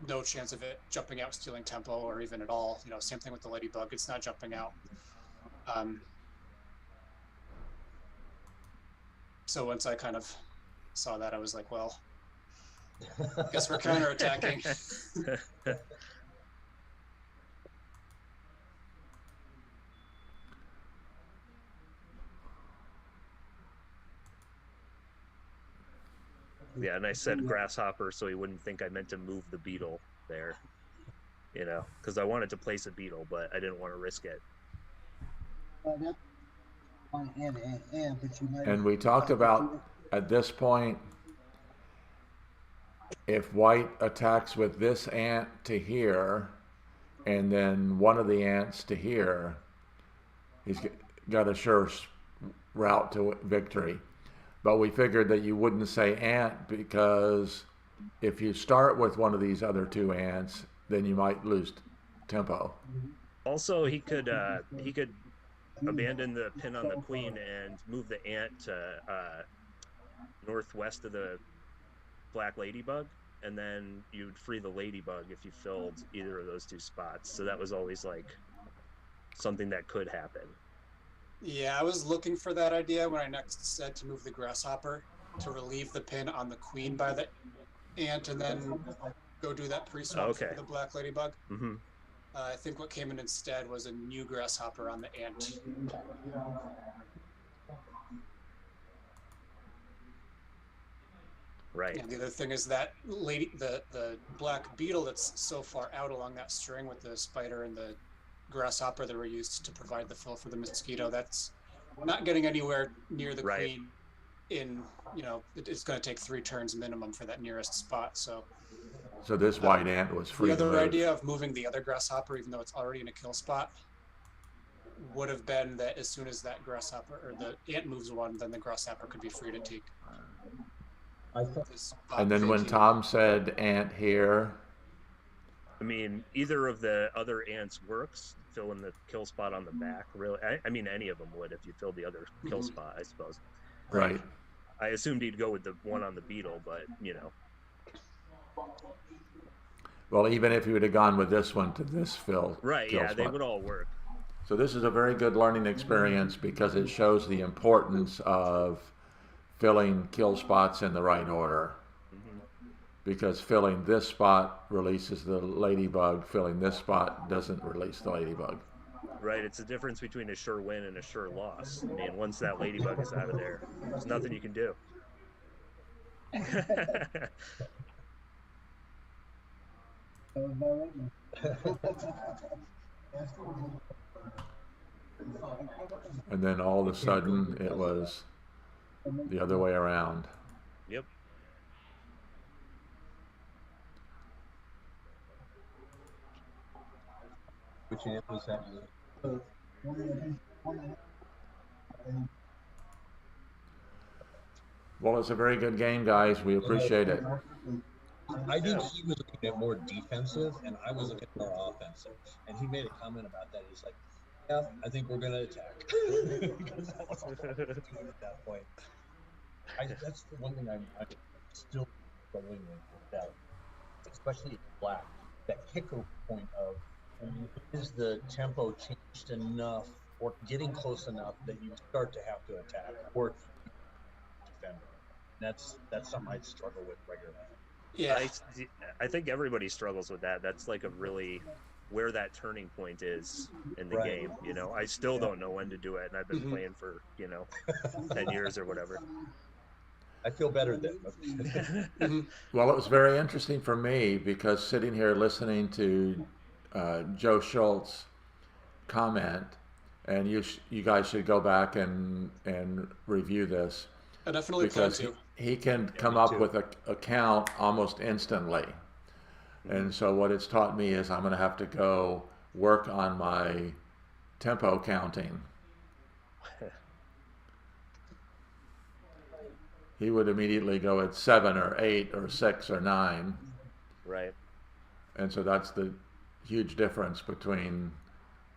No chance of it jumping out, stealing tempo, or even at all. Same thing with the ladybug; it's not jumping out. So once I kind of saw that, I was like, well, guess we're counterattacking. Yeah, and I said grasshopper so he wouldn't think I meant to move the beetle there, because I wanted to place a beetle, but I didn't want to risk it. And we talked about, at this point, if White attacks with this ant to here, and then one of the ants to here, he's got a sure route to victory. But we figured that you wouldn't say ant, because if you start with one of these other two ants, then you might lose tempo. Also, he could abandon the pin on the queen and move the ant to northwest of the black ladybug, and then you'd free the ladybug if you filled either of those two spots. So that was always like something that could happen. Yeah, I was looking for that idea when I next said to move the grasshopper to relieve the pin on the queen by the ant, and then go do that pre-swap for the black ladybug. Mm-hmm. I think what came in instead was a new grasshopper on the ant. Right. And the other thing is that the black beetle that's so far out along that string with the spider and the grasshopper that were used to provide the fill for the mosquito, that's not getting anywhere near the queen. It's going to take 3 turns minimum for that nearest spot. So this white ant was free. The other idea of moving the other grasshopper, even though it's already in a kill spot, would have been that as soon as that grasshopper or the ant moves one, then the grasshopper could be free to take. And then when Tom said ant here, I mean, either of the other ants works. Fill in the kill spot on the back. Really, I mean, any of them would if you filled the other kill spot, I suppose. Right. I assumed he'd go with the one on the beetle, but Well, even if you would have gone with this one to this kill Yeah, they spot. would all work. So this is a very good learning experience because it shows the importance of filling kill spots in the right order. Mm-hmm. Because filling this spot releases the ladybug, filling this spot doesn't release the ladybug. Right, it's the difference between a sure win and a sure loss. I mean, once that ladybug is out of there, there's nothing you can do. And then all of a sudden it was the other way around. Yep. Which ant was that? Well, it's a very good game, guys. We appreciate it. I think he was looking at more defensive, and I was looking at more offensive. And he made a comment about that. He's like, "Yeah, I think we're going to attack." Because that was all I was doing at that point. That's the one thing I'm still struggling with that, especially in black. That kicker point of, is the tempo changed enough or getting close enough that you start to have to attack or defend? That's something I struggle with regularly. Yeah, I think everybody struggles with that. That's like a really where that turning point is in the Right. game. You know, I still don't know when to do it, and I've been playing for 10 years or whatever. I feel better then. Well, it was very interesting for me because sitting here listening to Joe Schultz comment, and you guys should go back and review this. I definitely plan Because to. he can come me up too. with a count almost instantly. And so what it's taught me is I'm going to have to go work on my tempo counting. He would immediately go at 7 or 8 or 6 or 9. Right. And so that's the huge difference between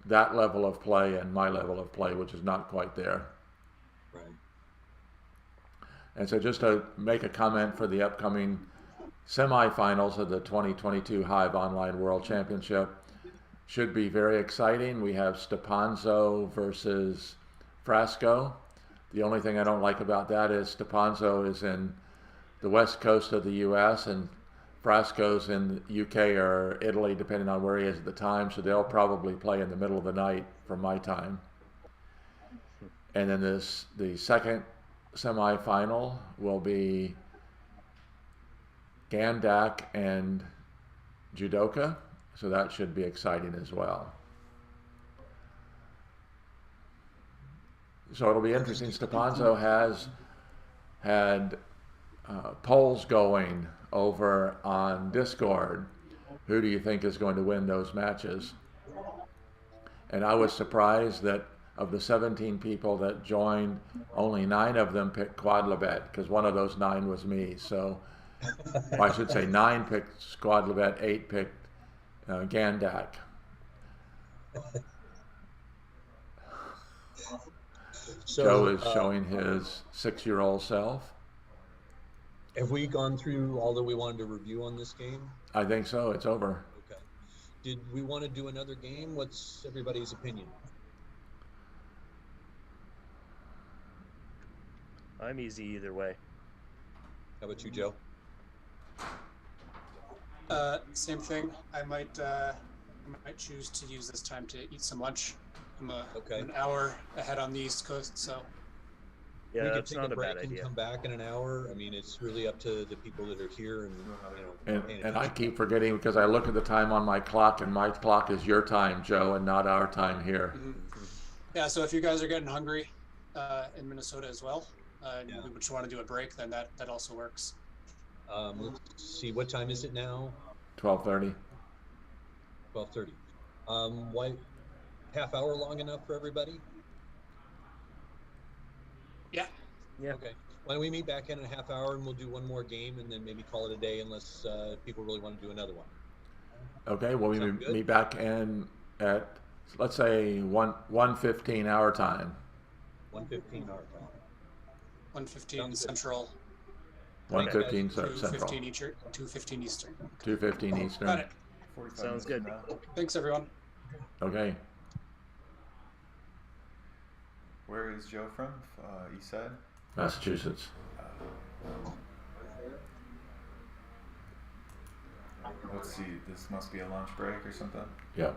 that level of play and my level of play, which is not quite there. Right. And so just to make a comment for the upcoming semifinals of the 2022 Hive Online World Championship, should be very exciting. We have Stepanzo versus Frasco. The only thing I don't like about that is Stepanzo is in the west coast of the U.S. and Frasco's in the UK or Italy, depending on where he is at the time, so they'll probably play in the middle of the night from my time. And then the second semifinal will be Gandak and Judoka, so that should be exciting as well. So it'll be interesting. Stepanzo has had polls going over on Discord. Who do you think is going to win those matches? And I was surprised that of the 17 people that joined, only 9 of them picked Quadlibet, because one of those 9 was me. So I should say 9 picked Quadlibet, 8 picked Gandak. So, Joe is showing his 6-year-old self. have we gone through all that we wanted to review on this game? I think so. It's over. Okay. Did we want to do another game? What's everybody's opinion? I'm easy either way. How about you, Joe? Same thing. I might choose to use this time to eat some lunch. I'm an hour ahead on the East Coast, so Yeah, we could that's take not a a break bad and idea. come back in an hour. I mean, it's really up to the people that are here and And I keep forgetting because I look at the time on my clock, and my clock is your time, Joe, and not our time here. yeah. So if you guys are getting hungry in Minnesota as well, and we would want to do a break, then that also works. Let's see, what time is it now? 12:30. 12:30. Why half hour long enough for everybody? Yeah. Yeah. Okay. Why don't we meet back in a half hour and we'll do one more game and then maybe call it a day unless people really want to do another one. Okay. Well, we Sound good? meet back in at let's say 1:15 our time. 1:15 our time. 1:15 Sounds good. Central. Thank you, guys. 1:15 Central. 2:15 Eastern. 2:15 Eastern. 2:15 Eastern. Got it. 45 Sounds minutes good. from now. Thanks, everyone. Okay. Where is Joe from? East side? Massachusetts. Let's see. This must be a lunch break or something. Yeah.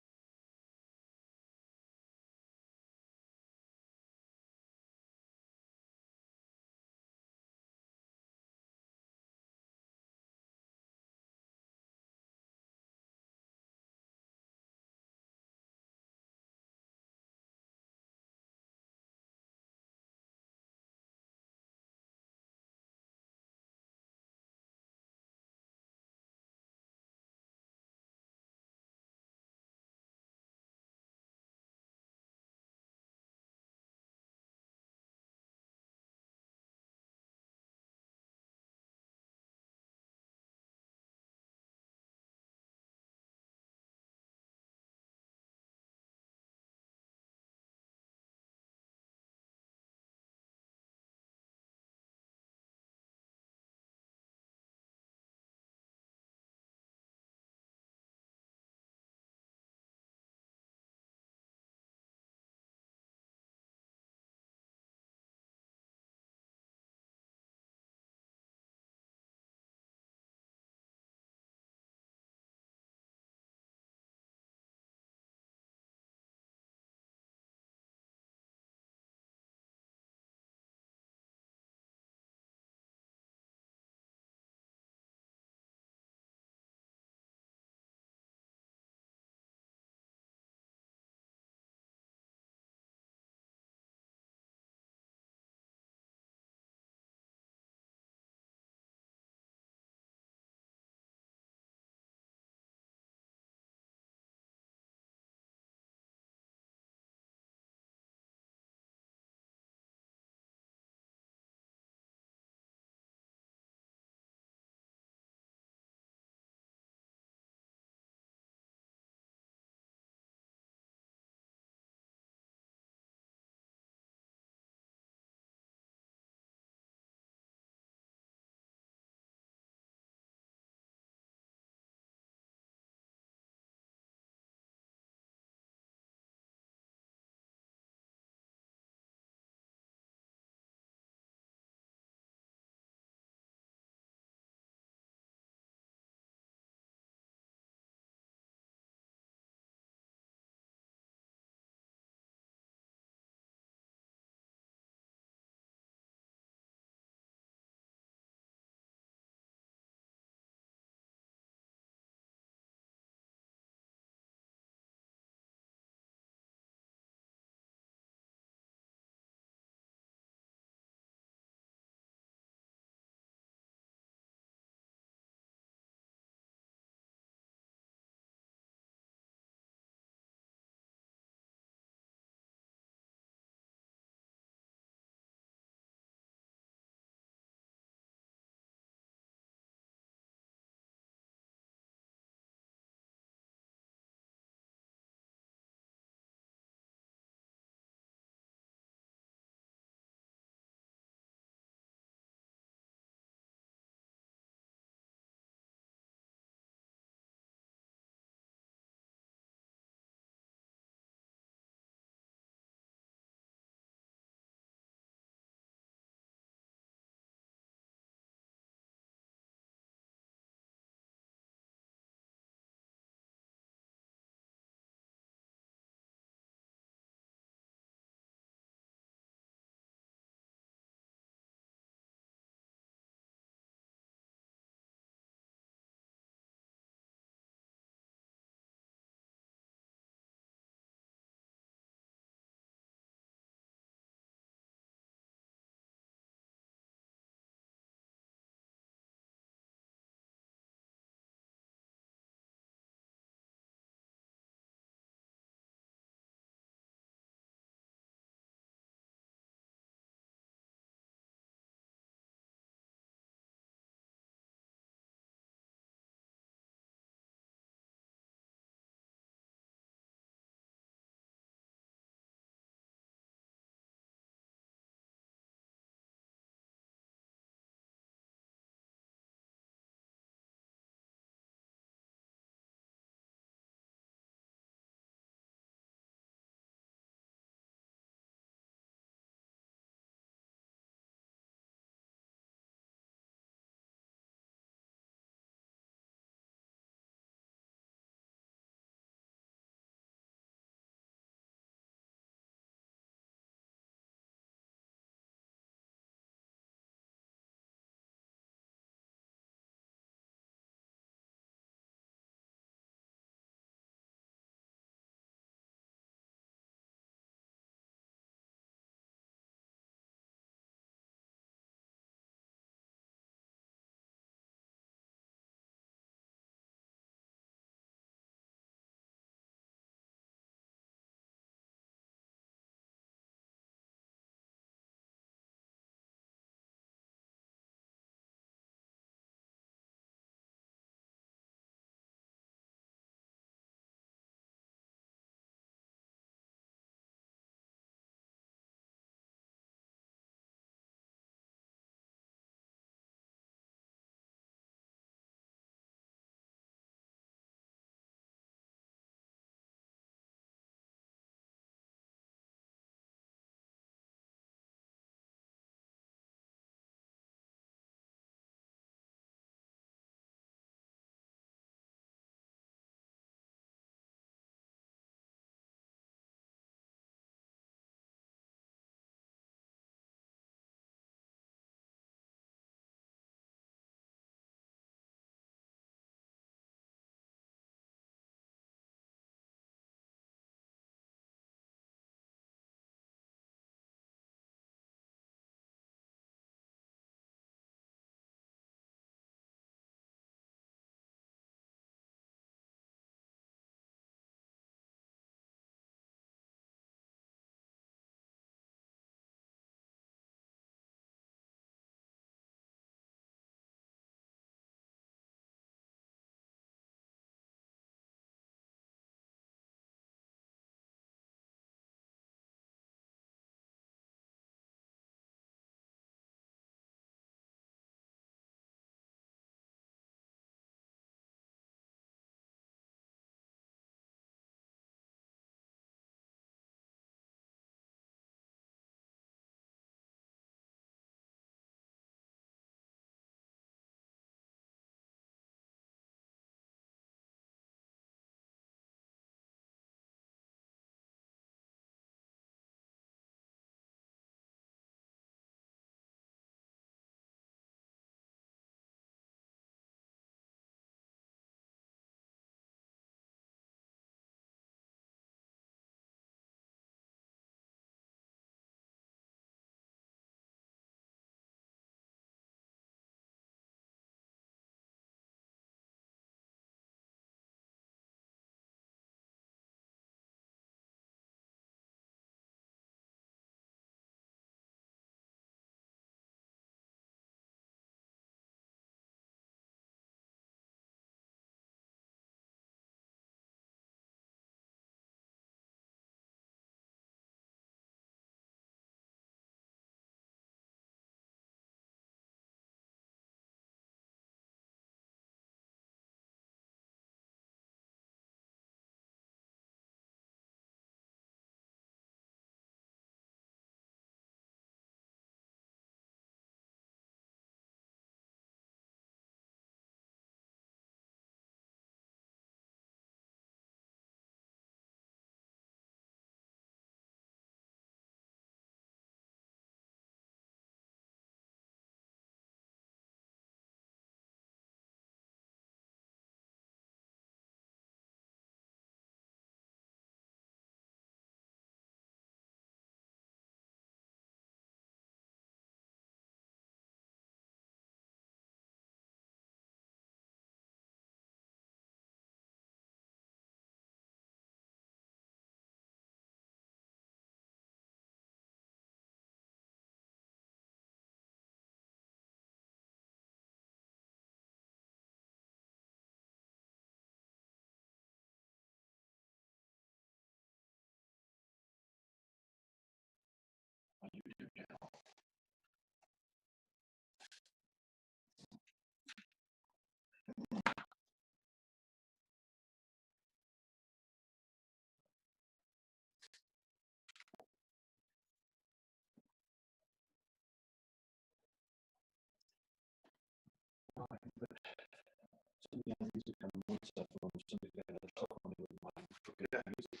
yeah, these are kind of more stuff from somebody that had a telephone they would mind for good music.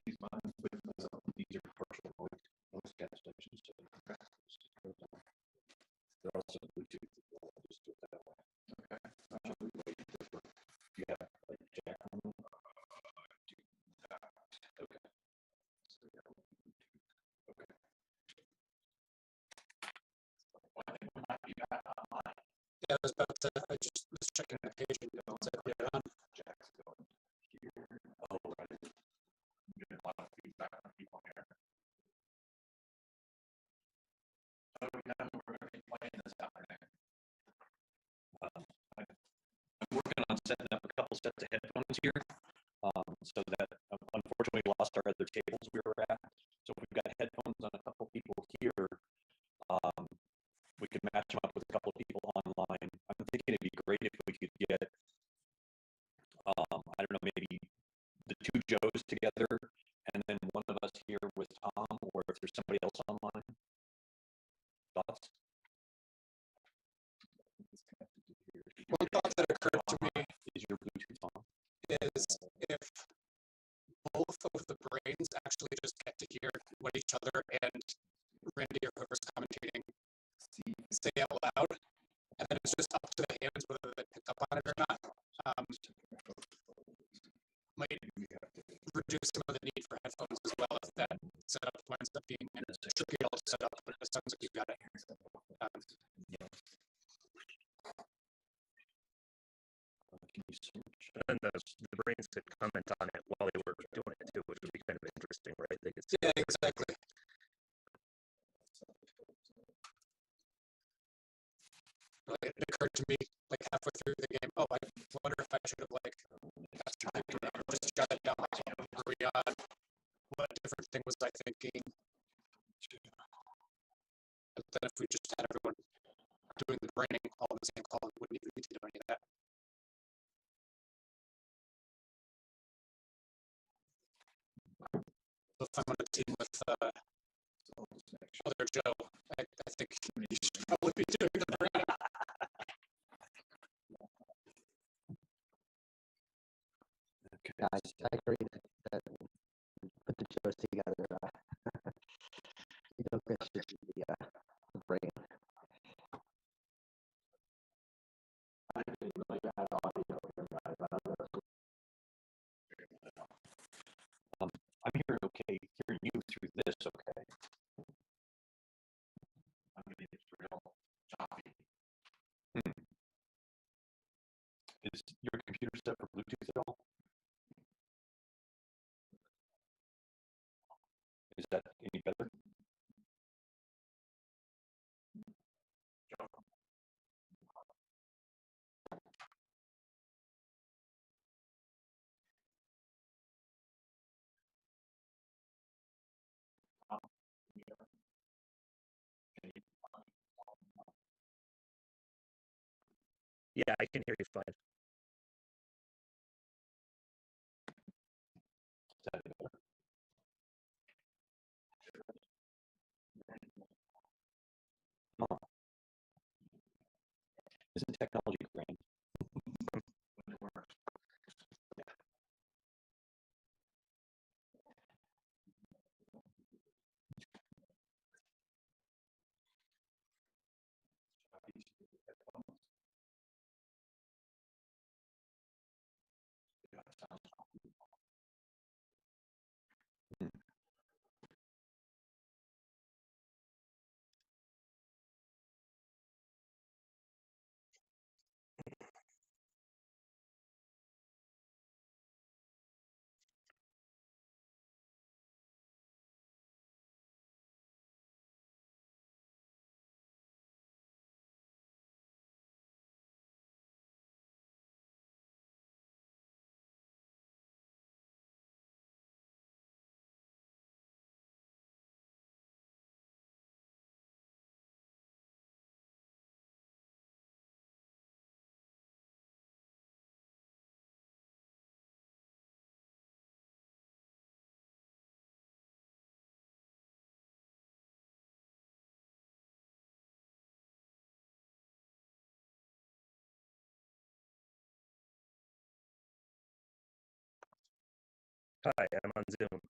These mines, but these are partial noise cancellations. So they're also Bluetooth as well. I'll just do it that way. Okay. Yeah, like jack on them. Okay. So we got Bluetooth. Okay. Well, I think we might be back online. Yeah, I was about to. I just was checking the page and it said we're on. Jack's going here. Oh, right. I'm getting a lot of feedback from people here. So we know who we're going to be playing this afternoon. I'm working on setting up a couple sets of headphones here, so that unfortunately we lost our other tables we were at. So if we've got headphones on a couple people here, we could match them up with a couple people online. I'm thinking it'd be great if we could get, I don't know, maybe the two Joes together, and then one of us here with Tom, or if there's somebody else online. Thoughts? One thought that occurred to me Is your Bluetooth on? is if both of the brains actually just get to hear what each other and Randy or whoever's commentating say out loud, and then it's just up to the hands whether they pick up on it or not. Might reduce some of the need for headphones as well if that setup winds up being tricky to set up, but it sounds like you've got it. Can you search? And the brains could comment on it while they were doing it too, which would be kind of interesting, right? They could see Yeah, exactly. Like, it occurred to me like halfway through the game. Oh, I wonder if I should have like just jot it down. Agree on what different thing was I thinking. But then if we just had everyone doing the braining all in the same call, we wouldn't even need to do any of that. If I'm on a team with other Joe, I think you should probably be doing the braining. Guys, I agree that put the Joes together. You don't get to the brain. I didn't really have audio here, guys. I'm hearing okay, hearing you through this okay. I mean, it's real choppy. Is your computer set for Bluetooth at all? Is that any better? Yeah, I can hear you fine. Is that better? Huh. Isn't technology grand? It works. Hi, I'm on Zoom.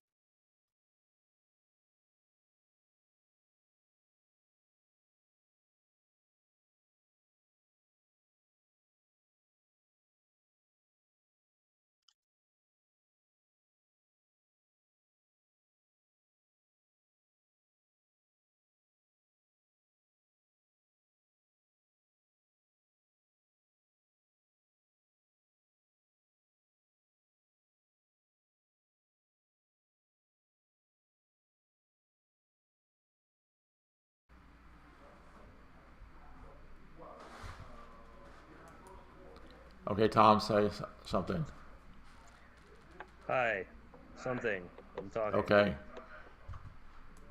Okay, Tom, say something. Hi, something. I'm talking. Okay.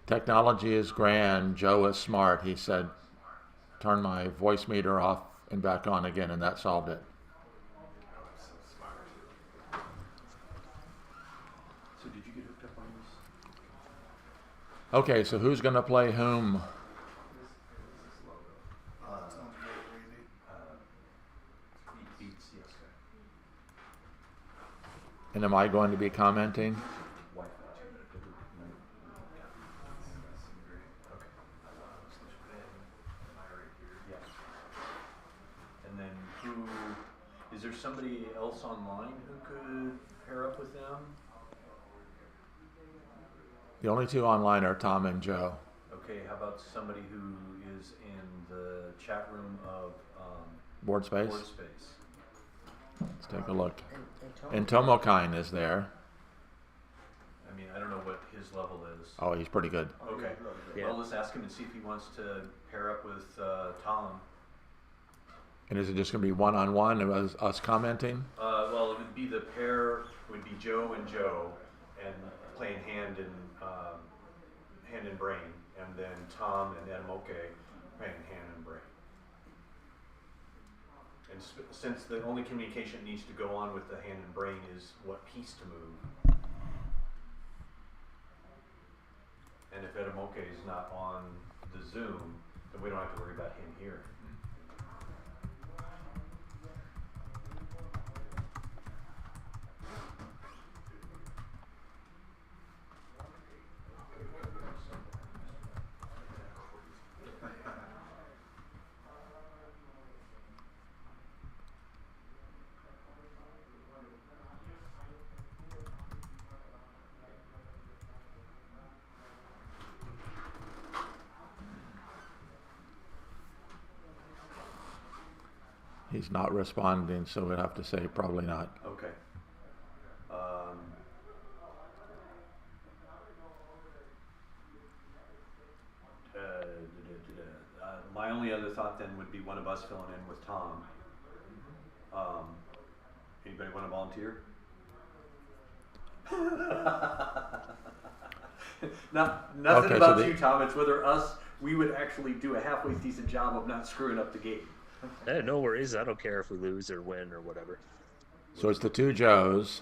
Technology is grand. Joe is smart. He said, turn my voice meter off and back on again, and that solved it. So did you get hooked up on this? Okay, so who's going to play whom? Beats, yes. And am I going to be commenting? And then is there somebody else online who could pair up with them? The only two online are Tom and Joe. Okay, how about somebody who is in the chat room of Board space? Board Space? Let's take a look. And Tomokine is there. I mean, I don't know what his level is. Oh, he's pretty good. Okay. Yeah. Well, let's ask him and see if he wants to pair up with Tom. And is it just going to be one-on-one of us commenting? Well, it would be the pair would be Joe and Joe, and playing hand and brain, and then Tom and Edamoke playing hand and brain. And since the only communication needs to go on with the hand and brain is what piece to move, and if Edamoke is not on the Zoom, then we don't have to worry about him here. He's not responding, so we'd have to say probably not. Okay. My only other thought then would be one of us filling in with Tom. Anybody want to volunteer? Nothing Okay, about so you, Tom. It's whether we would actually do a halfway decent job of not screwing up the game. No worries. I don't care if we lose or win or whatever. So it's the two Joes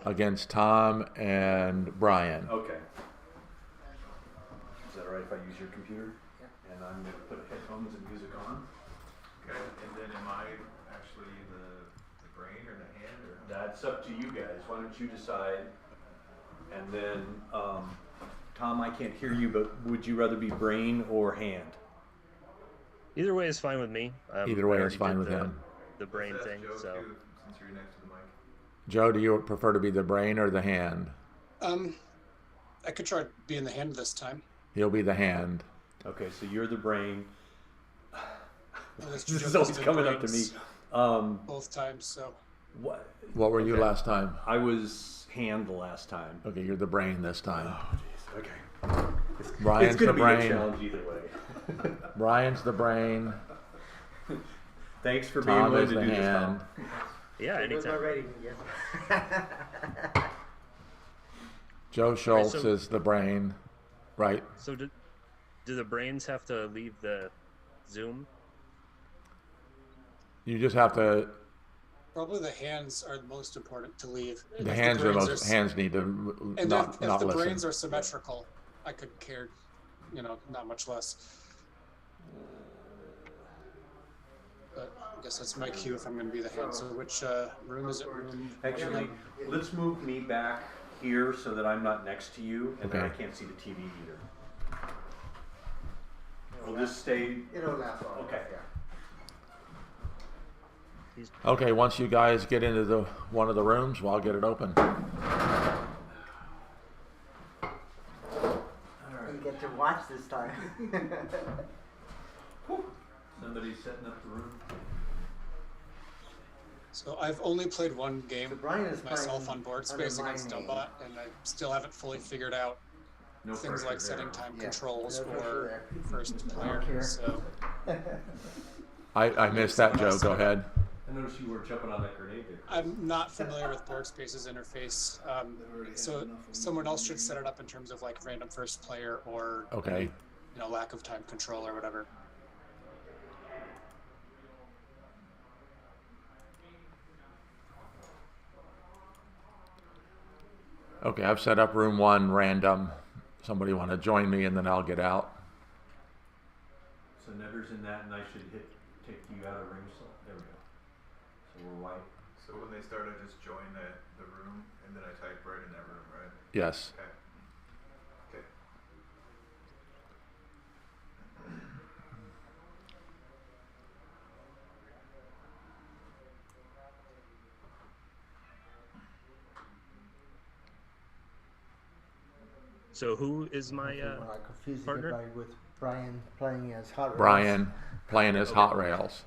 against Tom and Brian. Okay. Is that all right if I use your computer? Yeah. And I'm going to put headphones and music on. Okay, and then am I actually the brain or the hand or? That's up to you guys. Why don't you decide? And then, Tom, I can't hear you, but would you rather be brain or hand? Either way is fine with me. Either way I is already fine did with him. The brain Let's ask thing. Joe So too, since you're next to the mic. Joe, do you prefer to be the brain or the hand? I could try being the hand this time. He'll be the hand. Okay, so you're the brain. This This is Joe's always been coming up to me. brains both times, so What? What were you Okay. last time? I was hand the last time. Okay, you're the brain this time. Oh, jeez. Okay. Brian's It's going the to be a brain. challenge either way. Brian's the brain. Thanks for being Tom willing is to the do this, hand. Tom. yeah, Where's my anytime. rating? Yes. Joe Schultz so- is the brain, right? So do the brains have to leave the Zoom? You just have to. probably the hands are the most important to leave. The If hands are brains most. Hands need to And not if not the listen. brains are symmetrical, I could care, not much less. But I guess that's my cue if I'm going to be the hand. So which room is it? Room. Actually, let's move me back here so that I'm not next to you, and then I Okay. can't see the TV either. We'll just stay. It'll last long. Okay. Yeah. Okay, once you guys get into one of the rooms, well, I'll get it open. You get to watch this time. Somebody's setting up the room. So I've only played one game So Brian is myself playing on board under space my against name. Dumbot, and I still haven't fully figured out No things pressure like there. setting time Yeah, controls no pressure or there. first I don't care. player. So I missed that, Joe. Go ahead. I noticed you were jumping on that grenade there. I'm not familiar with board space's interface. So someone else should set it up in terms of like random first player or Okay. lack of time control or whatever. Okay, I've set up room 1 random. Somebody want to join me, and then I'll get out. So Never's in that, and I should take you out of ring. So there we go. So we're white. So when they start, I just join the room, and then I type right in that room, right? Yes. Okay. Okay. So who is my When I confuse partner? everybody with Brian playing as Hot Rails. Brian playing his Hot Rails.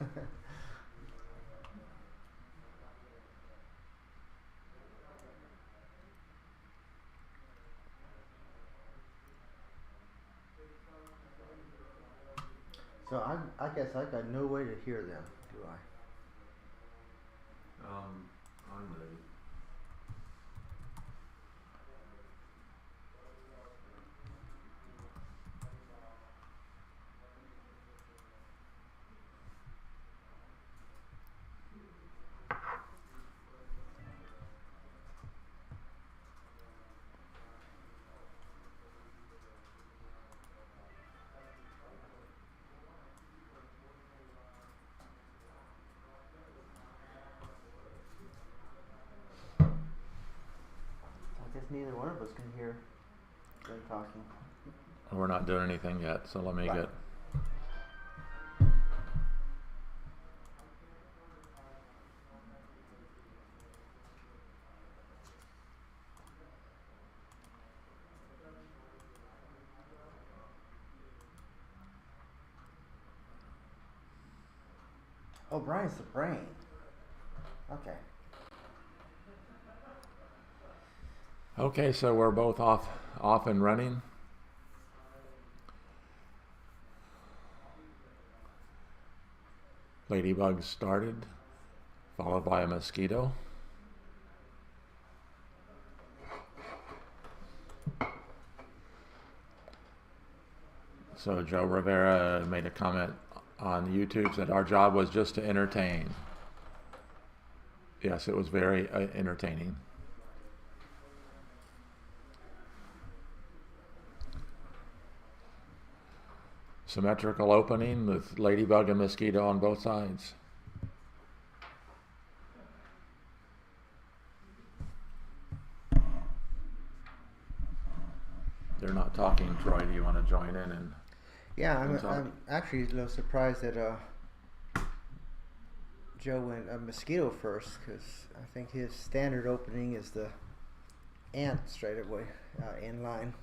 So I guess I got no way to hear them, do I? I'm ready. I guess neither one of us can hear them talking. We're not doing anything yet, so let me Right. get. Oh, Brian's the brain. Okay. Okay, so we're both off and running. Ladybug started, followed by a mosquito. So Joe Rivera made a comment on YouTube, said our job was just to entertain. Yes, it was very entertaining. Symmetrical opening with ladybug and mosquito on both sides. They're not talking. Troy, do you want to join in? And Yeah, and talk? I'm actually a little surprised that Joe went mosquito first, because I think his standard opening is the ant straight away in line.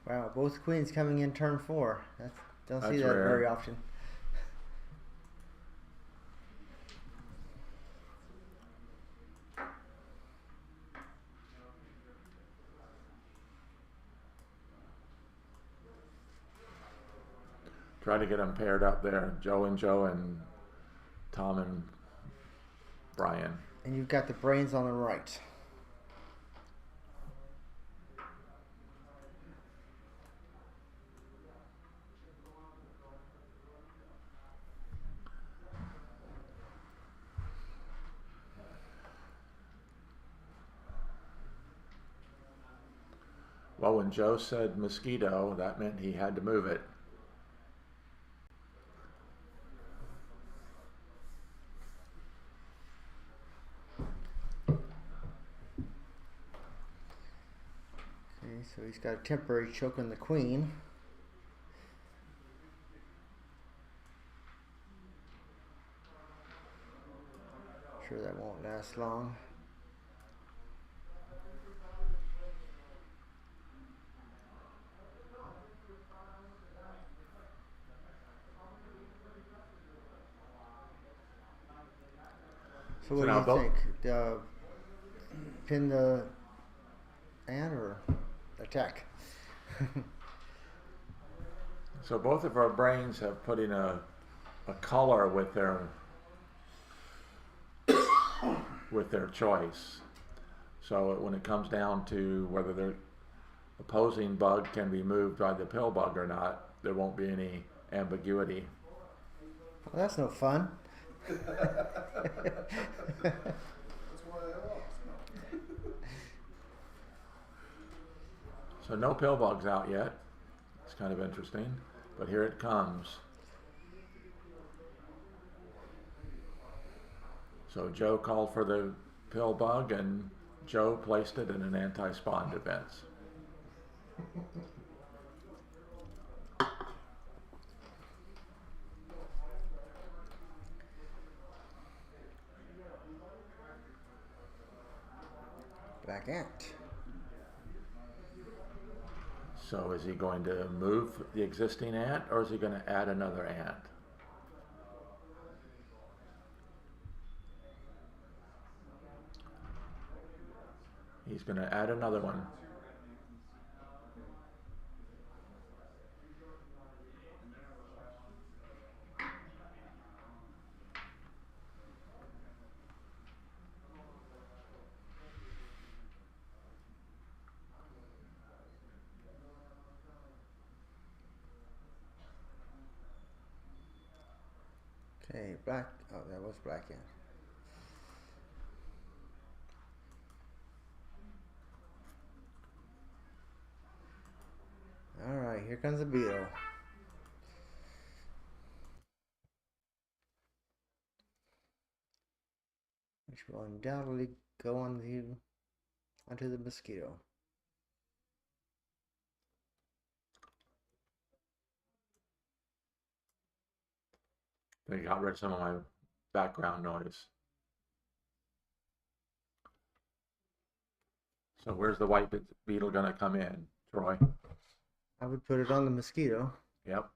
Wow, both queens coming in turn 4. Don't see That's that rare. very often. Try to get them paired up there. Joe and Tom and Brian. And you've got the brains on the right. Well, when Joe said mosquito, that meant he had to move it. so he's got a temporary choke on the queen. Sure that won't last long. So what do you think? Pin the ant or attack? So both of our brains have put in a color with their choice. So when it comes down to whether the opposing bug can be moved by the pill bug or not, there won't be any ambiguity. Well, that's no fun. So no pill bugs out yet. It's kind of interesting, but here it comes. So Joe called for the pill bug, and Joe placed it in an anti-spawn defense. Black ant. So is he going to move the existing ant, or is he going to add another ant? He's going to add another one. Okay, black. Oh, that was black ant. All right, here comes the beetle. Which will undoubtedly go onto the mosquito. They got rid of some of my background noise. So where's the white beetle going to come in, Troy? I would put it on the mosquito. Yep.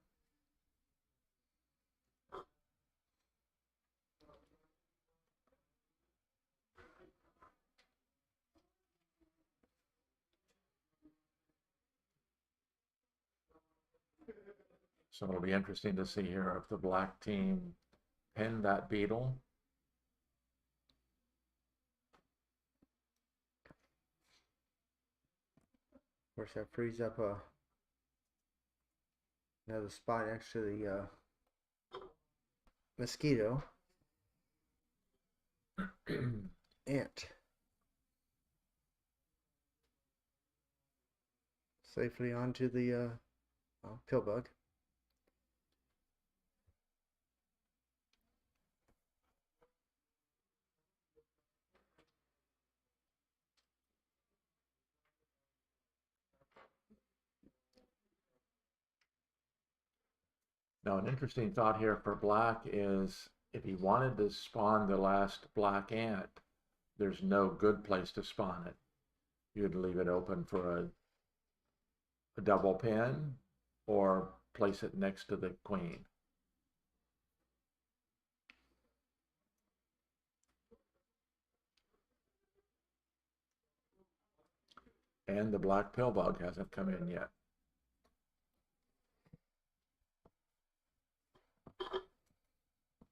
So it'll be interesting to see here if the black team pinned that beetle. Of course, that frees up another spot next to the mosquito. Ant. Safely onto the pill bug. Now, an interesting thought here for black is if he wanted to spawn the last black ant, there's no good place to spawn it. You'd leave it open for a double pin or place it next to the queen. And the black pill bug hasn't come in yet.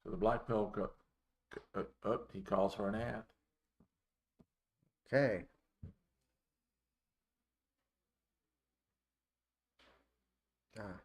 So the black pill, he calls for an ant. Okay. Ah.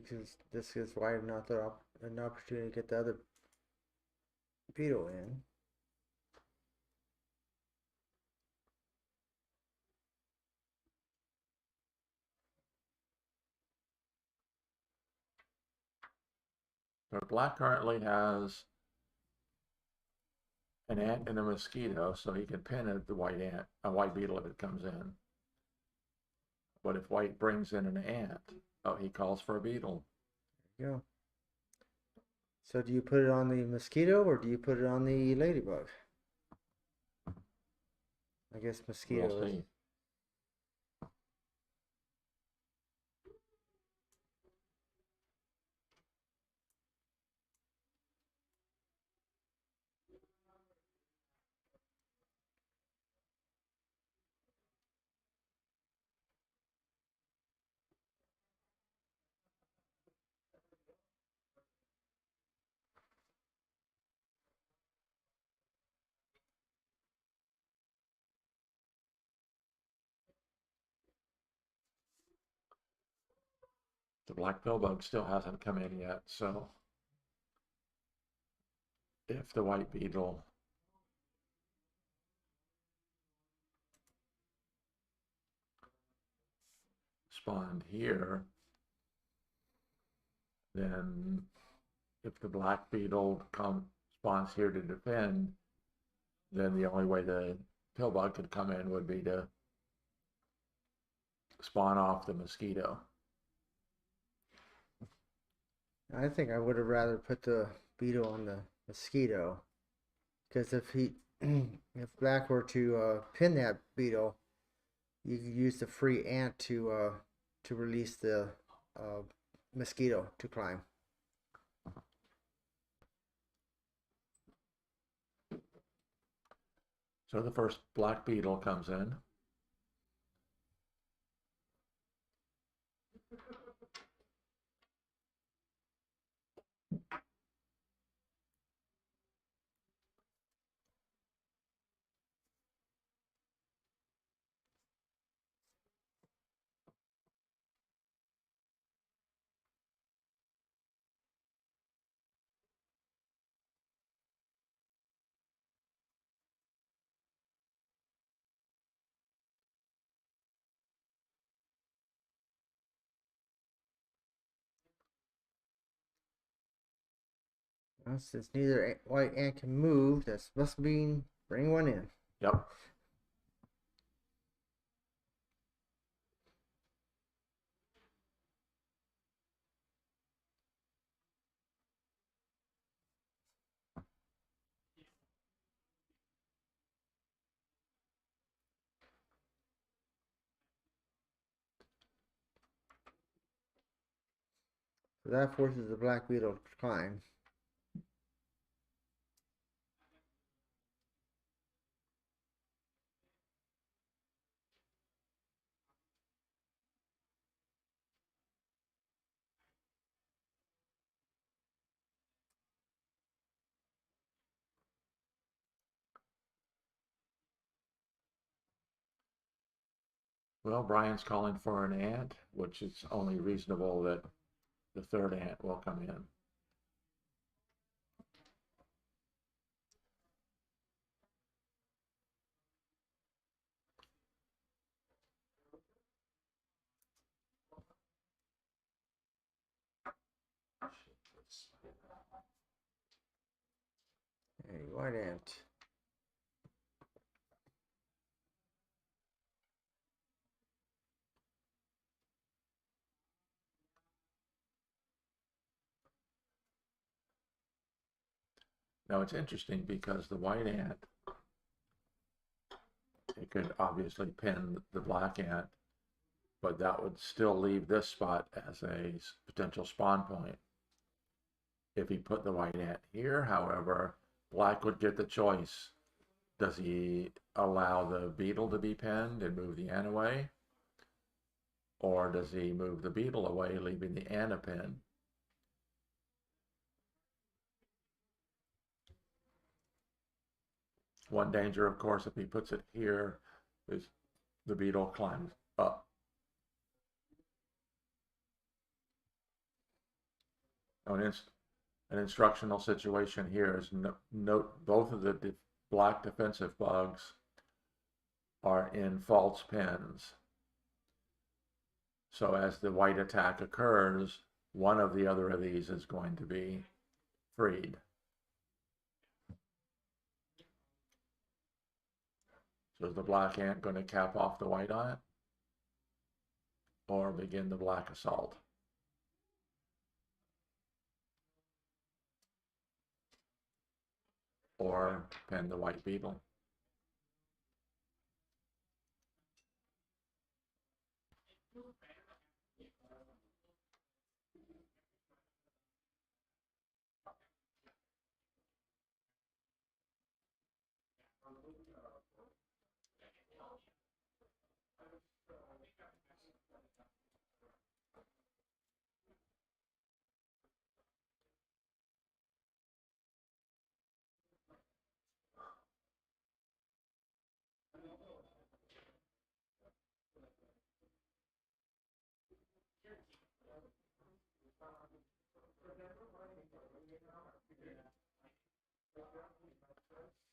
because this is why I'm not an opportunity to get the other beetle in. So black currently has an ant and a mosquito, so he can pin a white beetle if it comes in. But if white brings in an ant, oh, he calls for a beetle. There you go. So do you put it on the mosquito or do you put it on the ladybug? I guess mosquito. We'll see. The black pillbug still hasn't come in yet, so if the white beetle spawned here, then if the black beetle spawns here to defend, then the only way the pillbug could come in would be to spawn off the mosquito. I think I would have rather put the beetle on the mosquito, because if if black were to pin that beetle, you could use the free ant to release the mosquito to climb. So the first black beetle comes in. Well, since neither white ant can move, that must mean bring one in. Yep. So that forces the black beetle to climb. Well, Brian's calling for an ant, which is only reasonable that the third ant will come in. Hey, white ant. Now it's interesting because the white ant, it could obviously pin the black ant, but that would still leave this spot as a potential spawn point. If he put the white ant here, however, black would get the choice. Does he allow the beetle to be pinned and move the ant away? Or does he move the beetle away, leaving the ant a pin? One danger, of course, if he puts it here, is the beetle climbs up. An instructional situation here is note both of the black defensive bugs are in false pens. So as the white attack occurs, one of the other of these is going to be freed. So is the black ant going to cap off the white ant or begin the black assault? Or pen the white beetle?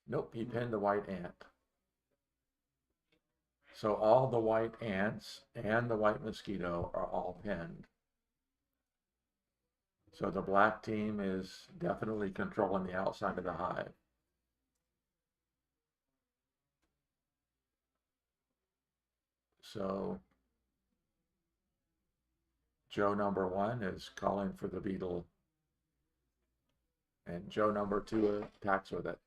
Nope, he pinned the white ant. So all the white ants and the white mosquito are all pinned. So the black team is definitely controlling the outside of the hive. So Joe number 1 is calling for the beetle, and Joe number 2 attacks with it.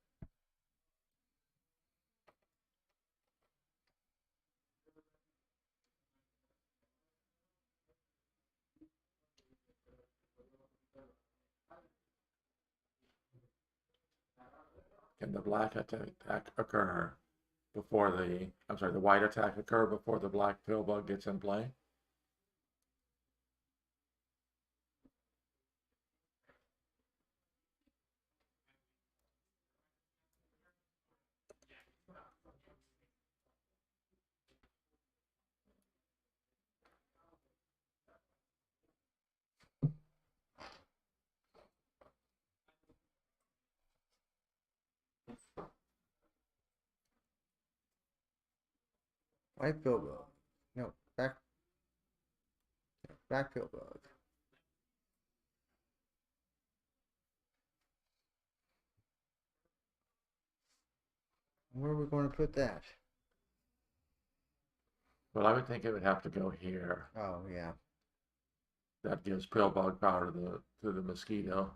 Can the black attack occur before the white attack occur before the black pill bug gets in play? White pill bug. No, black pill bug. Where are we going to put that? Well, I would think it would have to go here. Oh yeah. That gives pill bug power to the mosquito.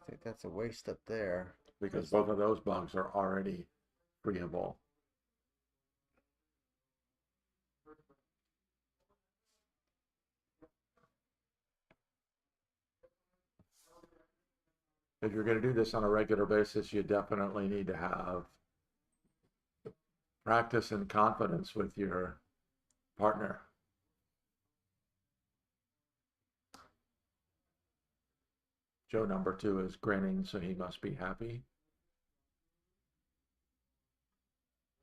I think that's a waste up there. Because both of those bugs are already freeable. If you're going to do this on a regular basis, you definitely need to have practice and confidence with your partner. Joe number 2 is grinning, so he must be happy.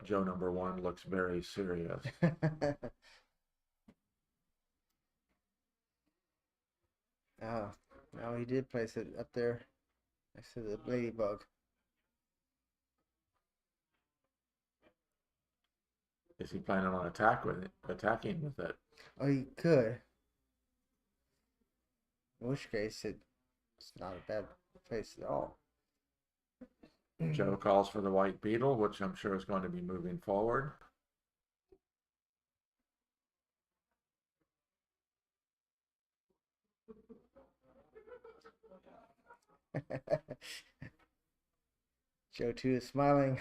Joe number 1 looks very serious. Oh, no, he did place it up there next to the ladybug. Is he planning on attacking with it? Oh, he could. In which case, it's not a bad place at all. Joe calls for the white beetle, which I'm sure is going to be moving forward. Joe 2 is smiling.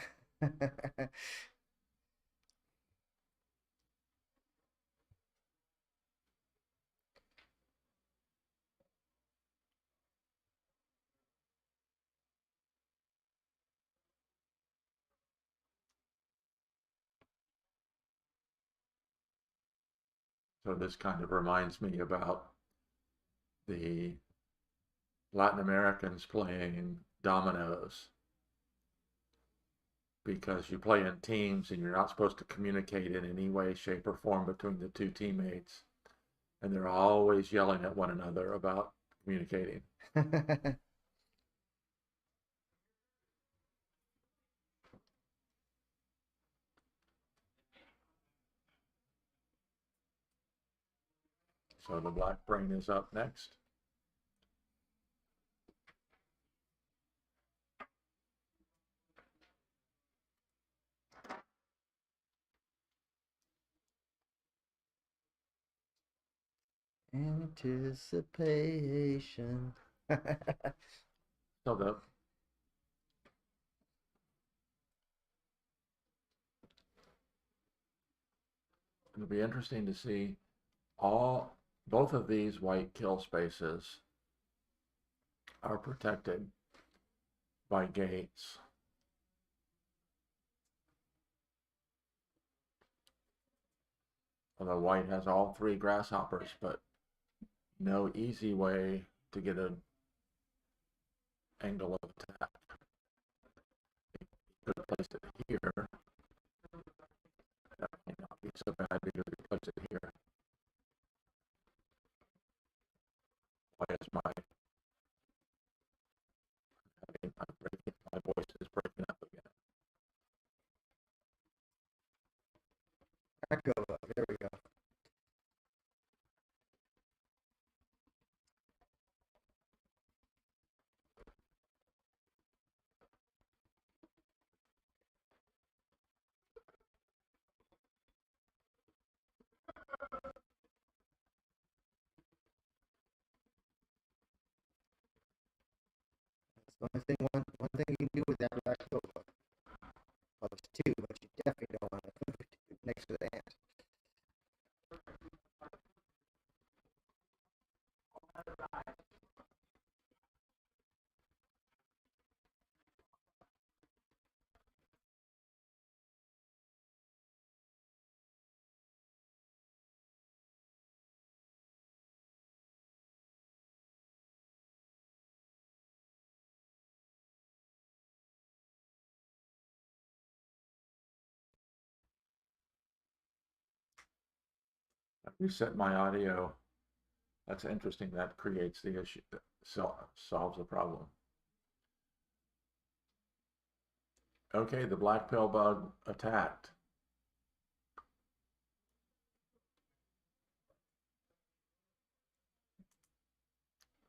So this kind of reminds me about the Latin Americans playing dominoes. because you play in teams and you're not supposed to communicate in any way, shape, or form between the two teammates. And they're always yelling at one another about communicating. So the black brain is up next. Anticipation. So it'll be interesting to see both of these white kill spaces are protected by gates. Although white has all 3 grasshoppers, but no easy way to get an angle of attack. You could have placed it here. That may not be so bad because we place it here. Why is my voice is breaking up again? Echo. There we go. That's the only thing. One thing you can do with that black pill bug. Well, there's 2, but you definitely don't want to put it next to the ant. Reset my audio. That's interesting. That creates the issue, solves the problem. Okay, the black pill bug attacked.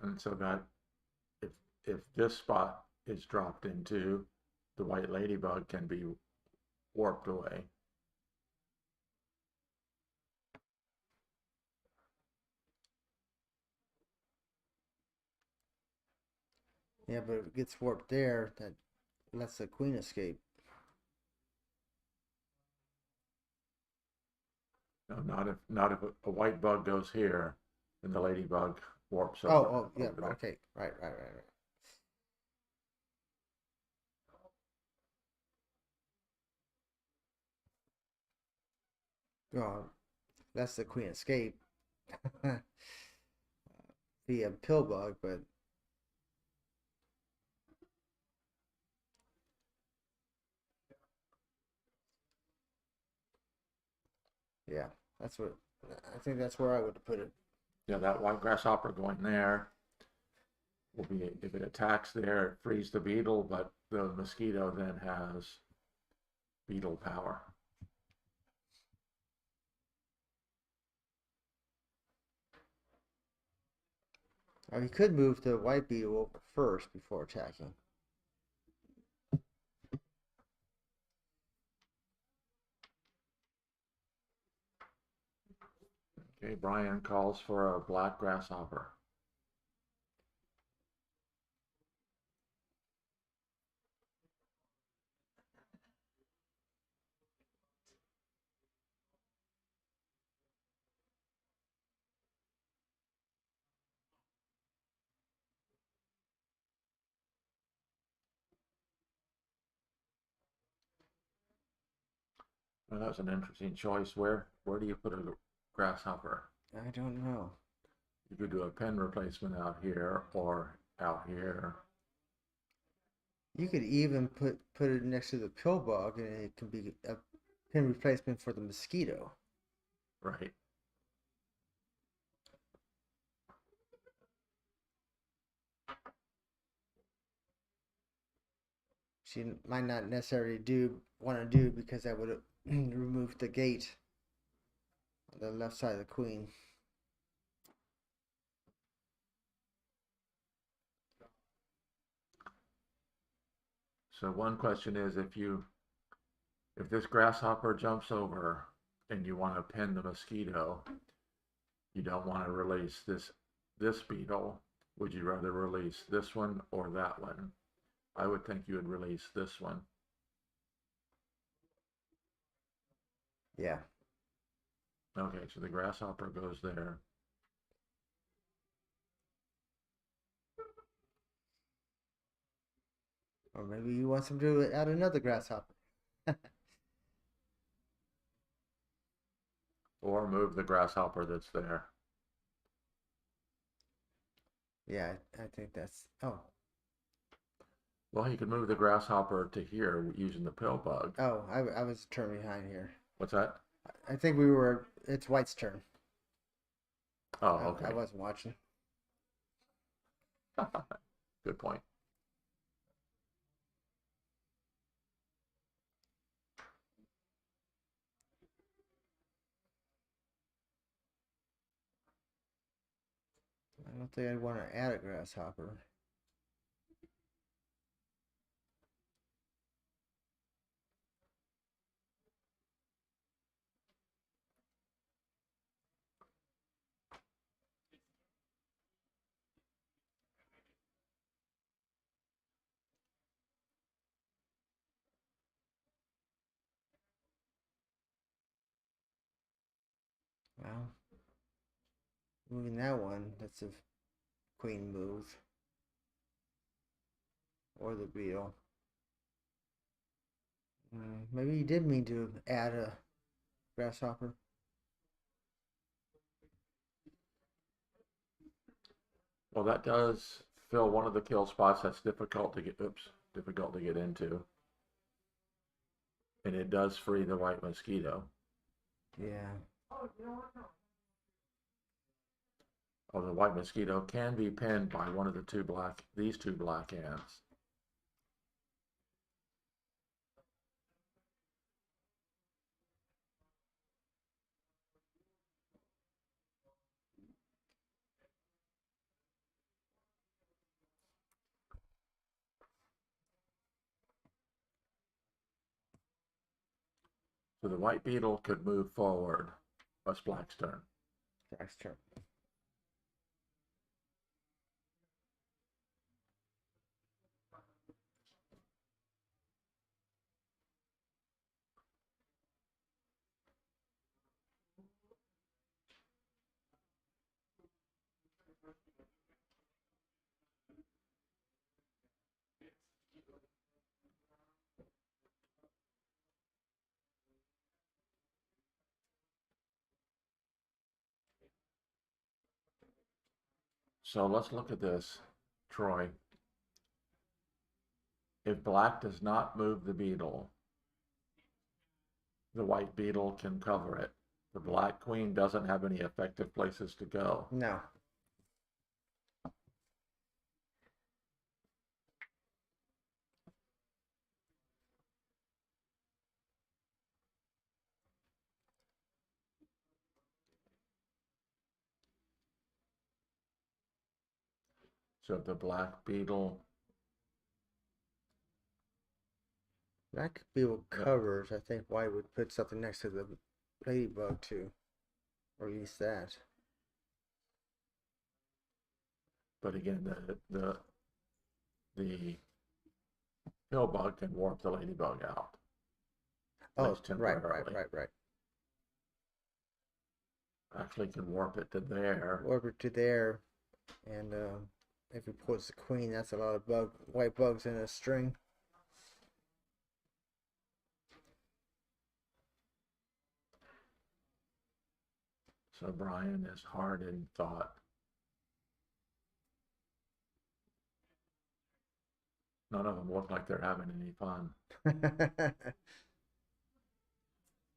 And so that if this spot is dropped into, the white ladybug can be warped away. Yeah, but if it gets warped there, that lets the queen escape. No, not if a white bug goes here, then the ladybug warps over. Oh, yeah, over there. okay, right. Well, that's the queen escape via pill bug, but yeah, that's what I think. That's where I would put it. Yeah, that white grasshopper going there will be, if it attacks there, it frees the beetle, but the mosquito then has beetle power. Or he could move the white beetle first before attacking. Okay, Brian calls for a black grasshopper. Well, that's an interesting choice. Where do you put a grasshopper? I don't know. You could do a pen replacement out here or out here. You could even put it next to the pill bug, and it can be a pin replacement for the mosquito. Right. She might not necessarily want to do because that would remove the gate on the left side of the queen. So one question is, if this grasshopper jumps over and you want to pin the mosquito, you don't want to release this beetle. Would you rather release this one or that one? I would think you would release this one. Yeah. Okay, so the grasshopper goes there. Or maybe you want some to add another grasshopper. Or move the grasshopper that's there. Yeah, I think that's... Oh. Well, you could move the grasshopper to here using the pill bug. Oh, I was turned behind here. What's that? I think it's White's turn. Oh, okay. I wasn't watching. Good point. I don't think I'd want to add a grasshopper. Well, moving that one, that's a queen move. Or the beetle. Maybe you did mean to add a grasshopper. Well, that does fill one of the kill spots that's difficult to get into. And it does free the white mosquito. Yeah. Oh, the white mosquito can be pinned by one of these two black ants. So the white beetle could move forward. That's black's turn. Black's turn. So let's look at this, Troy. If black does not move the beetle, the white beetle can cover it. The black queen doesn't have any effective places to go. No. So if the black beetle... Black beetle covers. I think White would put something next to the ladybug too. Or at least that. But again, the pill bug can warp the ladybug out. Oh, right. Actually can warp it to there. Warp it to there. And if it pulls the queen, that's a lot of white bugs in a string. So Brian is hard in thought. None of them look like they're having any fun.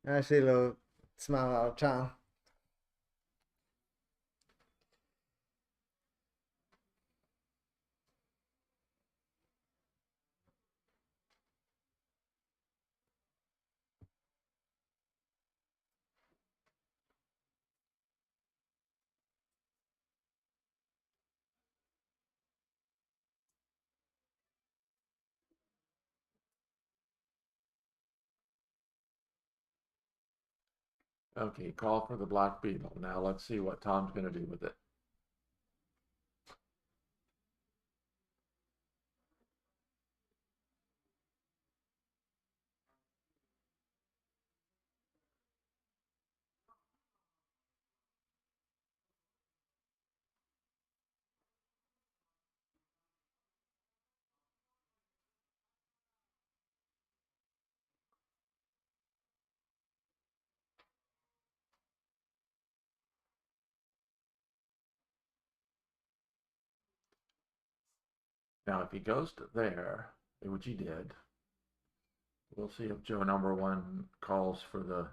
I see a little smile out of Tom. Okay, call for the black beetle. Now let's see what Tom's going to do with it. Now, if he goes to there, which he did, we'll see if Joe number one calls for the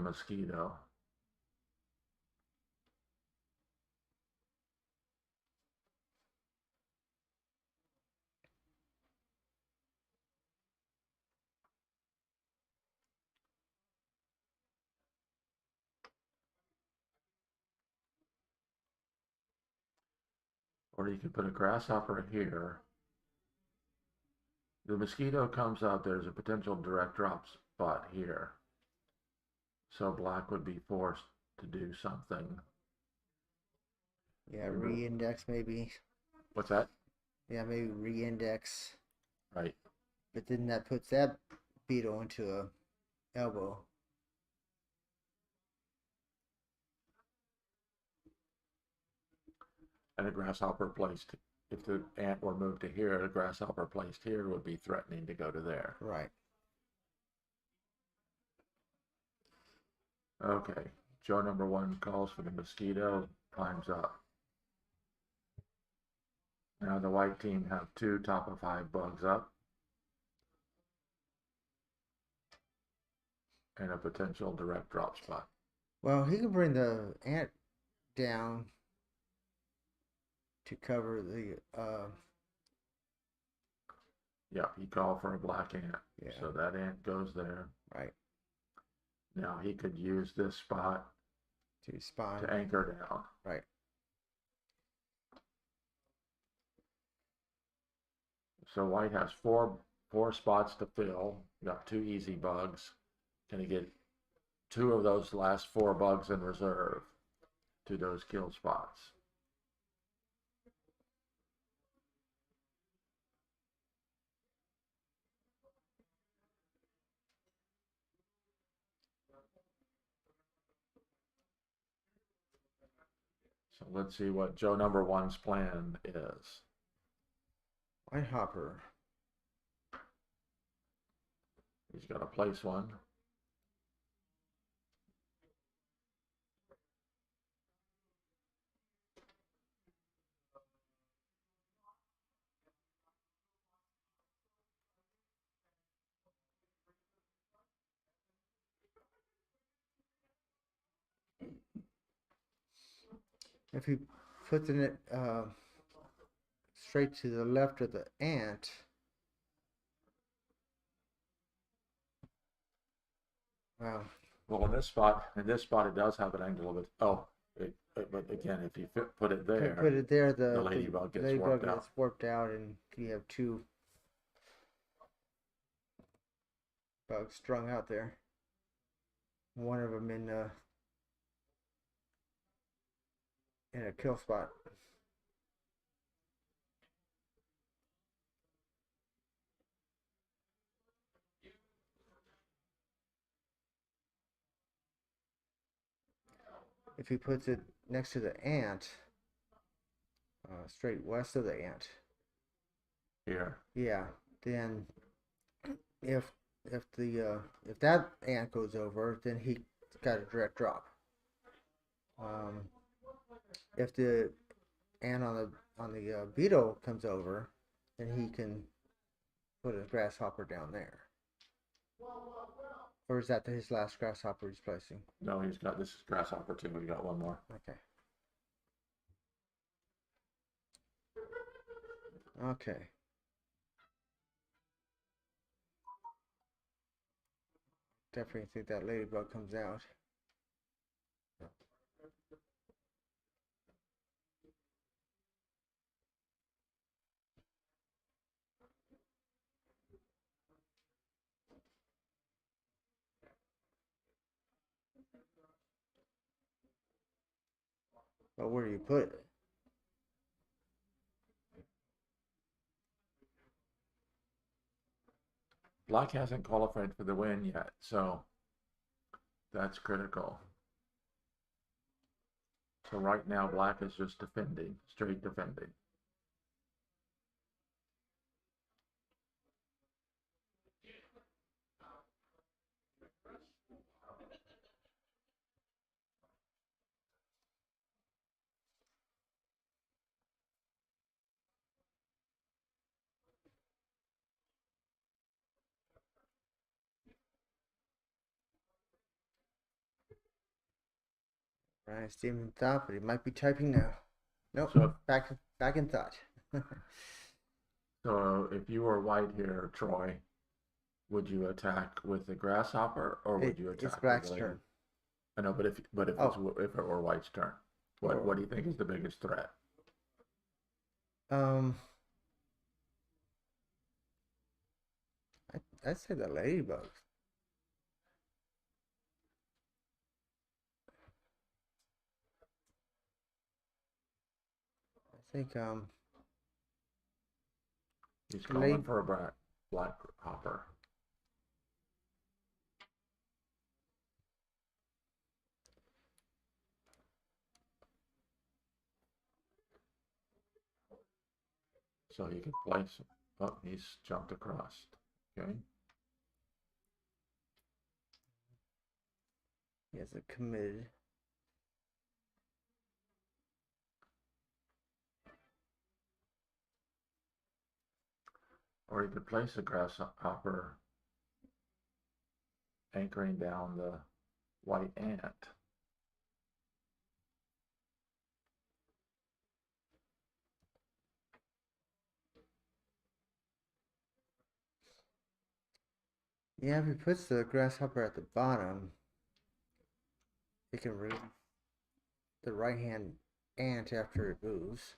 mosquito. Or you could put a grasshopper here. The mosquito comes out, there's a potential direct drop spot here. So black would be forced to do something. Yeah, re-index maybe. What's that? Yeah, maybe re-index. Right. But then that puts that beetle into a elbow. And a grasshopper placed, if the ant were moved to here, a grasshopper placed here would be threatening to go to there. Right. Okay, Joe number one calls for the mosquito, climbs up. Now the white team have 2 top of hive bugs up. And a potential direct drop spot. Well, he can bring the ant down to cover the Yeah, he called for a black ant. Yeah. So that ant goes there. Right. Now he could use this spot to spawn. To anchor down. Right. So white has four spots to fill. Got 2 easy bugs. Can he get 2 of those last 4 bugs in reserve to those kill spots? So let's see what Joe number one's plan is. White hopper. He's got to place one. If he puts it straight to the left of the ant, wow. Well, in this spot, it does have an angle of it. Oh, but again, if you put it there, the ladybug gets warped out, and you have 2 bugs strung out there. One of them in a kill spot. If he puts it next to the ant, straight west of the ant. Here. Yeah. Then, if that ant goes over, then he got a direct drop. If the ant on the beetle comes over, then he can put a grasshopper down there. Or is that his last grasshopper he's placing? No, he's got this is grasshopper too. We got one more. Okay. Okay. Definitely think that ladybug comes out. But where do you put it? Black hasn't qualified for the win yet, so that's critical. So right now, black is just defending, straight defending. Ryan's still in thought, but he might be typing now. Nope. So, back in thought. so if you were white here, Troy, would you attack with the grasshopper or would you attack? It's black's with turn. I know, but if if it were white's turn, what do you think is the biggest threat? I'd say the ladybugs. I think He's calling for a black hopper. So he could place. Oh, he's jumped across. Okay. He has a committed. Or he could place a grasshopper anchoring down the white ant. Yeah, if he puts the grasshopper at the bottom, he can relieve the right hand ant after it moves.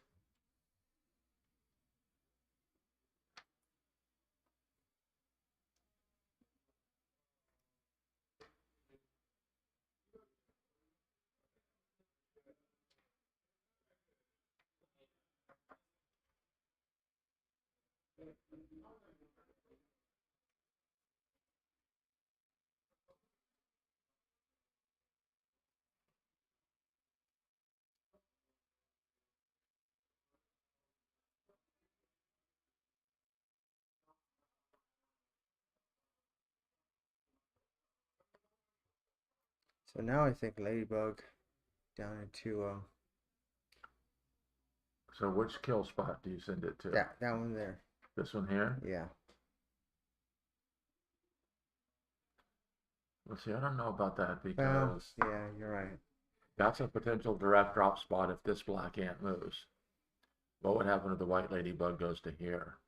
So now I think ladybug down into So which kill spot do you send it to? that one there. This one here? Yeah. Let's see, I don't know about that because Well, yeah, you're right. that's a potential direct drop spot if this black ant moves. What would happen if the white ladybug goes to here?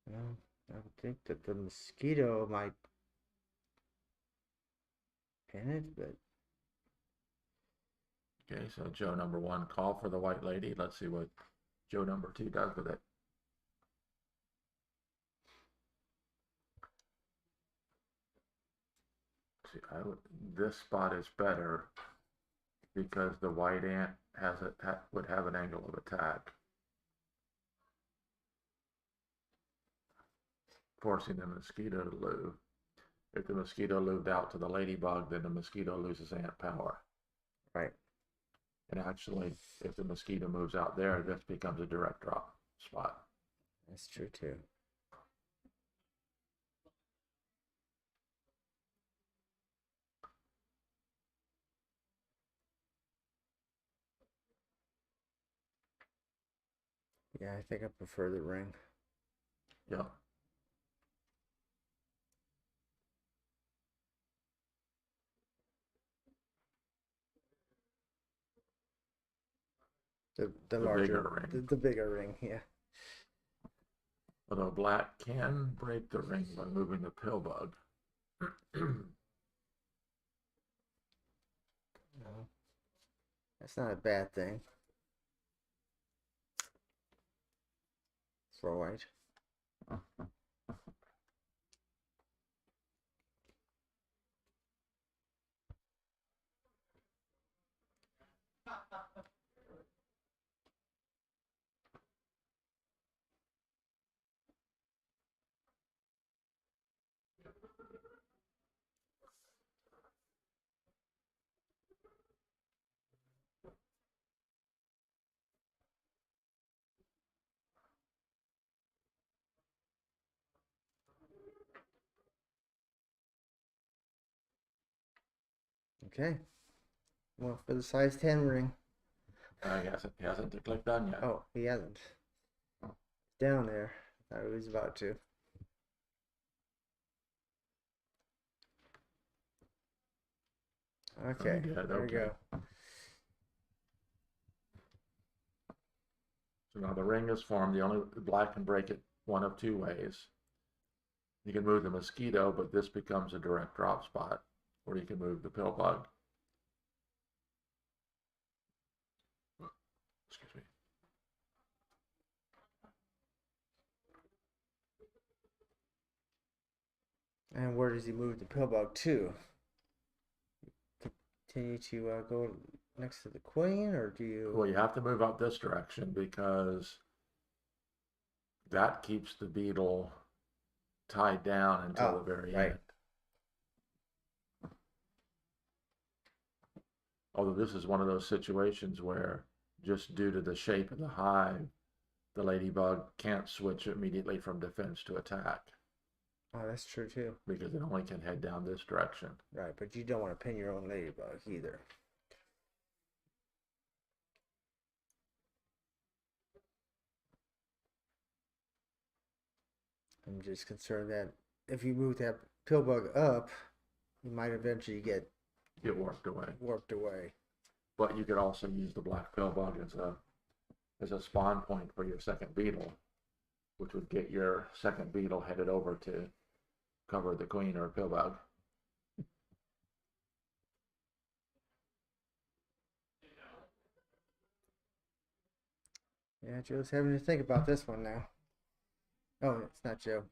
Well, I would think that the mosquito might pin it, but Okay, so Joe number 1, call for the white lady. Let's see what Joe number 2 does with it. See, this spot is better because the white ant would have an angle of attack, forcing the mosquito to lure. If the mosquito lured out to the ladybug, then the mosquito loses ant power. right. And actually, if the mosquito moves out there, this becomes a direct drop spot. That's true too. Yeah, I think I prefer the ring. Yeah. The The larger bigger ring. the bigger ring, yeah. Although black can break the ring by moving the pill bug. No, that's not a bad thing for white. Okay. Well, for the size 10 ring. I guess he hasn't clicked done yet. Oh, he hasn't. Down there. I thought he was about to. Okay, there we go. So now the ring is formed. The only black can break it one of two ways. You can move the mosquito, but this becomes a direct drop spot, or you can move the pill bug. Excuse me. And where does he move the pill bug to? Continue to go next to the queen, or do you? Well, you have to move up this direction because that keeps the beetle tied down until the very end. Although this is one of those situations where, just due to the shape of the hive, the ladybug can't switch immediately from defense to attack. Oh, that's true too. Because it only can head down this direction. Right, but you don't want to pin your own ladybug either. I'm just concerned that if you move that pill bug up, you might eventually get warped away. But you could also use the black pill bug as a spawn point for your second beetle, which would get your second beetle headed over to cover the queen or pill bug. Yeah, Joe's having to think about this one now. Oh, it's not Joe.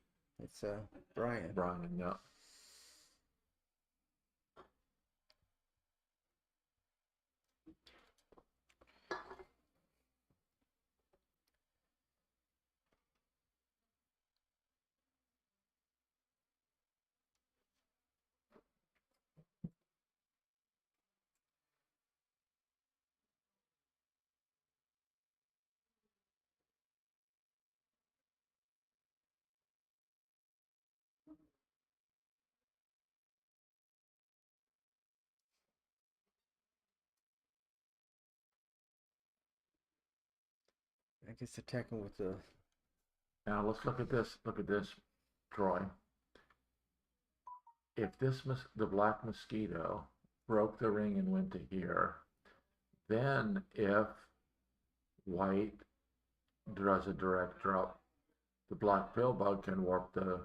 It's Brian. Brian, yeah. I guess attacking with the. Now let's look at this. Look at this, Troy. If the black mosquito broke the ring and went to here, then if white does a direct drop, the black pill bug can warp the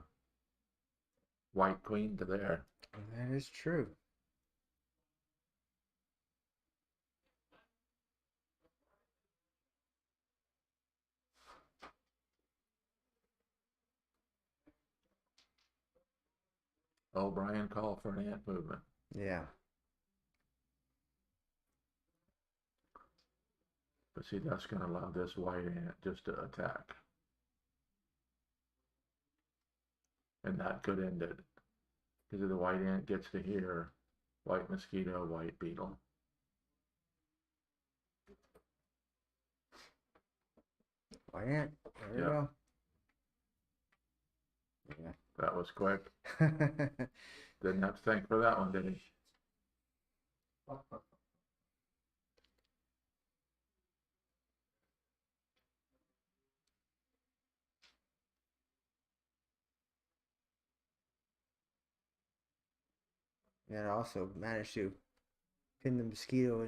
white queen to there. That is true. Oh, Brian called for an ant movement. Yeah. But see, that's going to allow this white ant just to attack. And that could end it. Because if the white ant gets to here, white mosquito, white beetle. White ant. There we go. Yeah. That was quick. Didn't have to think for that one, did he? And I also managed to pin the mosquito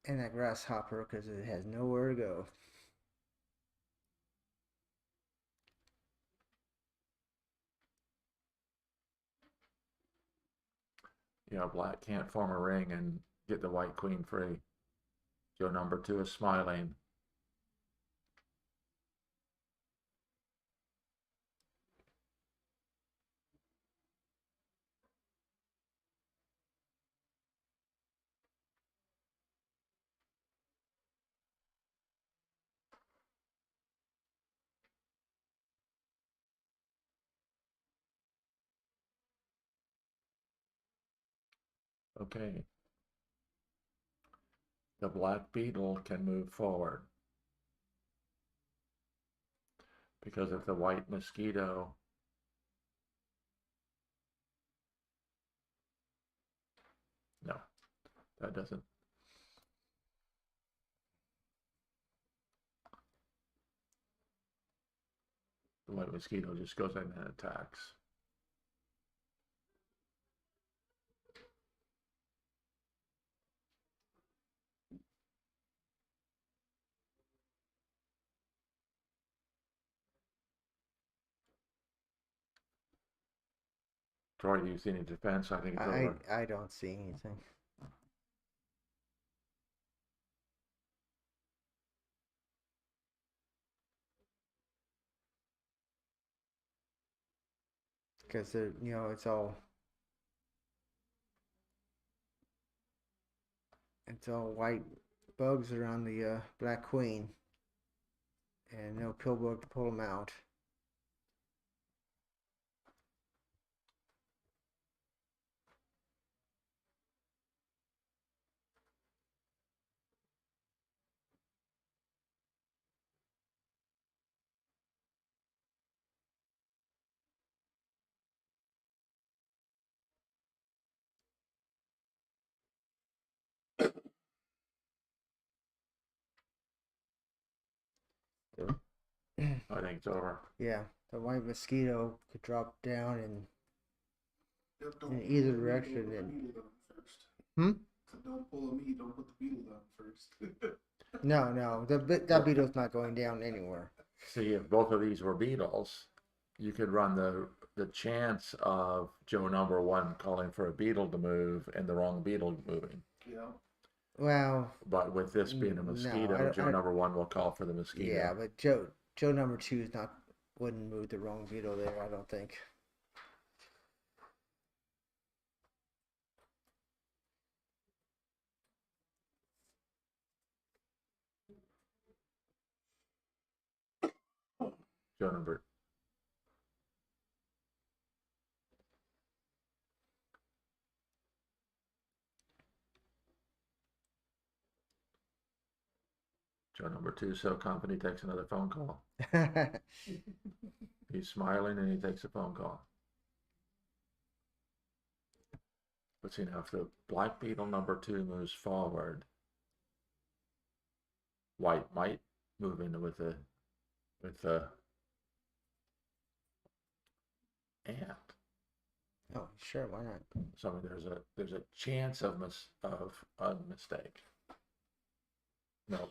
in that grasshopper because it has nowhere to go. You know, black can't form a ring and get the white queen free. Joe number 2 is smiling. Okay. The black beetle can move forward. Because if the white mosquito no, that doesn't. The white mosquito just goes in and attacks. Troy, do you see any defense? I think it's over. I don't see anything. Because you know, it's all white bugs around the black queen, and no pill bug to pull them out. I think it's over. Yeah, the white mosquito could drop down in either direction. And So don't pull a me. Don't put the beetle down first. No, that beetle's not going down anywhere. See, if both of these were beetles, you could run the chance of Joe number 1 calling for a beetle to move and the wrong beetle moving. Yeah. Well, but with this being a mosquito, Joe number 1 will call for the mosquito. Yeah, but Joe number 2 is wouldn't move the wrong beetle there, I don't think. Joe number. Joe number 2 so confident he takes another phone call. He's smiling and he takes a phone call. But see now, if the black beetle number 2 moves forward, white might move in with the ant. Oh, sure, why not? So I mean, there's a chance of a mistake. No.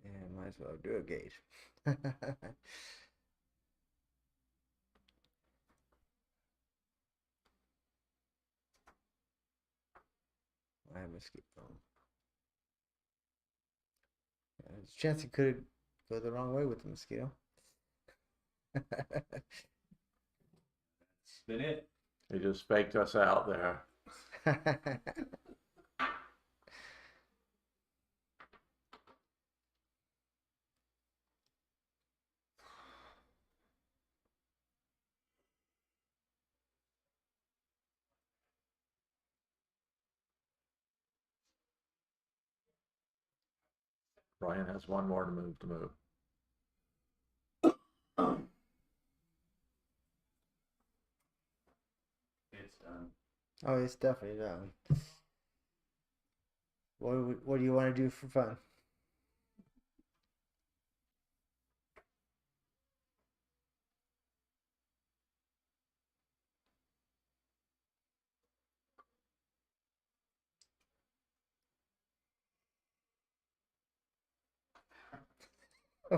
Yeah, might as well do a gate. I mosquito. There's a chance it could go the wrong way with the mosquito. Spin it. He just faked us out there. Brian has one more to move. It's done. Oh, it's definitely done. What do you want to do for fun?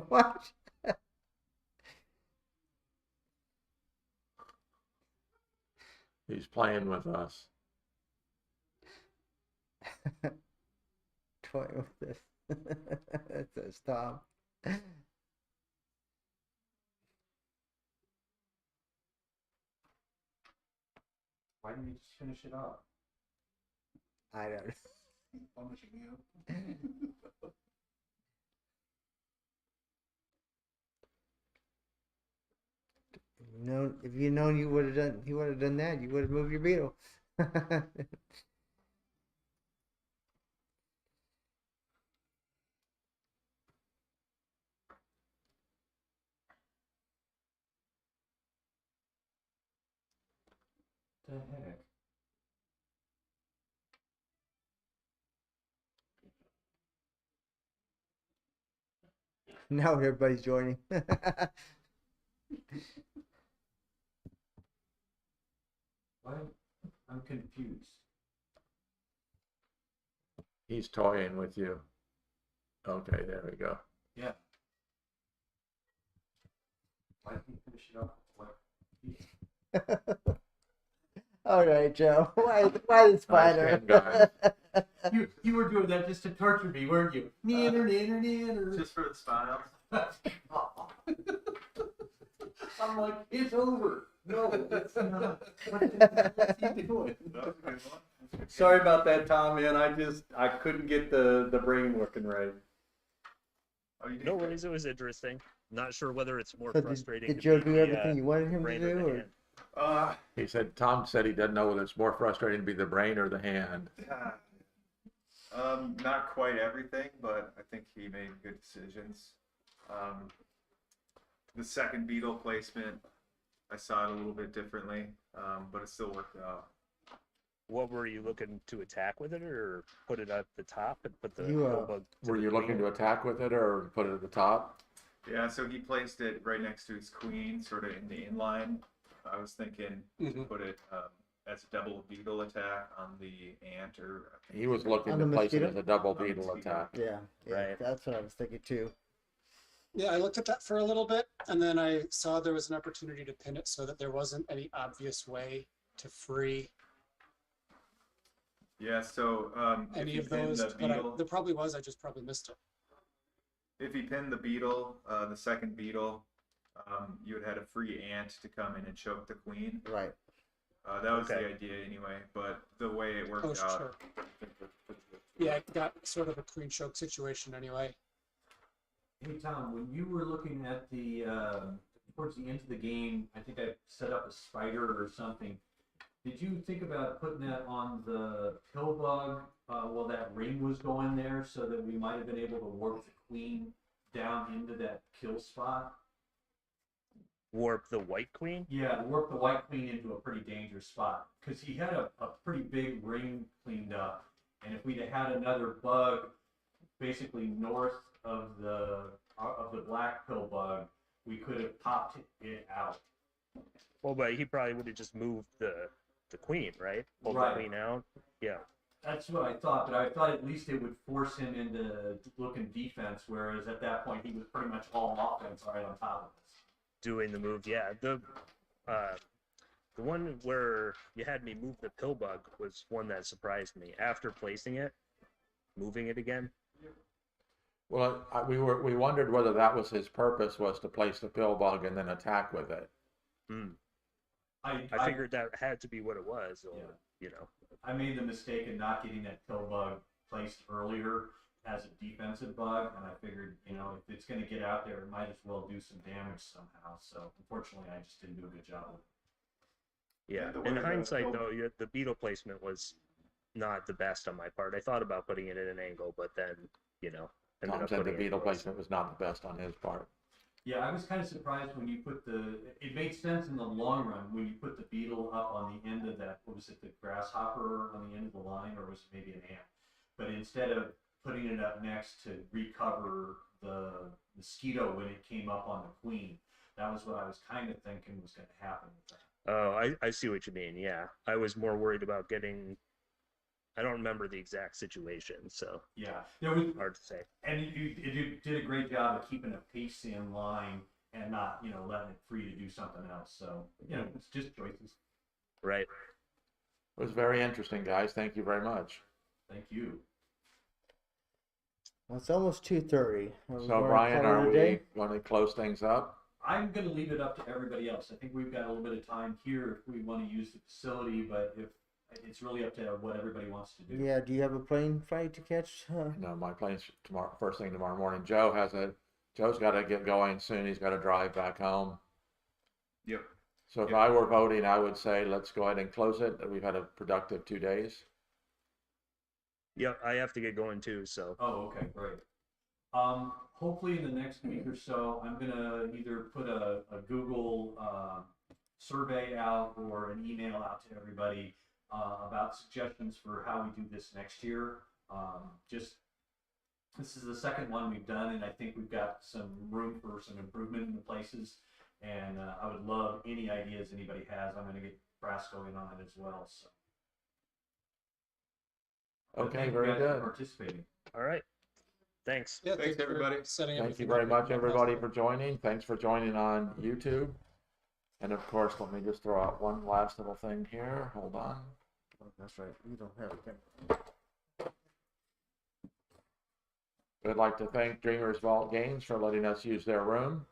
What? He's playing with us. Toying with this. It says Tom. Why didn't you just finish it off? I don't. Punishing you. If you known you would have done, he would have done that. You would have moved your beetle. The heck? Now everybody's joining. Why? I'm confused. He's toying with you. Okay, there we go. Yeah. Why didn't you finish it off? What? All right, Joe. Why the spider? Nice You were doing that just to torture me, weren't you? Nanner. Just for the style. I'm like, it's over. No, it's not. What's he doing? That was a good one. Sorry about that, Tom, man. I couldn't get the brain working right. Oh, you did No good. worries, it was interesting. Not sure whether it's more So frustrating. did to Joe be do the, everything you wanted him to brain or do? the Or? hand. He said, Tom said he doesn't know whether it's more frustrating to be the brain or the hand. Not quite everything, but I think he made good decisions. The second beetle placement, I saw it a little bit differently, but it still worked out. What were you looking to attack with it, or put it at the top and put the You, pill bug to Were the you looking queen? to attack with it or put it at the top? Yeah, so he placed it right next to his queen, sort of in the inline. I was thinking to put it as a double beetle attack on the ant, or He was looking On to the place it mosquito? as a double On the beetle mosquito. attack. Yeah, Right. that's what I was thinking too. Yeah, I looked at that for a little bit, and then I saw there was an opportunity to pin it so that there wasn't any obvious way to free Yeah, so if any you of pin those. the But beetle, there probably was. I just probably missed it. if you pin the beetle, the second beetle, you would had a free ant to come in and choke the queen. Right. That was Okay. the idea anyway, but the way it worked Oh, out. sure. Yeah, it got sort of a queen choke situation anyway. Hey, Tom, when you were looking at the, towards the end of the game, I think I set up a spider or something. Did you think about putting that on the pill bug while that ring was going there so that we might have been able to warp the queen down into that kill spot? Warp the white queen? Yeah, warp the white queen into a pretty dangerous spot because he had a pretty big ring cleaned up, and if we'd have had another bug basically north of the black pill bug, we could have popped it out. Well, but he probably would have just moved the queen, right? Pulled Right. the queen out. Yeah. That's what I thought, but I thought at least it would force him into looking defense, whereas at that point he was pretty much all offense right on top of us. Doing the move, yeah. The one where you had me move the pill bug was one that surprised me. After placing it, moving it again. Well, we wondered whether that was his purpose, was to place the pill bug and then attack with it. I figured that had to be what it was, or you know. I made the mistake of not getting that pill bug placed earlier as a defensive bug, and I figured, if it's going to get out there, it might as well do some damage somehow. So unfortunately, I just didn't do a good job of it. Yeah. And the way In the hindsight, pill- though, the beetle placement was not the best on my part. I thought about putting it at an angle, but then, ended Tom up said the putting it beetle close. placement was not the best on his part. Yeah, I was kind of surprised when you put it made sense in the long run when you put the beetle up on the end of that, what was it, the grasshopper on the end of the line, or was it maybe an ant? But instead of putting it up next to recover the mosquito when it came up on the queen, that was what I was kind of thinking was going to happen with that. Oh, I see what you mean. Yeah, I was more worried about getting. I don't remember the exact situation, so Yeah, there was, hard to say. and you did a great job of keeping a pace in line and not, letting it free to do something else. So, it's just choices. Right. It was very interesting, guys. Thank you very much. Thank you. Well, it's almost 2:30. So, Brian, are we going to close things up? I'm going to leave it up to everybody else. I think we've got a little bit of time here if we want to use the facility, but if it's really up to what everybody wants to do. Yeah, do you have a plane flight to catch? No, my plane's tomorrow, first thing tomorrow morning. Joe's got to get going soon. He's got to drive back home. Yep. So if I were voting, I would say let's go ahead and close it. We've had a productive 2 days. Yep, I have to get going too, so. Oh, okay, great. Hopefully in the next week or so, I'm gonna either put a Google survey out or an email out to everybody about suggestions for how we do this next year. This is the second one we've done, and I think we've got some room for some improvement in the places. And I would love any ideas anybody has. I'm going to get brass going on it as well. So. Okay, very good. For participating. All right. Thanks. Yeah, Thanks, everybody. Thank you very much, everybody, for joining. Thanks for joining on YouTube. And of course, let me just throw out one last little thing here. Hold on. Oh, that's right. You don't have it. We'd like to thank Dreamers Vault Games for letting us use their room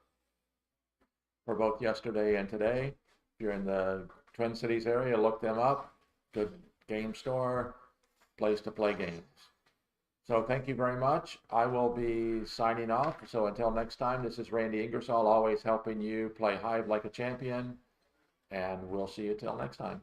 for both yesterday and today. If you're in the Twin Cities area, look them up. Good game store, place to play games. So thank you very much. I will be signing off. So until next time, this is Randy Ingersoll, always helping you play Hive like a champion. And we'll see you till next time.